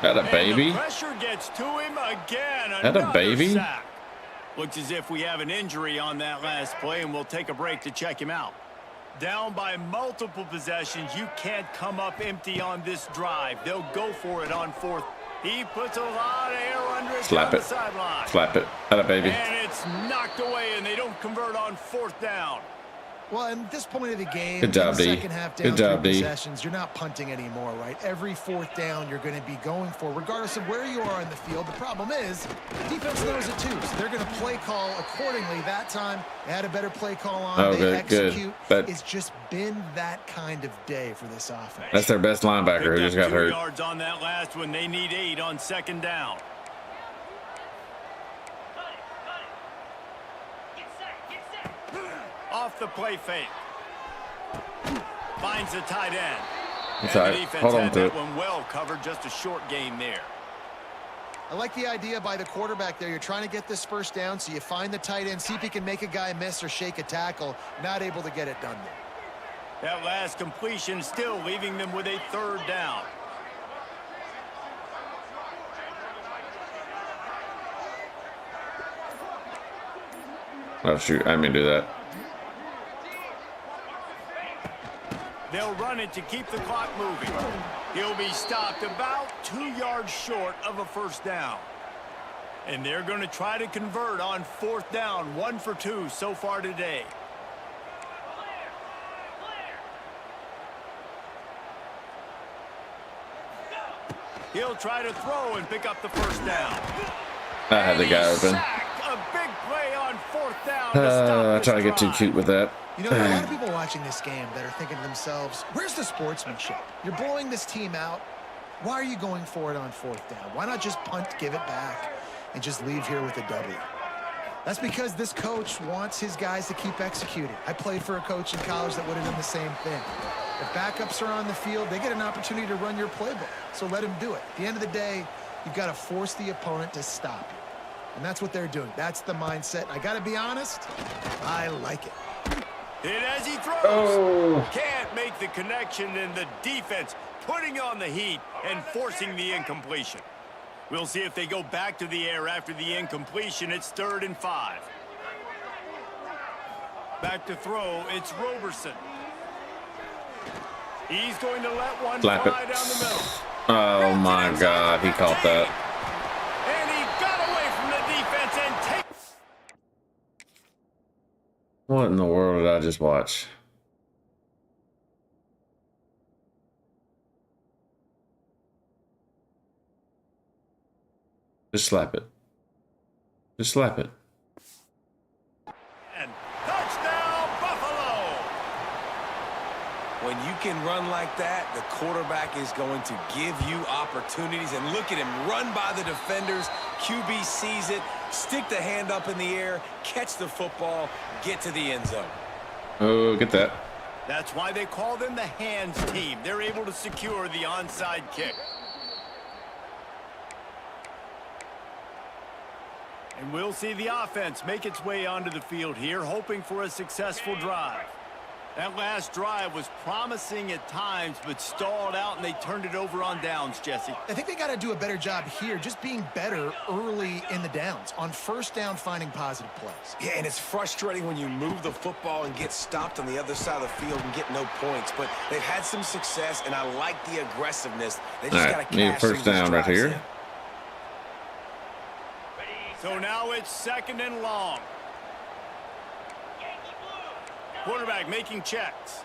Had a baby. The pressure gets to him again. Had a baby. Sack. Looks as if we have an injury on that last play, and we'll take a break to check him out. Down by multiple possessions, you can't come up empty on this drive. They'll go for it on fourth. He puts a lot of air under it. Slap it. Sideline. Slap it. Had a baby. And it's knocked away, and they don't convert on fourth down. Well, at this point of the game, good job, D. Second half down good job, D. Possessions, you're not punting anymore, right? Every fourth down you're going to be going for, regardless of where you are in the field. The problem is, defense knows it too, so they're going to play call accordingly. That time, they had a better play call on. They execute. Good. It's just been that kind of day for this offense. That's their best linebacker who just got hurt. 2 yards on that last one. They need 8 on second down. Off the play fake. Finds the tight end. It's all right. Hold on to it. One well covered, just a short game there. I like the idea by the quarterback there. You're trying to get this first down, so you find the tight end, see if he can make a guy miss or shake a tackle. Not able to get it done there. That last completion still leaving them with a third down. Oh, shoot. I didn't mean to do that. They'll run it to keep the clock moving. He'll be stopped about 2 yards short of a first down. And they're going to try to convert on fourth down. 1 for 2 so far today. He'll try to throw and pick up the first down. I had the guy open. A big play on fourth down. I try to get too cute with that. You know, there are a lot of people watching this game that are thinking to themselves, where's the sportsmanship? You're blowing this team out. Why are you going for it on fourth down? Why not just punt, give it back, and just leave here with a W? That's because this coach wants his guys to keep executing. I played for a coach in college that would have done the same thing. If backups are on the field, they get an opportunity to run your playbook, so let them do it. At the end of the day, you've got to force the opponent to stop you. And that's what they're doing. That's the mindset. I got to be honest, I like it. And as he throws, can't make the connection, and the defense putting on the heat and forcing the incompletion. We'll see if they go back to the air after the incompletion. It's 3rd and 5. Back to throw, it's Roberson. He's going to let one fly down the middle. Oh my God, he caught that. And he got away from the defense and take. What in the world did I just watch? Just slap it. Just slap it. And touchdown, Buffalo! When you can run like that, the quarterback is going to give you opportunities. And look at him run by the defenders. QB sees it, stick the hand up in the air, catch the football, get to the end zone. Oh, get that. That's why they call them the hands team. They're able to secure the onside kick. And we'll see the offense make its way onto the field here, hoping for a successful drive. That last drive was promising at times, but stalled out, and they turned it over on downs, Jesse. I think they got to do a better job here, just being better early in the downs. On first down, finding positive plays. Yeah, and it's frustrating when you move the football and get stopped on the other side of the field and get no points. But they've had some success, and I like the aggressiveness. They just got to need a cash first down right here. In. So now it's 2nd and long. Quarterback making checks.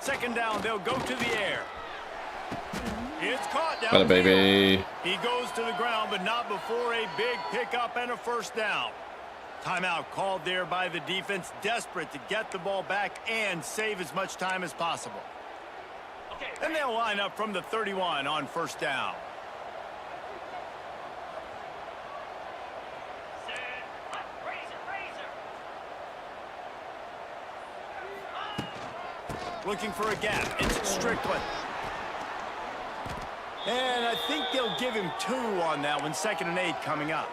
second down, they'll go to the air. It's caught down. Got it, baby. He goes to the ground, but not before a big pickup and a first down. Timeout called there by the defense, desperate to get the ball back and save as much time as possible. And they'll line up from the 31 on first down. Looking for a gap. It's Strickland. And I think they'll give him 2 on that one. 2nd and 8 coming up.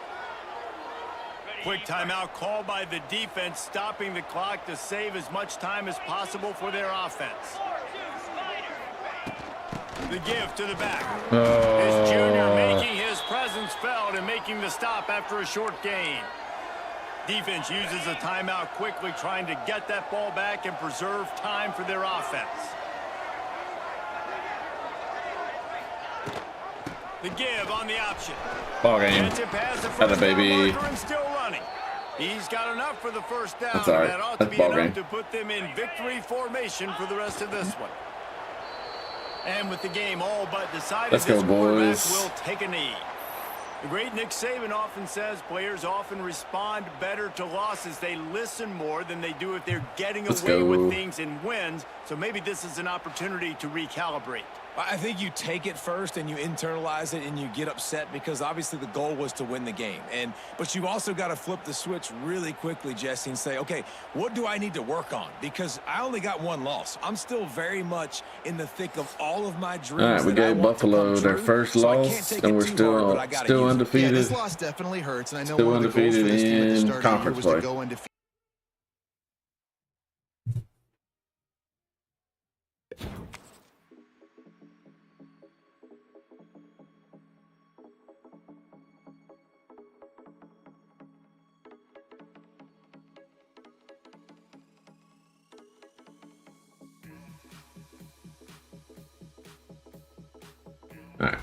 Quick timeout called by the defense, stopping the clock to save as much time as possible for their offense. The give to the back. His junior making his presence felt and making the stop after a short gain. Defense uses a timeout quickly, trying to get that ball back and preserve time for their offense. The give on the option. Ball game. Had a baby. And still running. He's got enough for the first down. That's all right. That ought That's to be ball enough game. to put them in victory formation for the rest of this one. And with the game all but decided, Let's go, this quarterback boys. will take a knee. The great Nick Saban often says players often respond better to losses. They listen more than they do if they're getting away with things in wins. So maybe this is an opportunity to recalibrate. I think you take it first and you internalize it and you get upset because obviously the goal was to win the game. But you've also got to flip the switch really quickly, Jesse, and say, okay, what do I need to work on? Because I only got 1 loss. I'm still very much in the thick of all of my dreams. All right, we gave Buffalo their first loss, and we're still undefeated. Yeah, this loss definitely hurts, and I know Still one of the goals undefeated for this team at the in start of the year conference was play. to go undefeated. All right.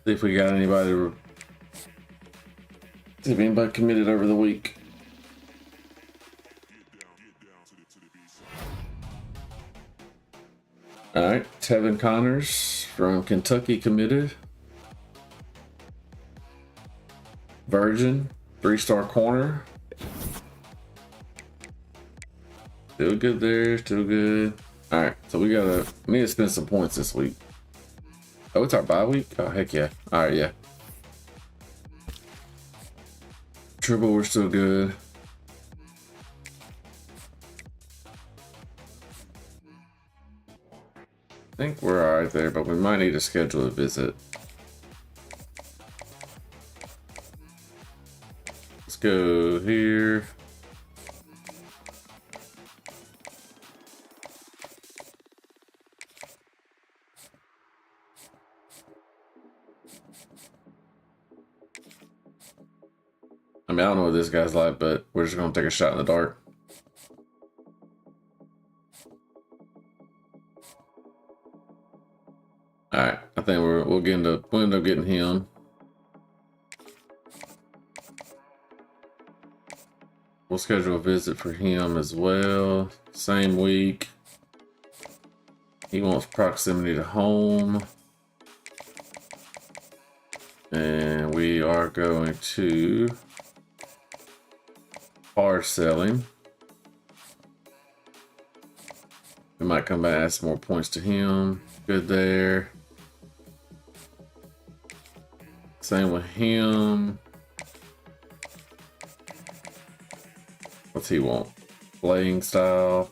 See if we got anybody. See if anybody committed over the week. All right, Tevin Connors from Kentucky committed. Virgin, 3-star corner. Still good there, still good. All right, so we need to spend some points this week. Oh, it's our bye week? Oh, heck yeah. All right, yeah. Triple, we're still good. I think we're all right there, but we might need to schedule a visit. Let's go here. I mean, I don't know what this guy's like, but we're just gonna take a shot in the dark. All right, I think we'll end up getting him. We'll schedule a visit for him as well. Same week. He wants proximity to home. And we are going to hard sell him. We might come back and add some more points to him. Good there. Same with him. What's he want? Playing style.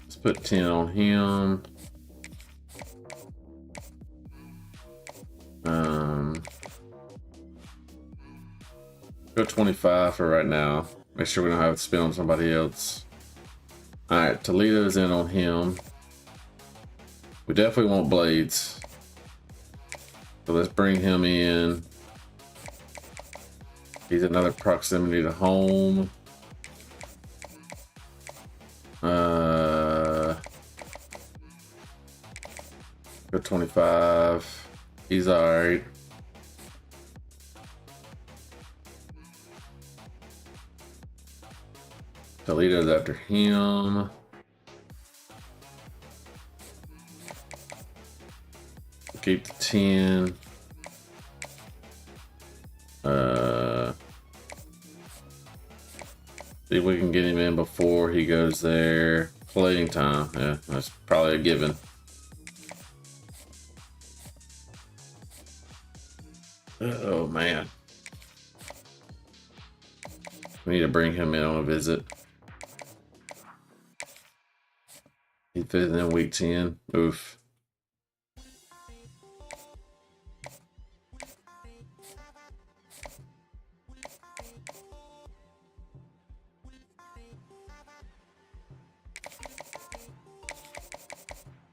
Let's put 10 on him. Go 25 for right now. Make sure we don't have to spend on somebody else. Alright, Toledo's in on him. We definitely want blades. So let's bring him in. He's another proximity to home. Go 25. He's alright. Toledo's after him. Keep the 10. See if we can get him in before he goes there. Playing time. Yeah, that's probably a given. Oh, man. We need to bring him in on a visit. He fits in week 10. Oof.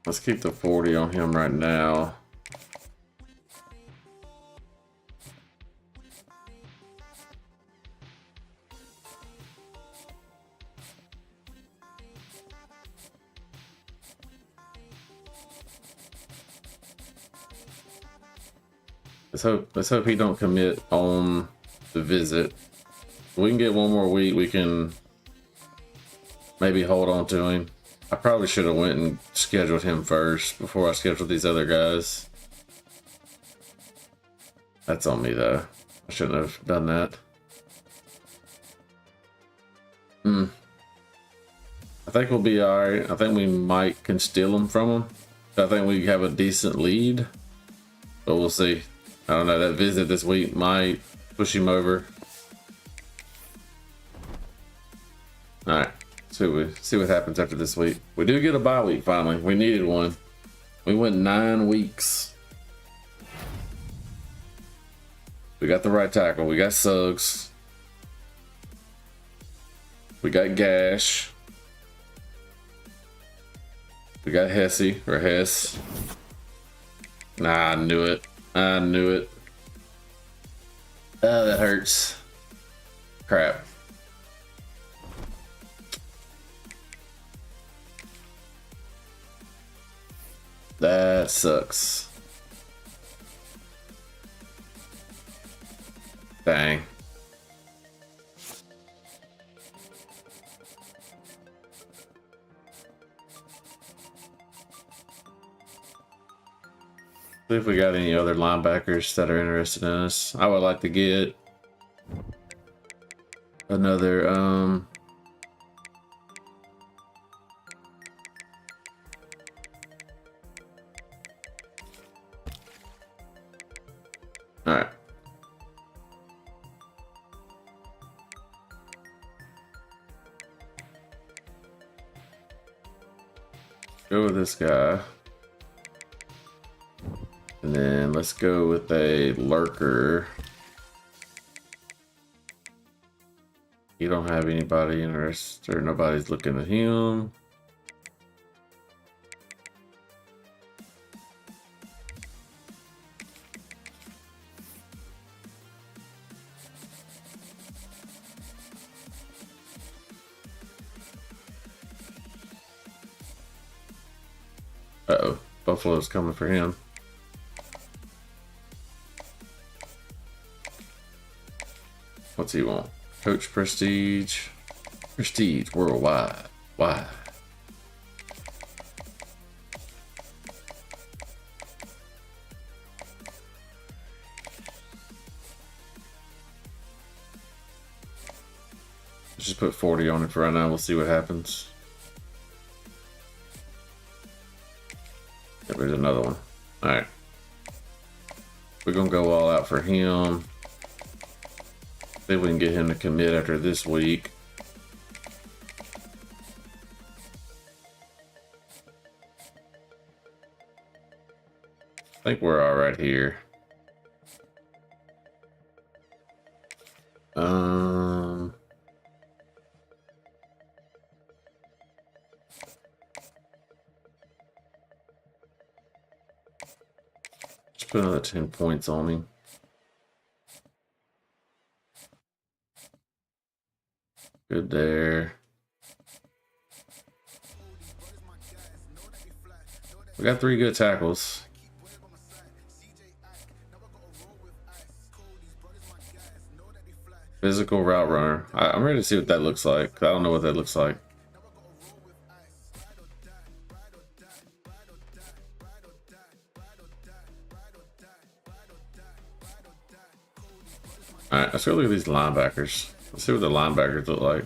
Let's keep the 40 on him right now. Let's hope he don't commit on the visit. If we can get one more week, we can maybe hold on to him. I probably should have went and scheduled him first before I scheduled these other guys. That's on me though. I shouldn't have done that. I think we'll be alright. I think we can steal him from him. I think we have a decent lead, but we'll see. I don't know, that visit this week might push him over. Alright, see what happens after this week. We do get a bye week finally. We needed one. We went 9 weeks. We got the right tackle. We got Suggs. We got Gash. We got Hesse or Hess. Nah, I knew it. I knew it. Oh, that hurts. Crap. That sucks. Dang. See if we got any other linebackers that are interested in us. I would like to get another all right. Go with this guy. And then let's go with a lurker. You don't have anybody interested, or nobody's looking at him. Uh-oh, Buffalo's coming for him. What's he want? Coach Prestige. Prestige worldwide. Why? Let's just put 40 on it for right now. We'll see what happens. There's another one. Alright. We're gonna go all out for him. See if we can get him to commit after this week. I think we're all right here. Just put another 10 points on him. Good there. We got 3 good tackles. Physical route runner. I'm ready to see what that looks like. I don't know what that looks like. All right, let's go look at these linebackers. Let's see what the linebackers look like.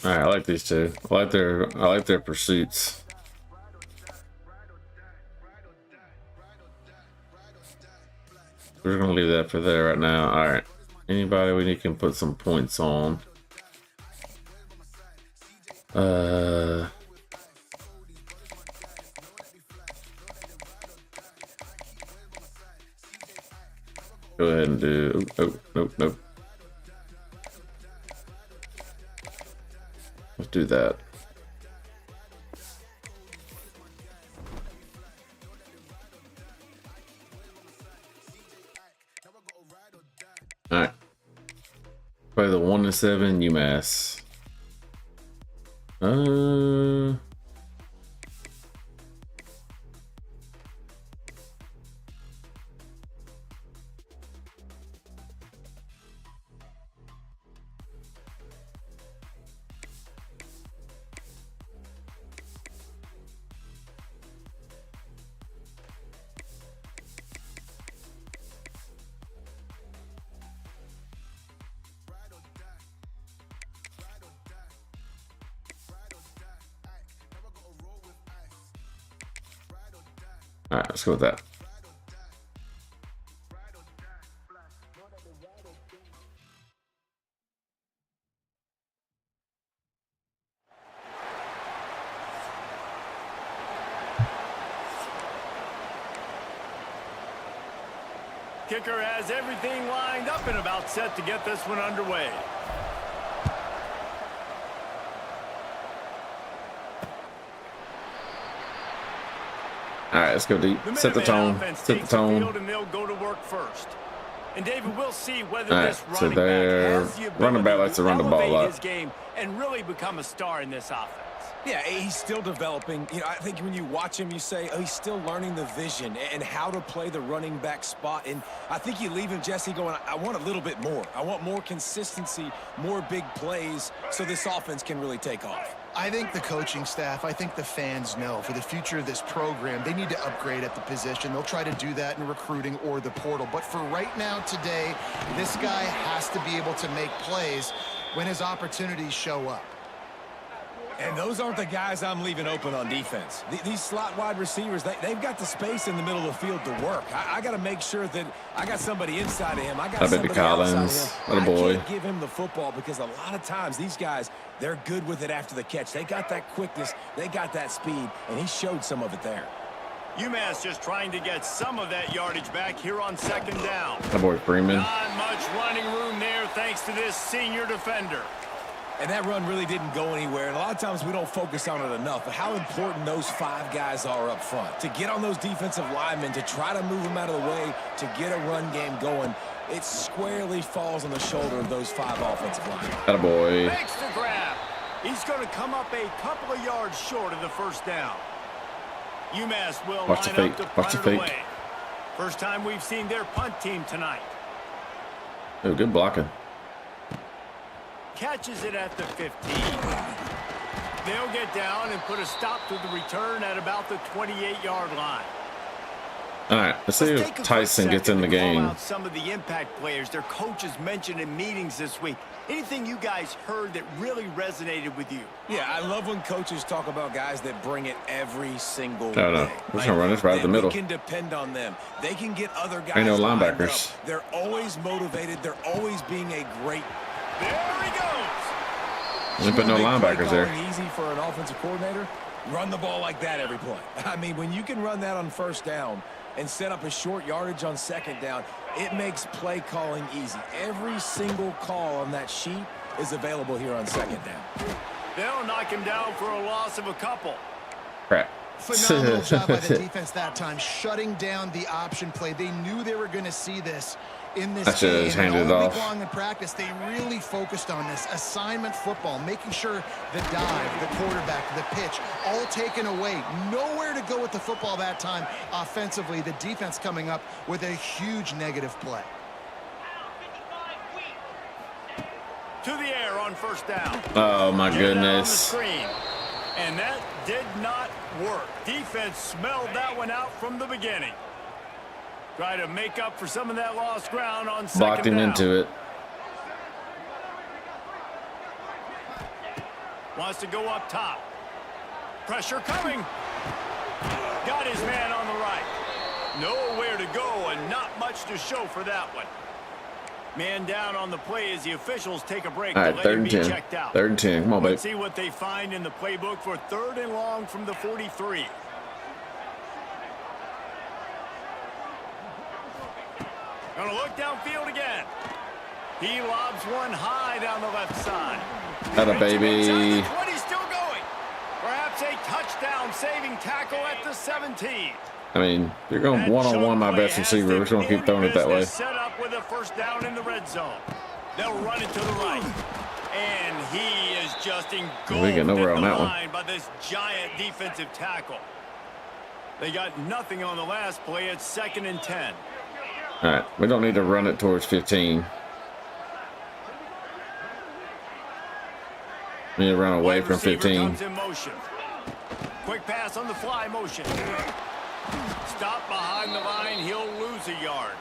All right, I like these two. I like their pursuits. We're gonna leave that for there right now. All right. Anybody we need can put some points on. Go ahead and do. Oh, nope. Let's do that. All right. Play the 1-7 UMass. All right, let's go with that. Kicker has everything lined up and about set to get this one underway. All right, let's go deep. Set the tone. Set the tone. And they'll go to work first. And David, we'll see whether All right, this so running back likes to run the ball a lot. His game and really become a star in this offense. Yeah, he's still developing. You know, I think when you watch him, you say, oh, he's still learning the vision and how to play the running back spot. And I think you leave him, Jesse, going, I want a little bit more. I want more consistency, more big plays so this offense can really take off. I think the coaching staff, I think the fans know for the future of this program, they need to upgrade at the position. They'll try to do that in recruiting or the portal. But for right now, today, this guy has to be able to make plays when his opportunities show up. And those aren't the guys I'm leaving open on defense. These slot wide receivers, they've got the space in the middle of the field to work. I got to make sure that I got somebody inside of him. I got somebody outside of him. What a boy. I can't give him the football because a lot of times these guys, they're good with it after the catch. They got that quickness. They got that speed, and he showed some of it there. UMass just trying to get some of that yardage back here on second down. My boy Freeman. Not much running room there thanks to this senior defender. And that run really didn't go anywhere. And a lot of times we don't focus on it enough. But how important those five guys are up front. To get on those defensive linemen, to try to move them out of the way, to get a run game going, it squarely falls on the shoulder of those five offensive linemen. Attaboy. Makes the grab. He's going to come up a couple of yards short of the first down. UMass will line up to punt it away. First time we've seen their punt team tonight. Oh, good blocking. Catches it at the 15. They'll get down and put a stop to the return at about the 28-yard line. All right, let's see if Tyson gets in the game. Some of the impact players their coaches mentioned in meetings this week. Anything you guys heard that really resonated with you? Yeah, I love when coaches talk about guys that bring it every single day. No, we're gonna run this right in the middle. We can depend on them. They can get other guys. Ain't no linebackers. They're always motivated. They're always being a great. There he goes. We put no linebackers there. Easy for an offensive coordinator. Run the ball like that every play. I mean, when you can run that on first down and set up a short yardage on second down, it makes play calling easy. Every single call on that sheet is available here on second down. They'll knock him down for a loss of a couple. Crap. Phenomenal job by the defense that time, shutting down the option play. They knew they were going to see this in this game. Just handed it All off. week long in practice, they really focused on this assignment football, making sure the dive, the quarterback, the pitch, all taken away. Nowhere to go with the football that time offensively. The defense coming up with a huge negative play. To the air on first down. Oh my Get it out on the goodness. screen. And that did not work. Defense smelled that one out from the beginning. Try to make up for some of that lost ground on second Blocked him down. into it. Wants to go up top. Pressure coming. Got his man on the right. Nowhere to go and not much to show for that one. Man down on the play as the officials take a break. All To right, let third him and be 10. checked out. 3rd and 10. Come on, babe. Let's see what they find in the playbook for 3rd and long from the 43. Gonna look downfield again. He lobs one high down the left side. Atta baby. What he's still going. Perhaps a touchdown saving tackle at the 17. I mean, you're going one-on-one my best receiver. We're just going to keep throwing it that way. Set up with a first down in the red zone. They'll run it to the right. And he is just engulfed We get nowhere at on the that one. line by this giant defensive tackle. They got nothing on the last play. It's 2nd and 10. All right, we don't need to run it towards 15. We need to run away Wide from receiver 15. comes in motion. Quick pass on the fly motion. Stop behind the line. He'll lose a yard.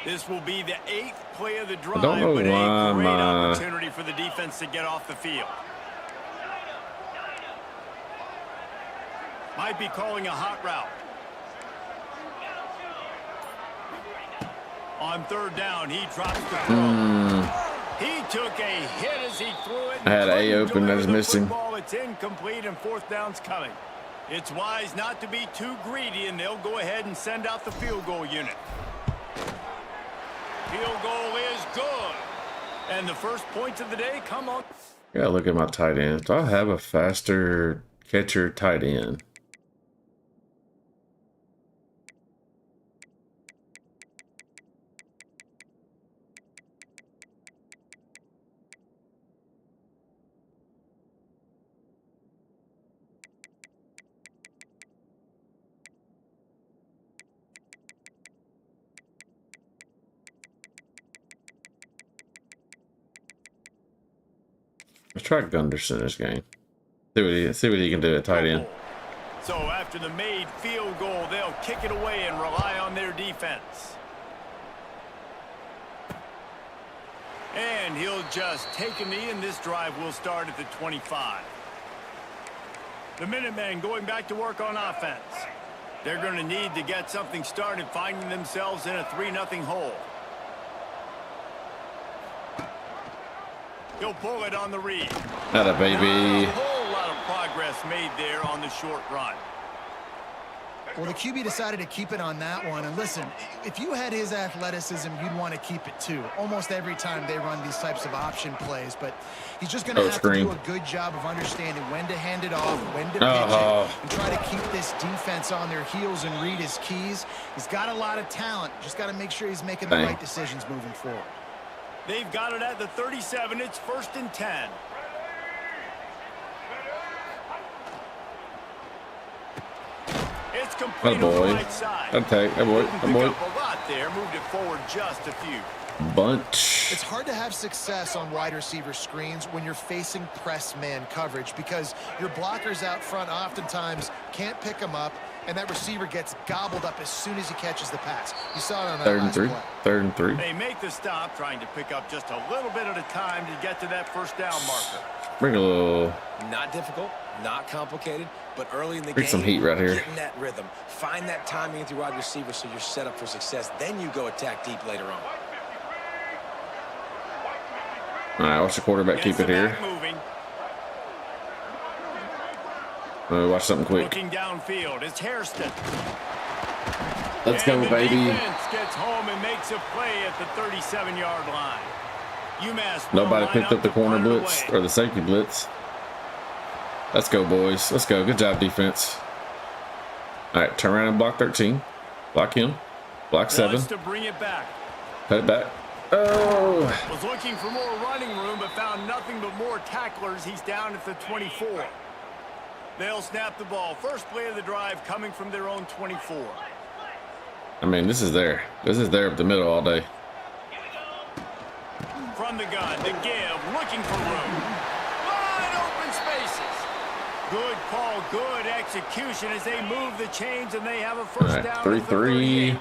This will be the 8th play of the drive, don't know but a why great my- opportunity for the defense to get off the field. Might be calling a hot route. On 3rd down, he drops the throw. He took a hit as he threw it. I had A open, I just missed him. It's incomplete and 4th down's coming. It's wise not to be too greedy, and they'll go ahead and send out the field goal unit. Field goal is good. And the first points of the day come on. Yeah, look at my tight end. Do I have a faster catcher tight end? Let's try Gunderson this game. See what he can do at tight end. So after the made field goal, they'll kick it away and rely on their defense. And he'll just take a knee, and this drive will start at the 25. The Minutemen going back to work on offense. They're going to need to get something started, finding themselves in a 3-0 hole. He'll pull it on the read. Atta baby. A whole lot of progress made there on the short run. Well, the QB decided to keep it on that one. And listen, if you had his athleticism, you'd want to keep it too. Almost every time they run these types of option plays. But he's just going to have to do a good job of understanding when to hand it off, when to pitch it, and try to keep this defense on their heels and read his keys. He's got a lot of talent. Just got to make sure he's making the right decisions moving forward. They've got it at the 37. It's 1st and 10. It's complete on the right side. Okay, that boy. Pick up a lot there. Moved it forward just a few. Bunch. It's hard to have success on wide receiver screens when you're facing press man coverage because your blockers out front oftentimes can't pick them up. And that receiver gets gobbled up as soon as he catches the pass. You saw it on that Third and last three. play. Third and three. They make the stop, trying to pick up just a little bit at a time to get to that first down marker. Bring a little. Not difficult, not complicated, but early in the Bring game, some heat right here. get in that rhythm. Find that timing with your wide receiver so you're set up for success. Then you go attack deep later on. All right, watch the quarterback keep it here. Moving. Watch something quick. Looking downfield, it's Hairston. Let's go, And the baby. defense gets home and makes a play at the 37-yard line. UMass Nobody will picked line up the to corner punt it blitz away. or the safety blitz. Let's go, boys. Let's go. Good job, defense. All right, turn around and block 13. Block him. Block 7. Wants to bring it back. Cut it back. Oh. Was looking for more running room, but found nothing but more tacklers. He's down at the 24. They'll snap the ball. First play of the drive coming from their own 24. I mean, this is there. This is there up the middle all day. From the gun, the give, looking for room. Wide open spaces. Good call, good execution as they move the chains and they have a All first right, down. 3-3. At the 38.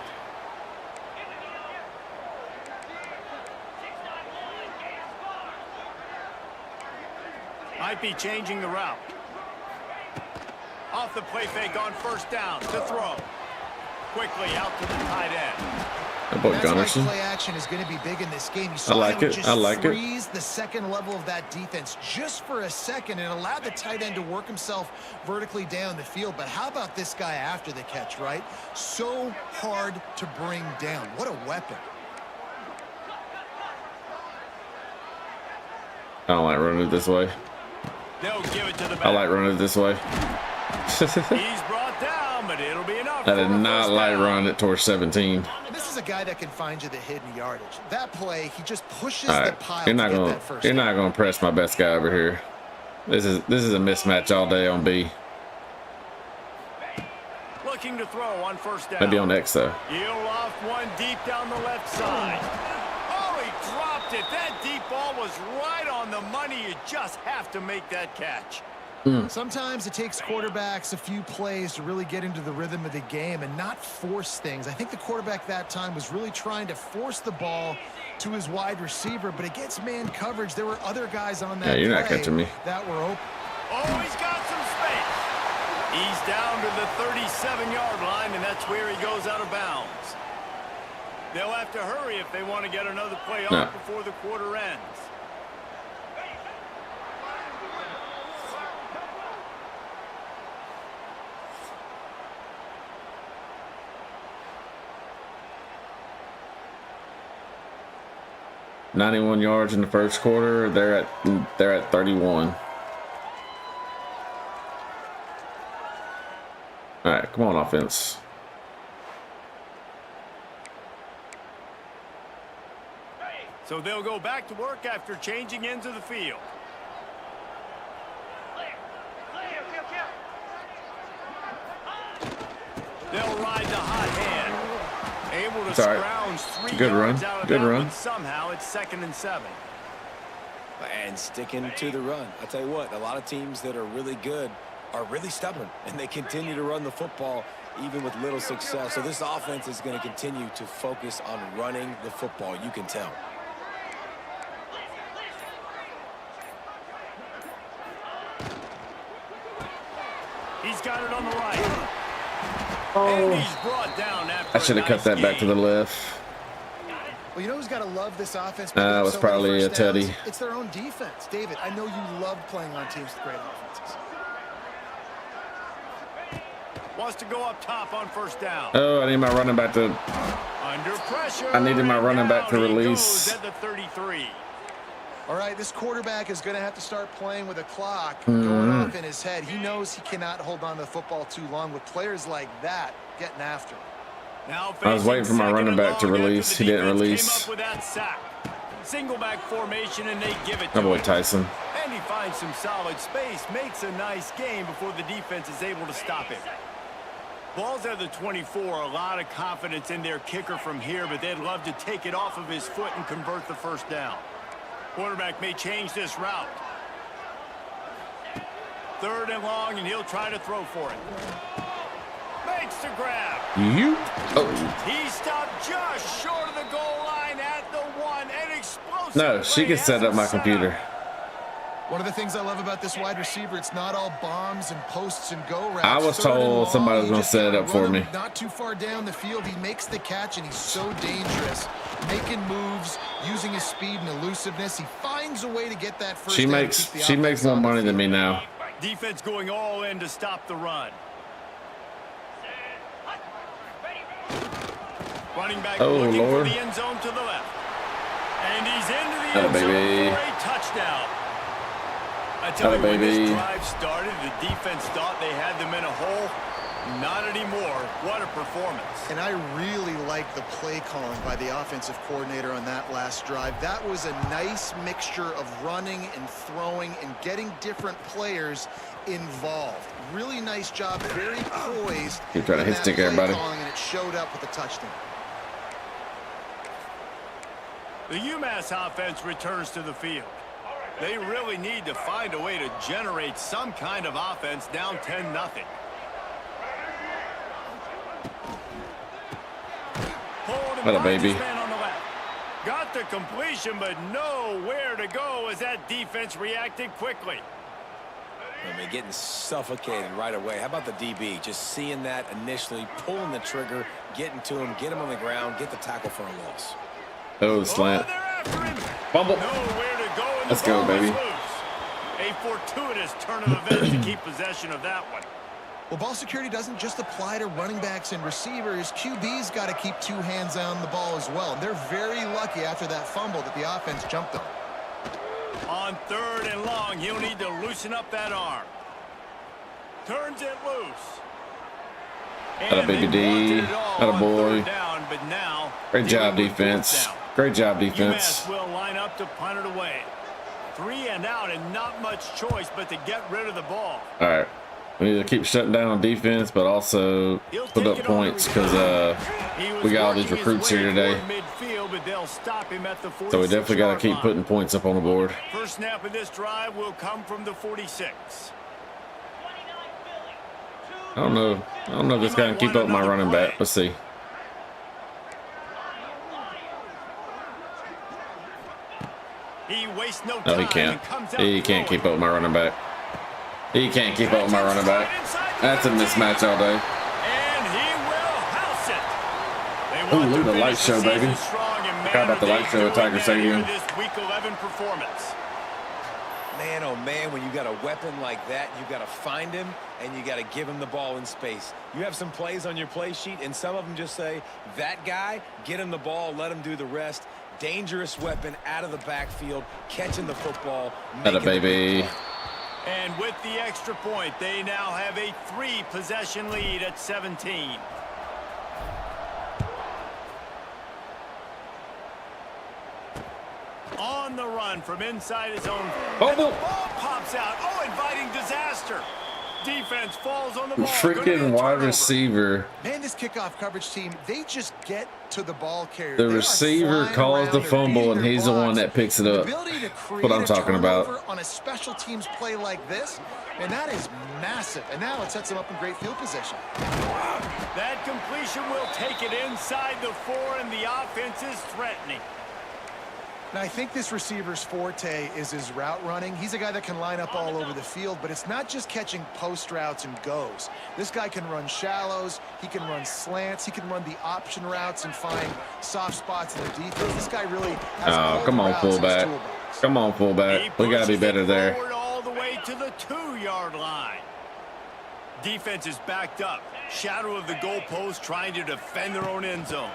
Might be changing the route. Off the play fake on first down to throw. Quickly out to the tight end. That boy That's why Gunnarsson. play action is going to be big in this game. You saw like him it. just I like it. freeze the second level of that defense just for a second and allowed the tight end to work himself vertically down the field. But how about this guy after the catch, right? So hard to bring down. What a weapon. I don't like running it this way. They'll give it to the back. I like running it this way. He's brought down, but it'll be enough. I did for a not first like down. running it towards 17. And this is a guy that can find you the hidden yardage. That play, he just pushes All the right, pile you're to not get gonna that first you're down. not gonna press my best guy over here. This is a mismatch all day on B. Looking to throw on first down. Maybe on X though. Heel off one deep down the left side. Oh, he dropped it. That deep ball was right on the money. You just have to make that catch. Sometimes it takes quarterbacks a few plays to really get into the rhythm of the game and not force things. I think the quarterback that time was really trying to force the ball to his wide receiver, but against man coverage, there were other guys on that Yeah, you're not play catching me. that were open. Oh, he's got some space. He's down to the 37-yard line, and that's where he goes out of bounds. They'll have to hurry if they want to get another play off before the quarter ends. .91 yards in the first quarter. They're at 31. All right, come on, offense. So they'll go back to work after changing into the field. They'll ride the hot hand. Able to It's all right. scrounge 3 Good run. yards out of Good that run. one. Somehow it's 2nd and 7. And sticking to the run. I tell you what, a lot of teams that are really good are really stubborn, and they continue to run the football even with little success. So this offense is going to continue to focus on running the football. You can tell. He's got it on the right. And he's brought down after I should have cut that back to the left. Well, you know who's got to love this offense? That was probably a Teddy. It's their own defense. David, I know you love playing on teams with great offenses. Wants to go up top on first down. Oh, I need my running back to. Under pressure. I needed my and running back to down he release. goes at the 33. All right, this quarterback is going to have to start playing with a clock going off in his head. He knows he cannot hold on to the football too long with players like that getting after him. Now I was waiting for my facing running back to 2nd and long release. after He the didn't defense release. Came up with that sack. Single back formation, and they give it to My boy him. Tyson. And he finds some solid space, makes a nice game before the defense is able to stop him. Ball's at the 24, a lot of confidence in their kicker from here, but they'd love to take it off of his foot and convert the first down. Quarterback may change this route. 3rd and long, and he'll try to throw for it. Makes the grab. You? Oh. He stopped just short of the goal line at the 1. An explosive. No, she can set up my computer. One of the things I love about this wide receiver, it's not all bombs and posts and go routes. I was told somebody was going to set it up for me. Not too far down the field, he makes the catch, and he's so dangerous. Making moves, using his speed and elusiveness. He finds a way to get that first down. She makes more money than me now. Defense going all in to stop the run. Running back looking for the end zone to the left. And he's into the end zone for a touchdown. I tell you, when this drive started, the defense thought they had them in a hole. Not anymore. What a performance. And I really like the play calling by the offensive coordinator on that last drive. That was a nice mixture of running and throwing and getting different players involved. Really nice job, very poised. Keep trying to hit stick everybody. And it showed up with a touchdown. The UMass offense returns to the field. They really need to find a way to generate some kind of offense down 10-0. What a baby. On the left. Got the completion, but nowhere to go as that defense reacted quickly. I mean, getting suffocated right away. How about the DB? Just seeing that initially, pulling the trigger, getting to him, get him on the ground, get the tackle for a loss. Oh, slant. Fumble. Nowhere to go. Let's go, baby. A fortuitous turn of events to keep possession of that one. Well, ball security doesn't just apply to running backs and receivers. QB's got to keep two hands on the ball as well. And they're very lucky after that fumble that the offense jumped on. On 3rd and long, he'll need to loosen up that arm. Turns it loose. Atta baby D. Atta boy. Down, but now great job, defense. Great job, defense. UMass will line up to punt it away. 3 and out and not much choice but to get rid of the ball. All right. We need to keep shutting down on defense, but also put up points because we got all these recruits here today. So we definitely got to keep putting points up on the board. First snap of this drive will come from the 46. I don't know if this guy can keep up with my running back. Let's see. He wastes no time. No, he can't. He can't keep up with my running back. He can't keep up with my running back. That's a mismatch all day. And he will house it. Oh, look at the light show, baby. Forgot about the light show at Tiger Stadium. This week 11 performance. Man, oh man, when you got a weapon like that, you got to find him and you got to give him the ball in space. You have some plays on your play sheet, and some of them just say, that guy, get him the ball, let him do the rest. Dangerous weapon out of the backfield, catching the football. Atta baby. And with the extra point, they now have a 3-possession lead at 17. On the run from inside his own. Oh, the ball pops out. Oh, inviting disaster. Defense falls on the ball. Freaking wide receiver. Man, this kickoff coverage team, they just get to the ball carrier. The receiver calls the fumble, and he's the one that picks it up. That's what I'm talking about. On a special teams play like this, and that is massive. And now it sets them up in great field position. That completion will take it inside the 4, and the offense is threatening. Now, I think this receiver's forte is his route running. He's a guy that can line up all over the field, but it's not just catching post routes and goes. This guy can run shallows, he can run slants, he can run the option routes and find soft spots in the defense. This guy really has come on, fullback. Come on, fullback. We got to be better there. All the way to the 2-yard line. Defense is backed up. Shadow of the goalpost trying to defend their own end zone.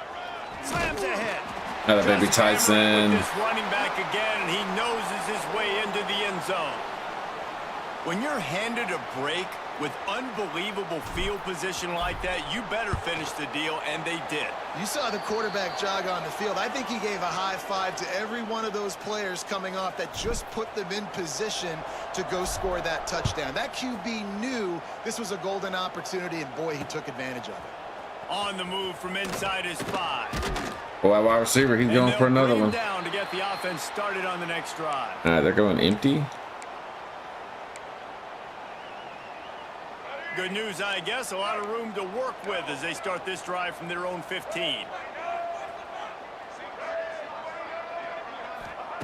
Slams ahead. Atta baby Tyson. This running back again, and he noses his way into the end zone. When you're handed a break with unbelievable field position like that, you better finish the deal, and they did. You saw the quarterback jog on the field. I think he gave a high five to every one of those players coming off that just put them in position to go score that touchdown. That QB knew this was a golden opportunity, and boy, he took advantage of it. On the move from inside his 5. Well, wide receiver, he's going for another one. Down to get the offense started on the next drive. All right, they're going empty. Good news, I guess. A lot of room to work with as they start this drive from their own 15.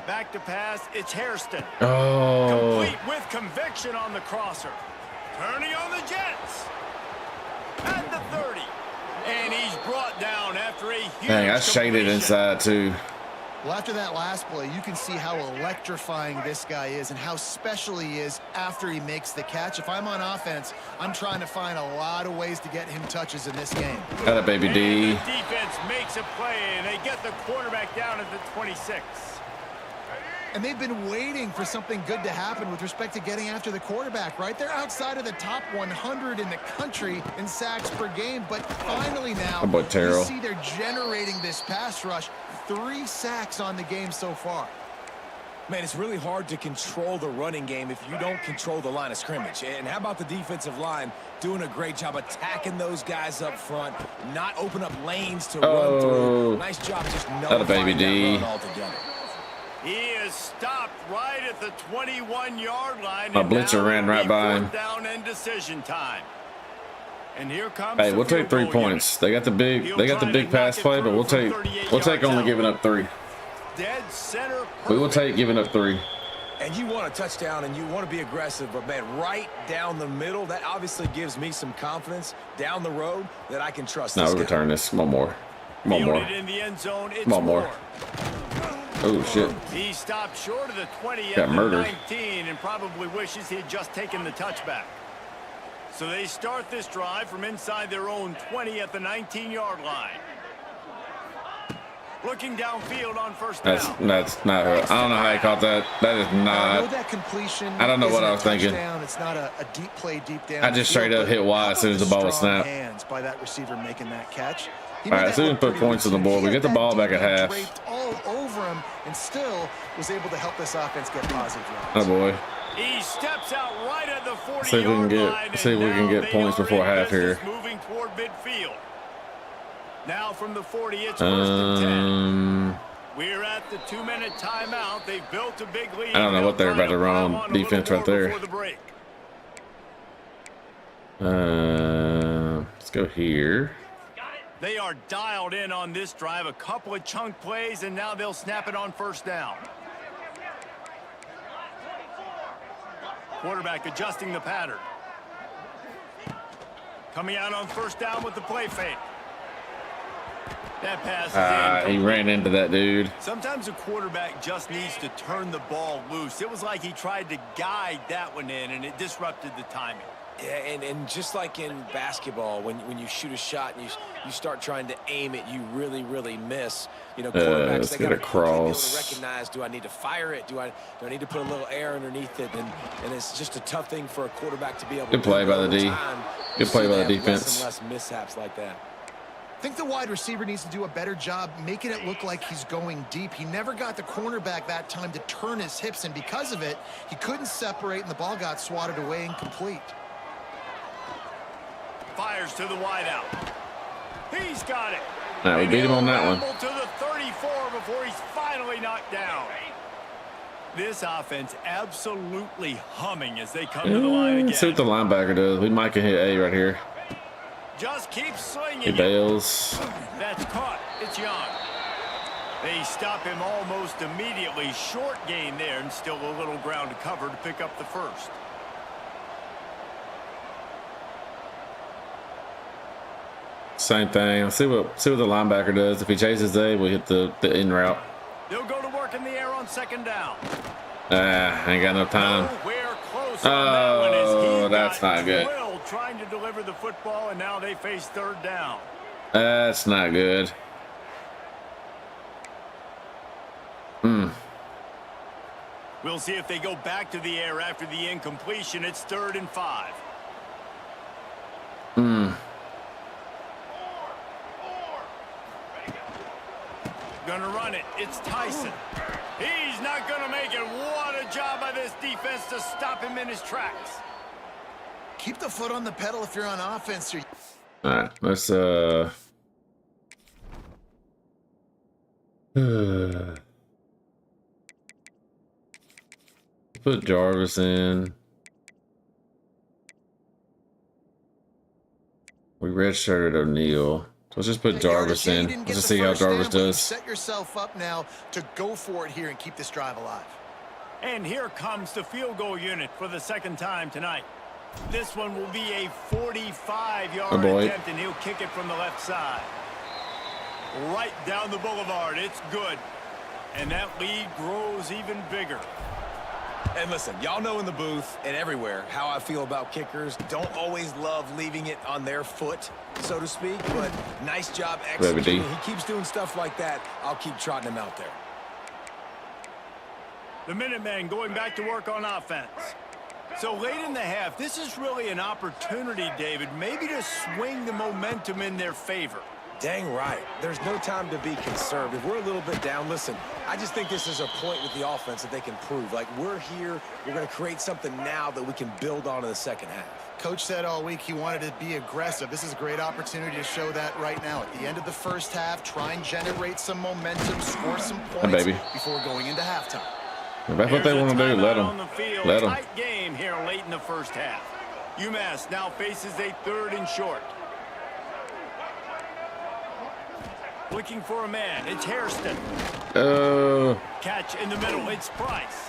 Back to pass. It's Hairston. Oh. Complete with conviction on the crosser. Turning on the Jets. At the 30. And he's brought down after a huge Dang, I shaded inside too. Well, after that last play, you can see how electrifying this guy is and how special he is after he makes the catch. If I'm on offense, I'm trying to find a lot of ways to get him touches in this game. Got it, baby D. And the defense makes a play, and they get the quarterback down at the 26. And they've been waiting for something good to happen with respect to getting after the quarterback, right? They're outside of the top 100 in the country in sacks per game, but finally now, How about Terrell? you see they're generating this pass rush. 3 sacks on the game so far. Man, it's really hard to control the running game if you don't control the line of scrimmage. And how about the defensive line doing a great job attacking those guys up front, not open up lanes to run through. Nice job just nullifying that run altogether. He is stopped right at the 21-yard line. My blitzer ran right by him. Down and decision time. And here comes Hey, we'll take 3 points. They got the big pass play, but we'll take only giving up 3. Dead center. We will take giving up 3. And you want a touchdown and you want to be aggressive, but man, right down the middle, that obviously gives me some confidence down the road that I can trust. No, this we guy. return this. One more. One more. In the end zone, it's One more. Oh shit. He stopped short of the 20 Got at the murdered. 19 and probably wishes he had just taken the touchback. So they start this drive from inside their own 20 at the 19-yard line. Looking downfield on first down. That's not her. I don't know how he caught that. That is I know not. that completion. I don't know what I was thinking. It's not a deep play deep down. I just straight up hit Y as soon as the ball was snapped. Hands by that receiver making that catch. All right, as soon as we put points on the board, we get the ball back at half. Draped all over him and still was able to help this offense get positive Oh yards. boy. He steps out right at the 40-yard See if we can get line. see if we can get points before half here. Moving toward midfield. Now from the 40, it's first and 10. We're at the 2-minute timeout. They've built a big lead. I don't know what they're about to run on defense right there. Let's go here. They are dialed in on this drive. A couple of chunk plays, and now they'll snap it on first down. Quarterback adjusting the pattern. Coming out on first down with the play fake. That pass is He ran into that dude. Sometimes a quarterback just needs to turn the ball loose. It was like he tried to guide that one in, and it disrupted the timing. Yeah, and just like in basketball, when you shoot a shot and you start trying to aim it, you really miss. You know, quarterbacks, let's they get got a to be able cross. to recognize, do I need to fire it? Do I need to put a little air underneath it? And it's just a tough thing for a quarterback to be able to do. Good play by the D. Good play by the Less defense. and less mishaps like that. I think the wide receiver needs to do a better job making it look like he's going deep. He never got the cornerback that time to turn his hips, and because of it, he couldn't separate, and the ball got swatted away incomplete. Fires to the wideout. He's got it. Now we beat him on that one. To the 34 before he's finally knocked down. This offense absolutely humming as they come to the line again. See what the linebacker does. We might can hit A right here. Just keep slinging. He bails. That's caught. It's Young. They stop him almost immediately. Short gain there, and still a little ground to cover to pick up the first. Same thing. Let's see what the linebacker does. If he chases A, we hit the in route. They'll go to work in the air on second down. Ain't got enough time. Nowhere close on that one as he That's got not good. Will trying to deliver the football, and now they face third down. That's not good. We'll see if they go back to the air after the incompletion. It's 3rd and 5. Gonna run it. It's Tyson. He's not gonna make it. What a job by this defense to stop him in his tracks. Keep the foot on the pedal if you're on offense. All right, let's put Jarvis in. redshirted O'Neal. Let's just put Jarvis in. Let's just see how Jarvis does. Set yourself up now to go for it here and keep this drive alive. And here comes the field goal unit for the second time tonight. This one will be a 45-yard attempt, and he'll kick it from the left side. Right down the boulevard. It's good. And that lead grows even bigger. And listen, y'all know in the booth and everywhere how I feel about kickers. Don't always love leaving it on their foot, so to speak, but nice job executing. He keeps doing stuff like that. I'll keep trotting him out there. The Minutemen going back to work on offense. So late in the half, this is really an opportunity, David, maybe to swing the momentum in their favor. Dang right. There's no time to be conservative. We're a little bit down. Listen, I just think this is a point with the offense that they can prove. Like, we're here. We're going to create something now that we can build on in the second half. Coach said all week he wanted to be aggressive. This is a great opportunity to show that right now. At the end of the first half, try and generate some momentum, score some points before going into halftime. If that's what they want to do, let them. Let them. Tight game here late in the first half. UMass now faces a 3rd and short. Looking for a man. It's Hairston. Catch in the middle. It's Price.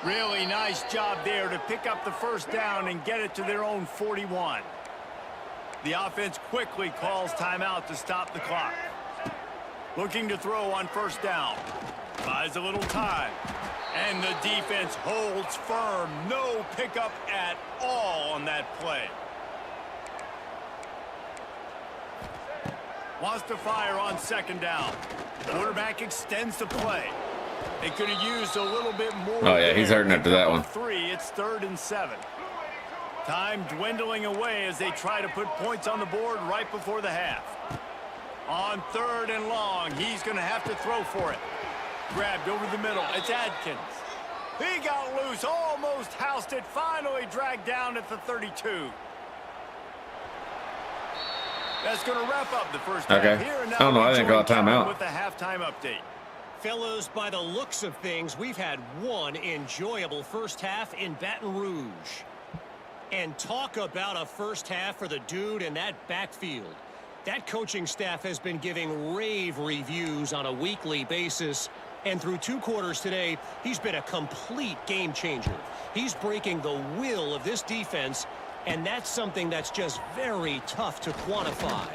Really nice job there to pick up the first down and get it to their own 41. The offense quickly calls timeout to stop the clock. Looking to throw on first down. Buys a little time. And the defense holds firm. No pickup at all on that play. Wants to fire on second down. Quarterback extends the play. They could have used a little bit more. Oh, yeah, he's hurting after that one. 3, it's 3rd and 7. Time dwindling away as they try to put points on the board right before the half. On 3rd and long, he's going to have to throw for it. Grabbed over the middle. It's Adkins. He got loose, almost housed it, finally dragged down at the 32. That's going to wrap up the first half here. And now I don't know. I didn't call a timeout. With the halftime update. Fellows, by the looks of things, we've had one enjoyable first half in Baton Rouge. And talk about a first half for the dude in that backfield. That coaching staff has been giving rave reviews on a weekly basis. And through 2 quarters today, he's been a complete game changer. He's breaking the will of this defense, and that's something that's just very tough to quantify.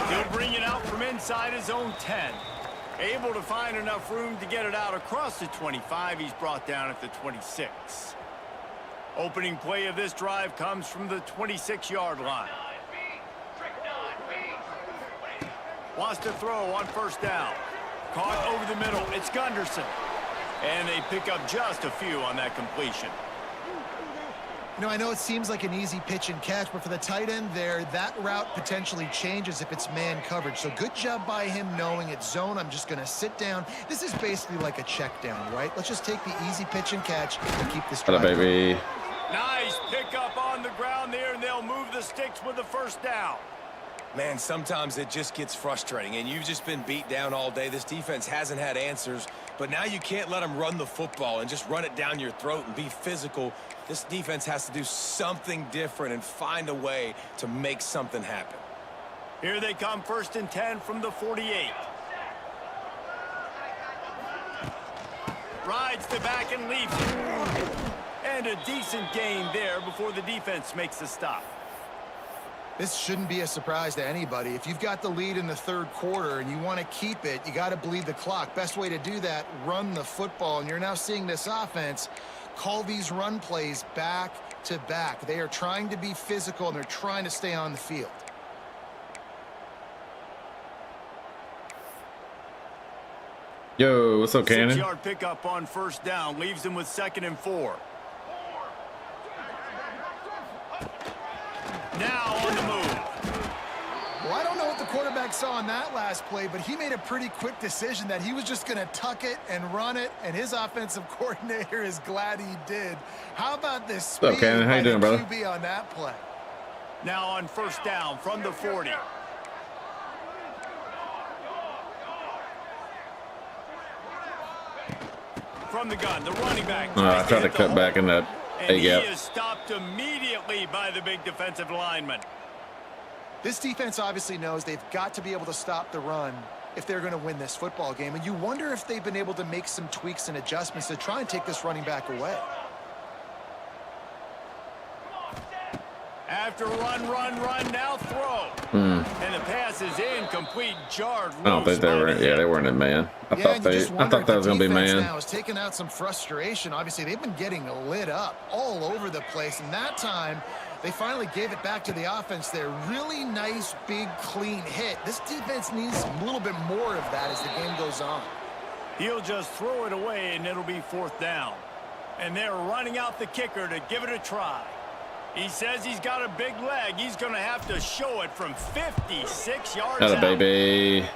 He'll bring it out from inside his own 10. Able to find enough room to get it out across the 25. He's brought down at the 26. Opening play of this drive comes from the 26-yard line. Wants to throw on first down. Caught over the middle. It's Gunderson. And they pick up just a few on that completion. You know, I know it seems like an easy pitch and catch, but for the tight end there, that route potentially changes if it's man coverage. So good job by him knowing it's zone. I'm just going to sit down. This is basically like a check down, right? Let's just take the easy pitch and catch and keep this drive. Hello, baby. Nice pickup on the ground there, and they'll move the sticks with the first down. Man, sometimes it just gets frustrating, and you've just been beat down all day. This defense hasn't had answers, but now you can't let them run the football and just run it down your throat and be physical. This defense has to do something different and find a way to make something happen. Here they come, 1st and 10 from the 48. Rides the back and leaves it. And a decent gain there before the defense makes the stop. This shouldn't be a surprise to anybody. If you've got the lead in the 3rd quarter and you want to keep it, you got to bleed the clock. Best way to do that, run the football. And you're now seeing this offense call these run plays back to back. They are trying to be physical, and they're trying to stay on the field. Yo, what's up, Cannon? 6-yard pickup on first down leaves them with 2nd and 4. Now on the move. Well, I don't know what the quarterback saw on that last play, but he made a pretty quick decision that he was just going to tuck it and run it, and his offensive coordinator is glad he did. How about this speed? What's up, Cannon? How you doing, brother? QB on that play? Now on first down from the 40. From the gun, the running back. I tried to cut back in that A gap. He is stopped immediately by the big defensive lineman. This defense obviously knows they've got to be able to stop the run if they're going to win this football game. And you wonder if they've been able to make some tweaks and adjustments to try and take this running back away. After run, now throw. And the pass is incomplete, jarred loose. I don't think they were. Yeah, they weren't in man. I thought that was gonna be man. Now is taking out some frustration. Obviously, they've been getting lit up all over the place, and that time they finally gave it back to the offense there. Really nice, big, clean hit. This defense needs a little bit more of that as the game goes on. He'll just throw it away, and it'll be 4th down. And they're running out the kicker to give it a try. He says he's got a big leg. He's going to have to show it from 56 yards out. Atta baby.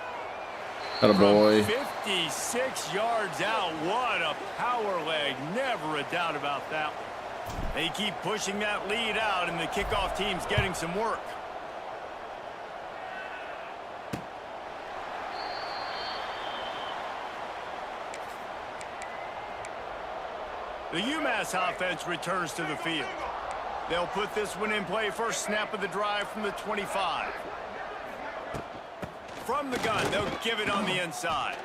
Atta boy. 56 yards out. What a power leg. Never a doubt about that one. They keep pushing that lead out, and the kickoff team's getting some work. The UMass offense returns to the field. They'll put this one in play. First snap of the drive from the 25. From the gun, they'll give it on the inside.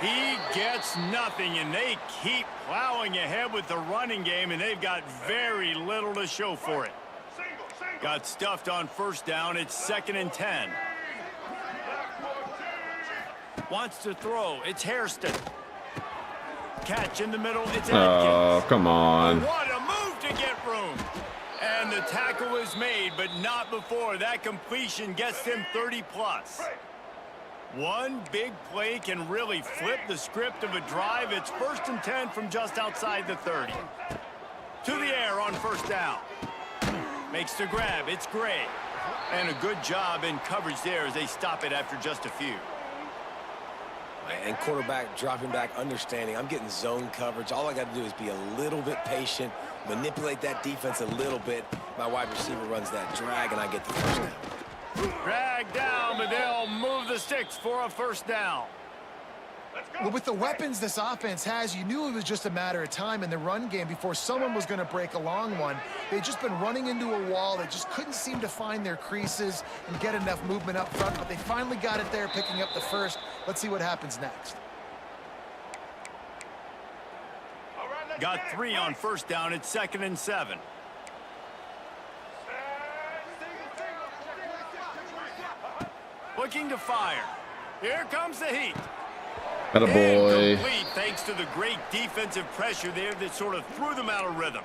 He gets nothing, and they keep plowing ahead with the running game, and they've got very little to show for it. Got stuffed on 1st down. It's 2nd and 10. Wants to throw. It's Hairston. Catch in the middle. It's Atkins. Oh, come on. What a move to get room. And the tackle is made, but not before that completion gets him 30+. One big play can really flip the script of a drive. It's 1st and 10 from just outside the 30. To the air on 1st down. Makes the grab. It's Gray. And a good job in coverage there as they stop it after just a few. And quarterback dropping back, understanding I'm getting zone coverage. All I got to do is be a little bit patient, manipulate that defense a little bit. My wide receiver runs that drag, and I get the 1st down. Drag down, but they'll move the sticks for a 1st down. Well, with the weapons this offense has, you knew it was just a matter of time in the run game before someone was going to break a long one. They'd just been running into a wall. They just couldn't seem to find their creases and get enough movement up front, but they finally got it there, picking up the 1st. Let's see what happens next. Got 3 on 1st down. It's 2nd and 7. Looking to fire. Here comes the heat. Atta boy. Incomplete, thanks to the great defensive pressure there that sort of threw them out of rhythm.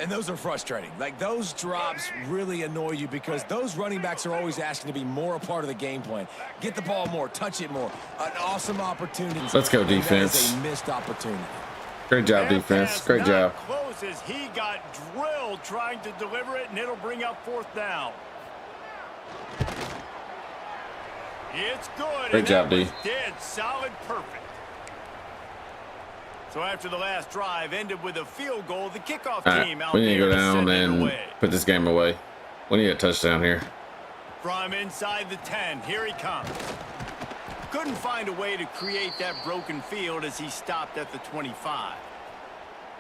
And those are frustrating. Like, those drops really annoy you because those running backs are always asking to be more a part of the game plan. Get the ball more, touch it more. An awesome opportunity. Let's go, defense. That is a missed opportunity. Great job, defense. Great job. Close as he got drilled trying to deliver it, and it'll bring up 4th down. It's good. Great job, D. Dead solid, perfect. So after the last drive ended with a field goal, the kickoff team out there. We need to go down send it and away. put this game away. We need a touchdown here. From inside the 10, here he comes. Couldn't find a way to create that broken field as he stopped at the 25.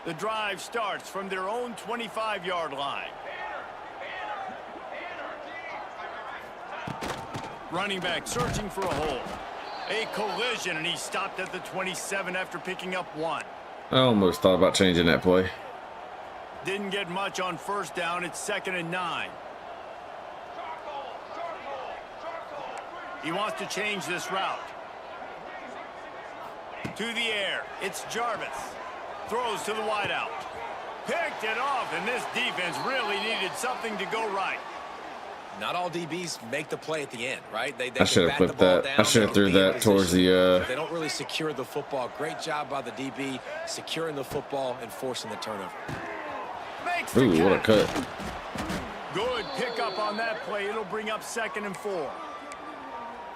The drive starts from their own 25-yard line. Running back searching for a hole. A collision, and he stopped at the 27 after picking up 1. I almost thought about changing that play. Didn't get much on 1st down. It's 2nd and 9. He wants to change this route. To the air. It's Jarvis. Throws to the wideout. Picked it off, and this defense really needed something to go right. Not all DBs make the play at the end, right? They I should have flipped that. I should have threw that towards the. They don't really secure the football. Great job by the DB securing the football and forcing the turnover. Ooh, what a cut. Good pickup on that play. It'll bring up 2nd and 4.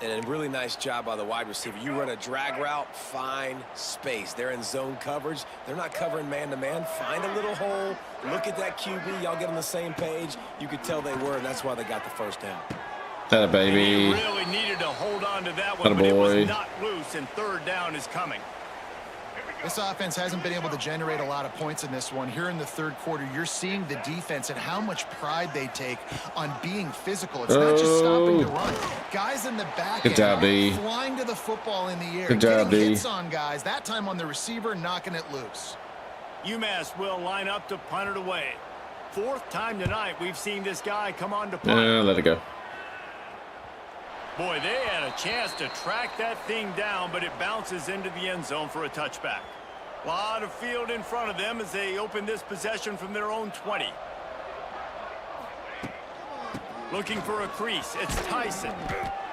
And a really nice job by the wide receiver. You run a drag route, find space. They're in zone coverage. They're not covering man-to-man. Find a little hole. Look at that QB. Y'all get on the same page. You could tell they were, and that's why they got the 1st down. Atta baby. He really needed to hold on to that one, but it was not loose, and 3rd down is coming. This offense hasn't been able to generate a lot of points in this one. Here in the third quarter, you're seeing the defense and how much pride they take on being physical. It's not just stopping the run. Guys in the back Good job, D. flying to the football in the air. Good job, getting D. hits on guys, that time on the receiver, knocking it loose. UMass will line up to punt it away. Fourth time tonight we've seen this guy come on to punt. Let it go. Boy, they had a chance to track that thing down, but it bounces into the end zone for a touchback. A lot of field in front of them as they open this possession from their own 20. Looking for a crease, it's Tyson.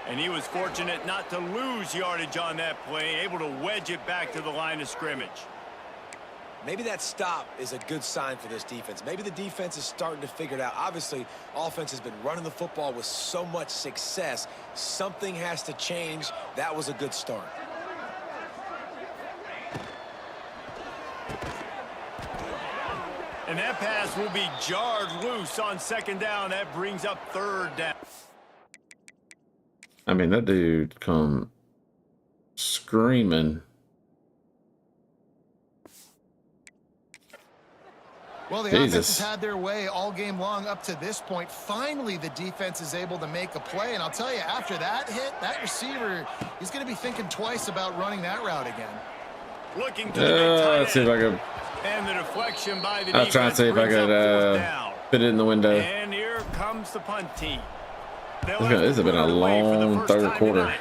And he was fortunate not to lose yardage on that play, able to wedge it back to the line of scrimmage. Maybe that stop is a good sign for this defense. Maybe the defense is starting to figure it out. Obviously, offense has been running the football with so much success. Something has to change. That was a good start. And that pass will be jarred loose on second down. That brings up third down. I mean, that dude come screaming. Well, the offense has had their way all game long up to this point. Finally, the defense is able to make a play. And I'll tell you, after that hit, that receiver, he's going to be thinking twice about running that route again. Looking to the big tight Let's see if I could. And the deflection by the I was trying to see if I could fit it in the window. And here comes the punt team. This has been a long third quarter.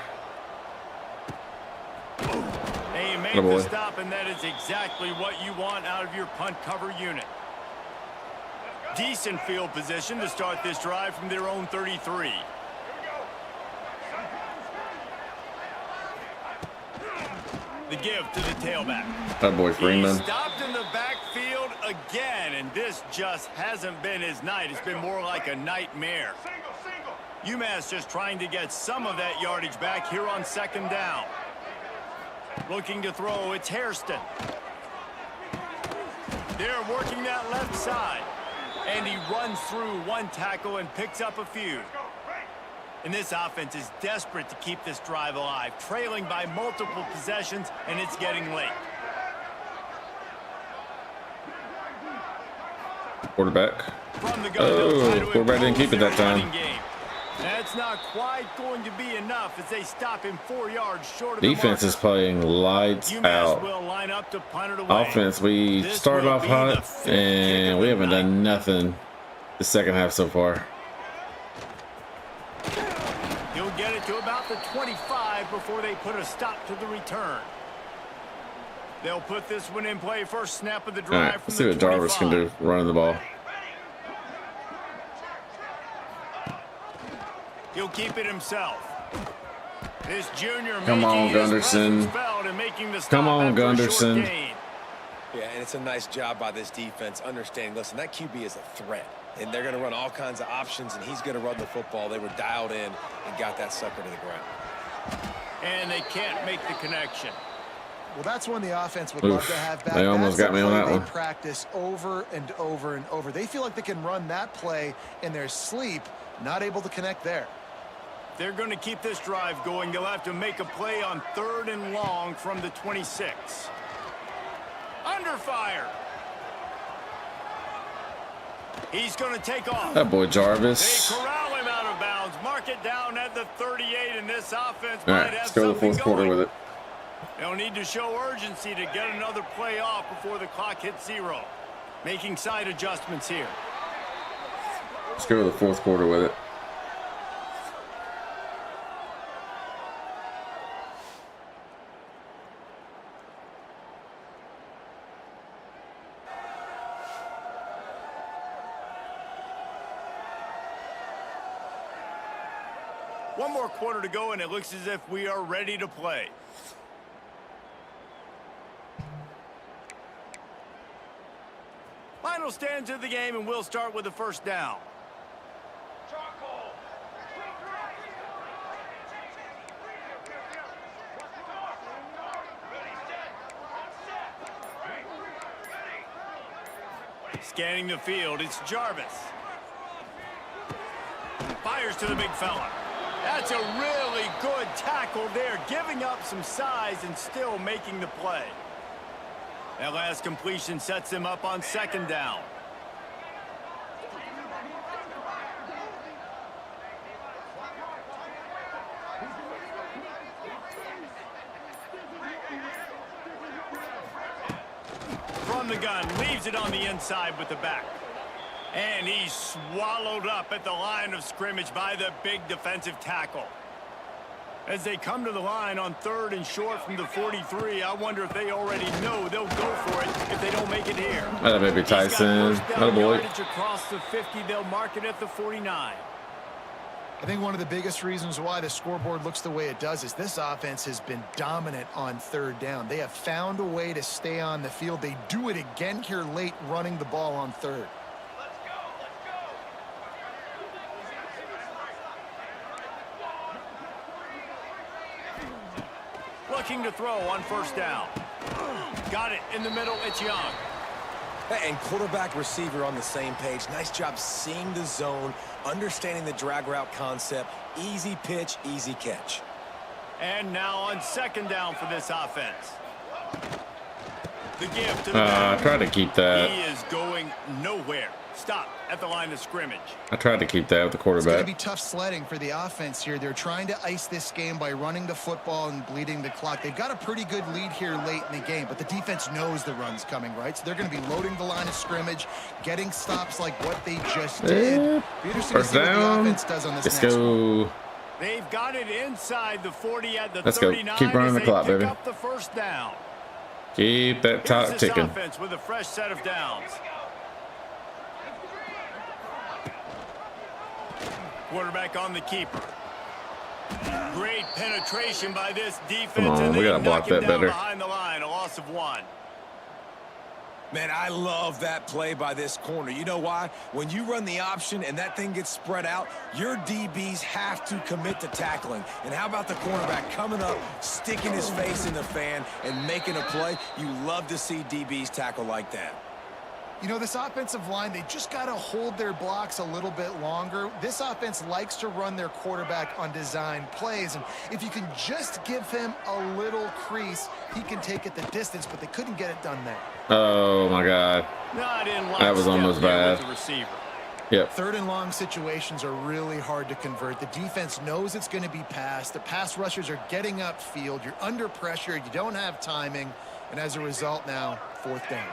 They made the stop, and that is exactly what you want out of your punt cover unit. Decent field position to start this drive from their own 33. The give to the tailback. That boy Freeman. He stopped in the backfield again, and this just hasn't been his night. It's been more like a nightmare. UMass just trying to get some of that yardage back here on second down. Looking to throw, it's Hairston. They're working that left side. And he runs through one tackle and picks up a few. And this offense is desperate to keep this drive alive, trailing by multiple possessions, and it's getting late. Quarterback. From the gun, oh, quarterback didn't keep it that time. That's not quite going to be enough as they stop him 4 yards short of Defense is playing lights out. Will line up to punt it away. Offense, we started off hot, and we haven't done nothing the second half so far. He'll get it to about the 25 before they put a stop to the return. They'll put this one in play first snap of the drive. All right, let's see what Jarvis can do running the ball. He'll keep it himself. This junior come on, Gunderson. Come on, Gunderson. Yeah, and it's a nice job by this defense understanding, listen, that QB is a threat, and they're going to run all kinds of options, and he's going to run the football. They were dialed in and got that sucker to the ground. And they can't make the connection. Well, that's when the offense would love to have back. They almost got me on that one. They practice over and over and over. They feel like they can run that play in their sleep, not able to connect there. They're going to keep this drive going. They'll have to make a play on 3rd and long from the 26. Under fire. He's going to take off. That boy Jarvis. They corral him out of bounds. Mark it down at the 38, and this offense All might right, have let's go to the fourth quarter with it. They'll need to show urgency to get another play off before the clock hits 0. Making side adjustments here. Let's go to the fourth quarter with it. One more quarter to go, and it looks as if we are ready to play. Final stands of the game, and we'll start with the first down. Scanning the field, it's Jarvis. Fires to the big fella. That's a really good tackle there, giving up some size and still making the play. That last completion sets him up on 2nd down. From the gun, leaves it on the inside with the back. And he's swallowed up at the line of scrimmage by the big defensive tackle. As they come to the line on 3rd and short from the 43, I wonder if they already know they'll go for it if they don't make it here. That baby Tyson. That boy. Across the 50, they'll mark it at the 49. I think one of the biggest reasons why the scoreboard looks the way it does is this offense has been dominant on 3rd down. They have found a way to stay on the field. They do it again here late, running the ball on 3rd. Looking to throw on 1st down. Got it in the middle. It's Young. And quarterback receiver on the same page. Nice job seeing the zone, understanding the drag route concept. Easy pitch, easy catch. And now on 2nd down for this offense. The give to the back. I tried to keep that. He is going nowhere. Stop at the line of scrimmage. I tried to keep that with the quarterback. It's going to be tough sledding for the offense here. They're trying to ice this game by running the football and bleeding the clock. They've got a pretty good lead here late in the game, but the defense knows the run's coming, right? So they're going to be loading the line of scrimmage, getting stops like what they just did. Be interesting to see what the offense does on this Let's next go. one. They've got it inside the 40 at the Let's go. 39. Keep running the clock, baby. Up the 1st down. Keep that top ticking. Offense with a fresh set of downs. Quarterback on the keeper. Great penetration by this defense. Come on, and we they gotta block knock him that down better. behind the line, a loss of 1. Man, I love that play by this corner. You know why? When you run the option and that thing gets spread out, your DBs have to commit to tackling. And how about the cornerback coming up, sticking his face in the fan, and making a play? You love to see DBs tackle like that. You know, this offensive line, they just got to hold their blocks a little bit longer. This offense likes to run their quarterback on design plays, and if you can just give him a little crease, he can take it the distance, but they couldn't get it done there. Oh, my God. Not in That was almost bad. The receiver. Yep. 3rd and long situations are really hard to convert. The defense knows it's going to be passed. The pass rushers are getting upfield. You're under pressure. You don't have timing, and as a result now, 4th down.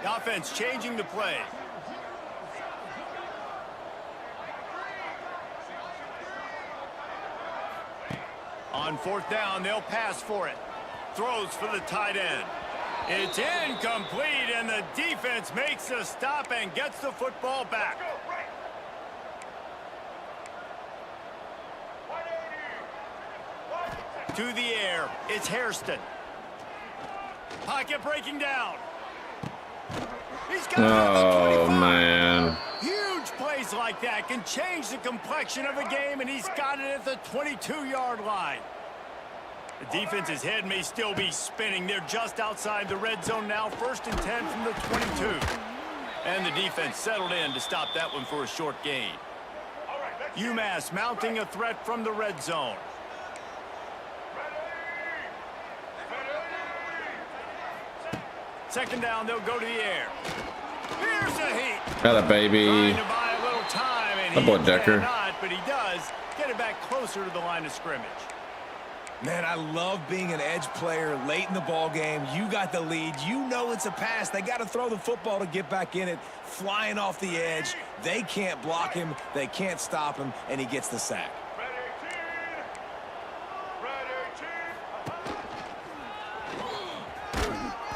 The offense changing the play. On 4th down, they'll pass for it. Throws for the tight end. It's incomplete, and the defense makes a stop and gets the football back. To the air, it's Hairston. Pocket breaking down. He's got Oh, man. Huge plays like that can change the complexion of a game, and he's got it at the 22-yard line. The defense's head may still be spinning. They're just outside the red zone now, 1st and 10 from the 22. And the defense settled in to stop that one for a short gain. UMass mounting a threat from the red zone. Second down, they'll go to the air. Here's a heat. Got a baby. Trying to buy a little time, and That boy Decker. cannot, but he does get it back closer to the line of scrimmage. Man, I love being an edge player late in the ball game. You got the lead. You know it's a pass. They got to throw the football to get back in it. Flying off the edge. They can't block him. They can't stop him, and he gets the sack.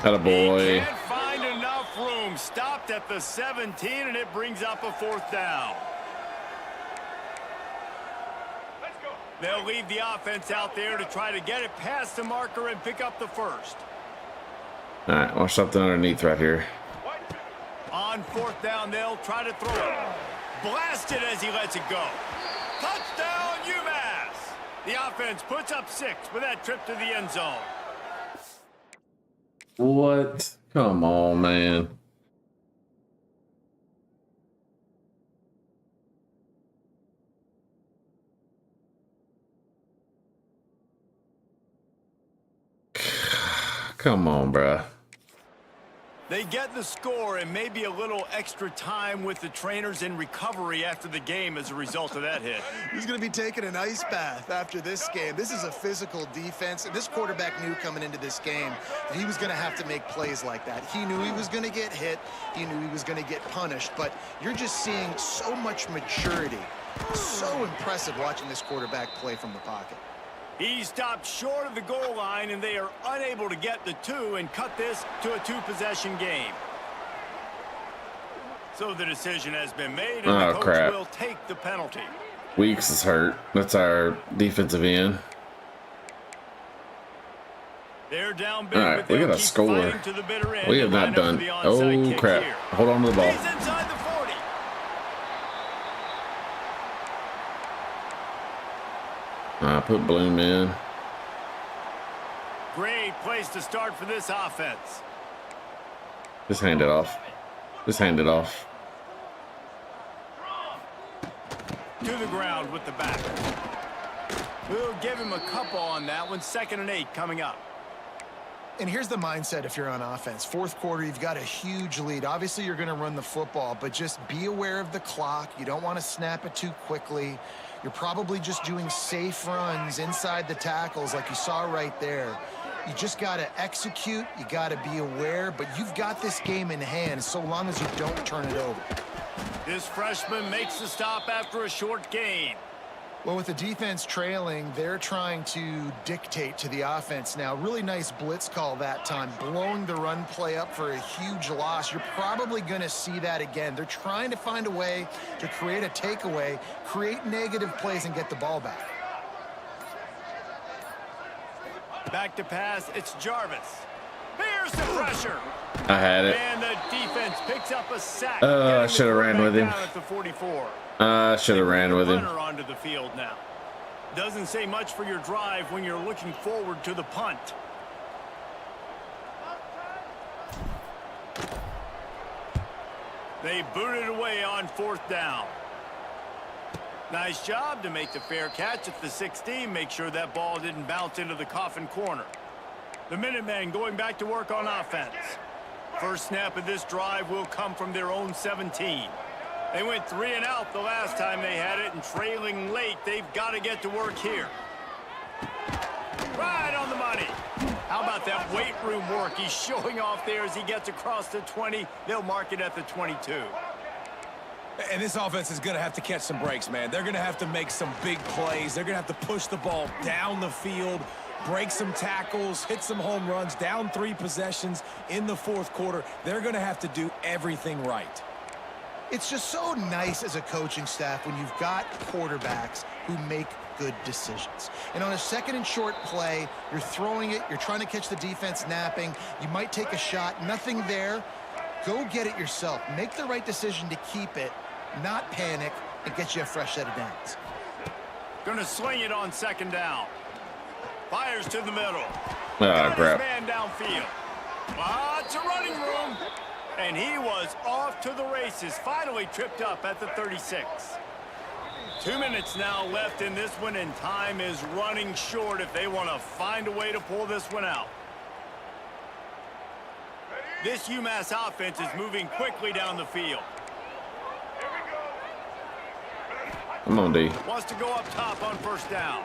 Got a boy. He can't find enough room. Stopped at the 17, and it brings up a 4th down. They'll leave the offense out there to try to get it past the marker and pick up the 1st. All right, watch something underneath right here. On 4th down, they'll try to throw it. Blasted as he lets it go. Touchdown, UMass! The offense puts up 6 with that trip to the end zone. What? Come on, man. Come on, bruh. They get the score and maybe a little extra time with the trainers in recovery after the game as a result of that hit. He's going to be taking an ice bath after this game. This is a physical defense. And this quarterback knew coming into this game that he was going to have to make plays like that. He knew he was going to get hit. He knew he was going to get punished. But you're just seeing so much maturity. So impressive watching this quarterback play from the pocket. He stopped short of the goal line, and they are unable to get the two and cut this to a two-possession game. So the decision has been made, and the coach will take the penalty. Weeks is hurt. That's our defensive end. They're down big, all right, we got a score. We have not done. Oh, crap. Hold on to the ball. He's inside the 40. Put Bloom in. Great place to start for this offense. Just hand it off. Just hand it off. To the ground with the back. We'll give him a couple on that one. 2nd and 8 coming up. And here's the mindset if you're on offense. Fourth quarter, you've got a huge lead. Obviously, you're going to run the football, but just be aware of the clock. You don't want to snap it too quickly. You're probably just doing safe runs inside the tackles like you saw right there. You just got to execute. You got to be aware, but you've got this game in hand so long as you don't turn it over. This freshman makes the stop after a short gain. Well, with the defense trailing, they're trying to dictate to the offense now. Really nice blitz call that time, blowing the run play up for a huge loss. You're probably going to see that again. They're trying to find a way to create a takeaway, create negative plays, and get the ball back. Back to pass, it's Jarvis. Here's the pressure. I had it. And the defense picks up a sack. I should have ran with him. At the 44. I should have ran with him. Runner onto the field now. Doesn't say much for your drive when you're looking forward to the punt. They booted away on 4th down. Nice job to make the fair catch at the 16. Make sure that ball didn't bounce into the coffin corner. The Minutemen going back to work on offense. First snap of this drive will come from their own 17. They went 3 and out the last time they had it, and trailing late, they've got to get to work here. Right on the money. How about that weight room work? He's showing off there as he gets across the 20. They'll mark it at the 22. And this offense is going to have to catch some breaks, man. They're going to have to make some big plays. They're going to have to push the ball down the field, break some tackles, hit some home runs, down 3 possessions in the 4th quarter. They're going to have to do everything right. It's just so nice as a coaching staff when you've got quarterbacks who make good decisions. And on a 2nd and short play, you're throwing it, you're trying to catch the defense napping, you might take a shot, nothing there. Go get it yourself. Make the right decision to keep it, not panic, and get you a fresh set of downs. Gonna swing it on 2nd down. Fires to the middle. Ah, crap. Man downfield. Lots of running room. And he was off to the races. Finally tripped up at the 36. 2 minutes now left in this one, and time is running short if they want to find a way to pull this one out. This UMass offense is moving quickly down the field. Come on, D. Wants to go up top on 1st down.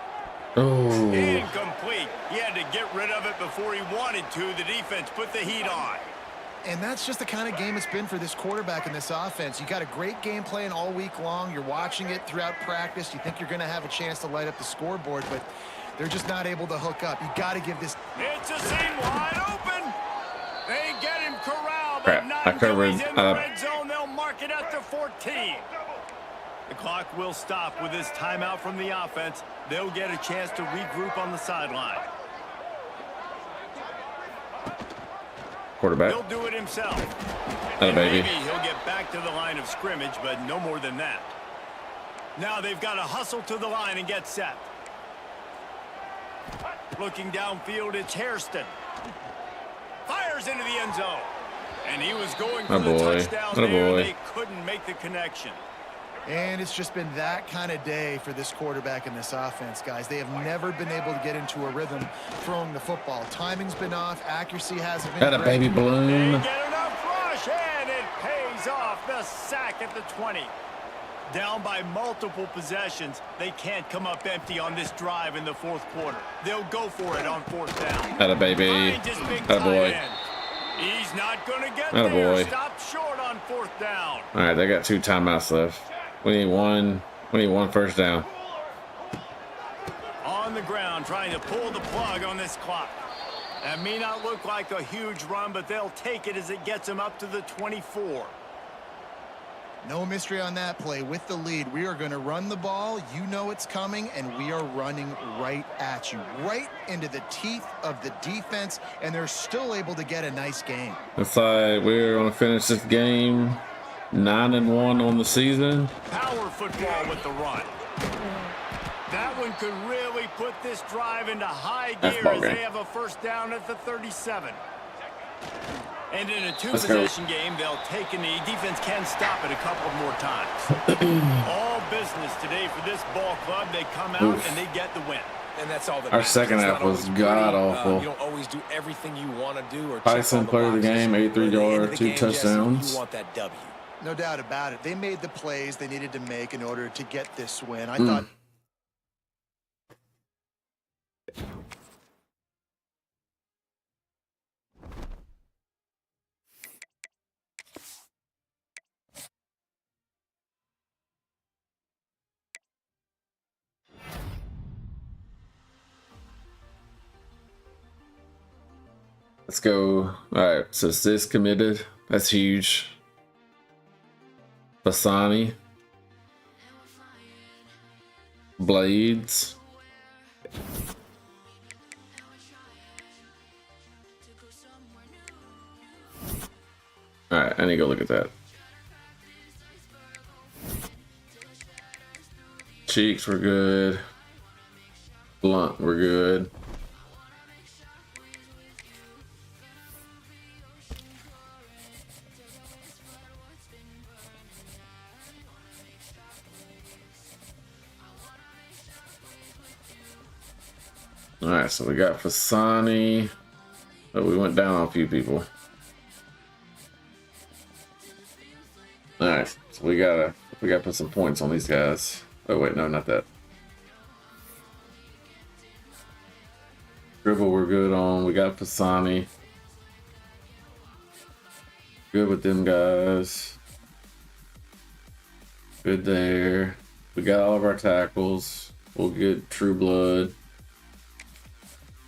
Oh. Incomplete. He had to get rid of it before he wanted to. The defense put the heat on. And that's just the kind of game it's been for this quarterback in this offense. You got a great game plan all week long. You're watching it throughout practice. You think you're going to have a chance to light up the scoreboard, but they're just not able to hook up. You got to give this. It's a seam wide open. They get him corralled, but Crap. not I until covered, he's in the red zone. They'll mark it at the 14. The clock will stop with this timeout from the offense. They'll get a chance to regroup on the sideline. Quarterback. He'll do it himself. Oh, baby. Maybe he'll get back to the line of scrimmage, but no more than that. Now they've got to hustle to the line and get set. Looking downfield, it's Hairston. Fires into the end zone. And he was going for the touchdown there. They couldn't make the connection. And it's just been that kind of day for this quarterback and this offense, guys. They have never been able to get into a rhythm throwing the football. Timing's been off. Accuracy hasn't been Got a great. baby balloon. They get enough rush, and it pays off. The sack at the 20. Down by multiple possessions. They can't come up empty on this drive in the fourth quarter. They'll go for it on fourth down. Got a baby. Got a boy. He's not going to get Atta there. boy. Stop short on fourth down. All right, they got 2 timeouts left. We need one first down. On the ground, trying to pull the plug on this clock. That may not look like a huge run, but they'll take it as it gets them up to the 24. No mystery on that play. With the lead, we are going to run the ball. You know it's coming, and we are running right at you, right into the teeth of the defense, and they're still able to get a nice game. Looks like we're going to finish this game 9-1 on the season. Power football with the run. That one could really put this drive into high gear as they have a first down at the 37. And in a two-possession game, they'll take a knee. Defense can stop it a couple more times. All business today for this ball club. They come out and they get the win. And that's all that Our matters. second half was god-awful. You don't always do everything you want to do. Or Tyson player of the game, 83 yards, 2 touchdowns. You want that W. No doubt about it. They made the plays they needed to make in order to get this win. I thought... Let's go. All right, so Sis committed. That's huge. Basani. Blades. All right, I need to go look at that. Cheeks were good. Blunt were good. All right, so we got Fasani, but we went down on a few people. All right, so we gotta put some points on these guys. Oh wait, no, not that. Dribble we're good on. We got Fasani. Good with them guys. Good there. We got all of our tackles. We'll get True Blood.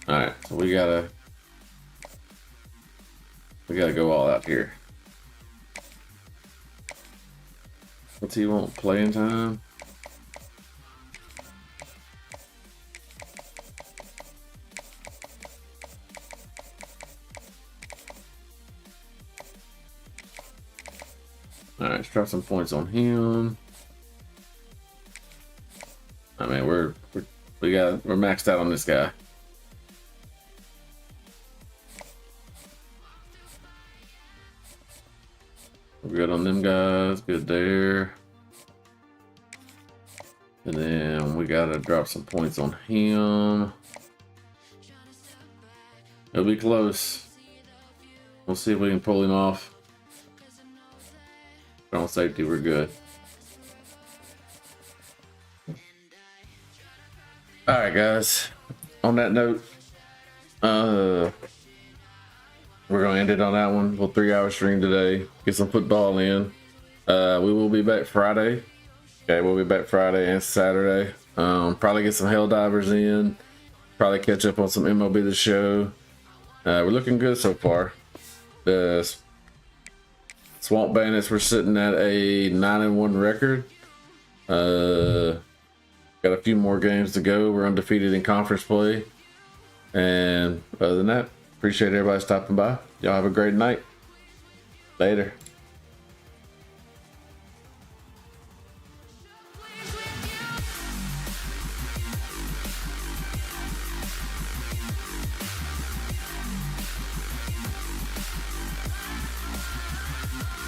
All right, so we gotta go all out here. What's he want? Playing time? All right, let's drop some points on him. I mean, we're maxed out on this guy. We're good on them guys, good there. And then we gotta drop some points on him. It'll be close. We'll see if we can pull him off. On safety, we're good. Alright guys, on that note, we're gonna end it on that one. We'll 3-hour stream today. Get some football in. We will be back Friday. Okay, we'll be back Friday and Saturday. Probably get some Hell Divers in. Probably catch up on some MLB The Show. We're looking good so far. The Swamp Bandits, we're sitting at a 9-1 record. Got a few more games to go. We're undefeated in conference play. And other than that, appreciate everybody stopping by. Y'all have a great night. Later.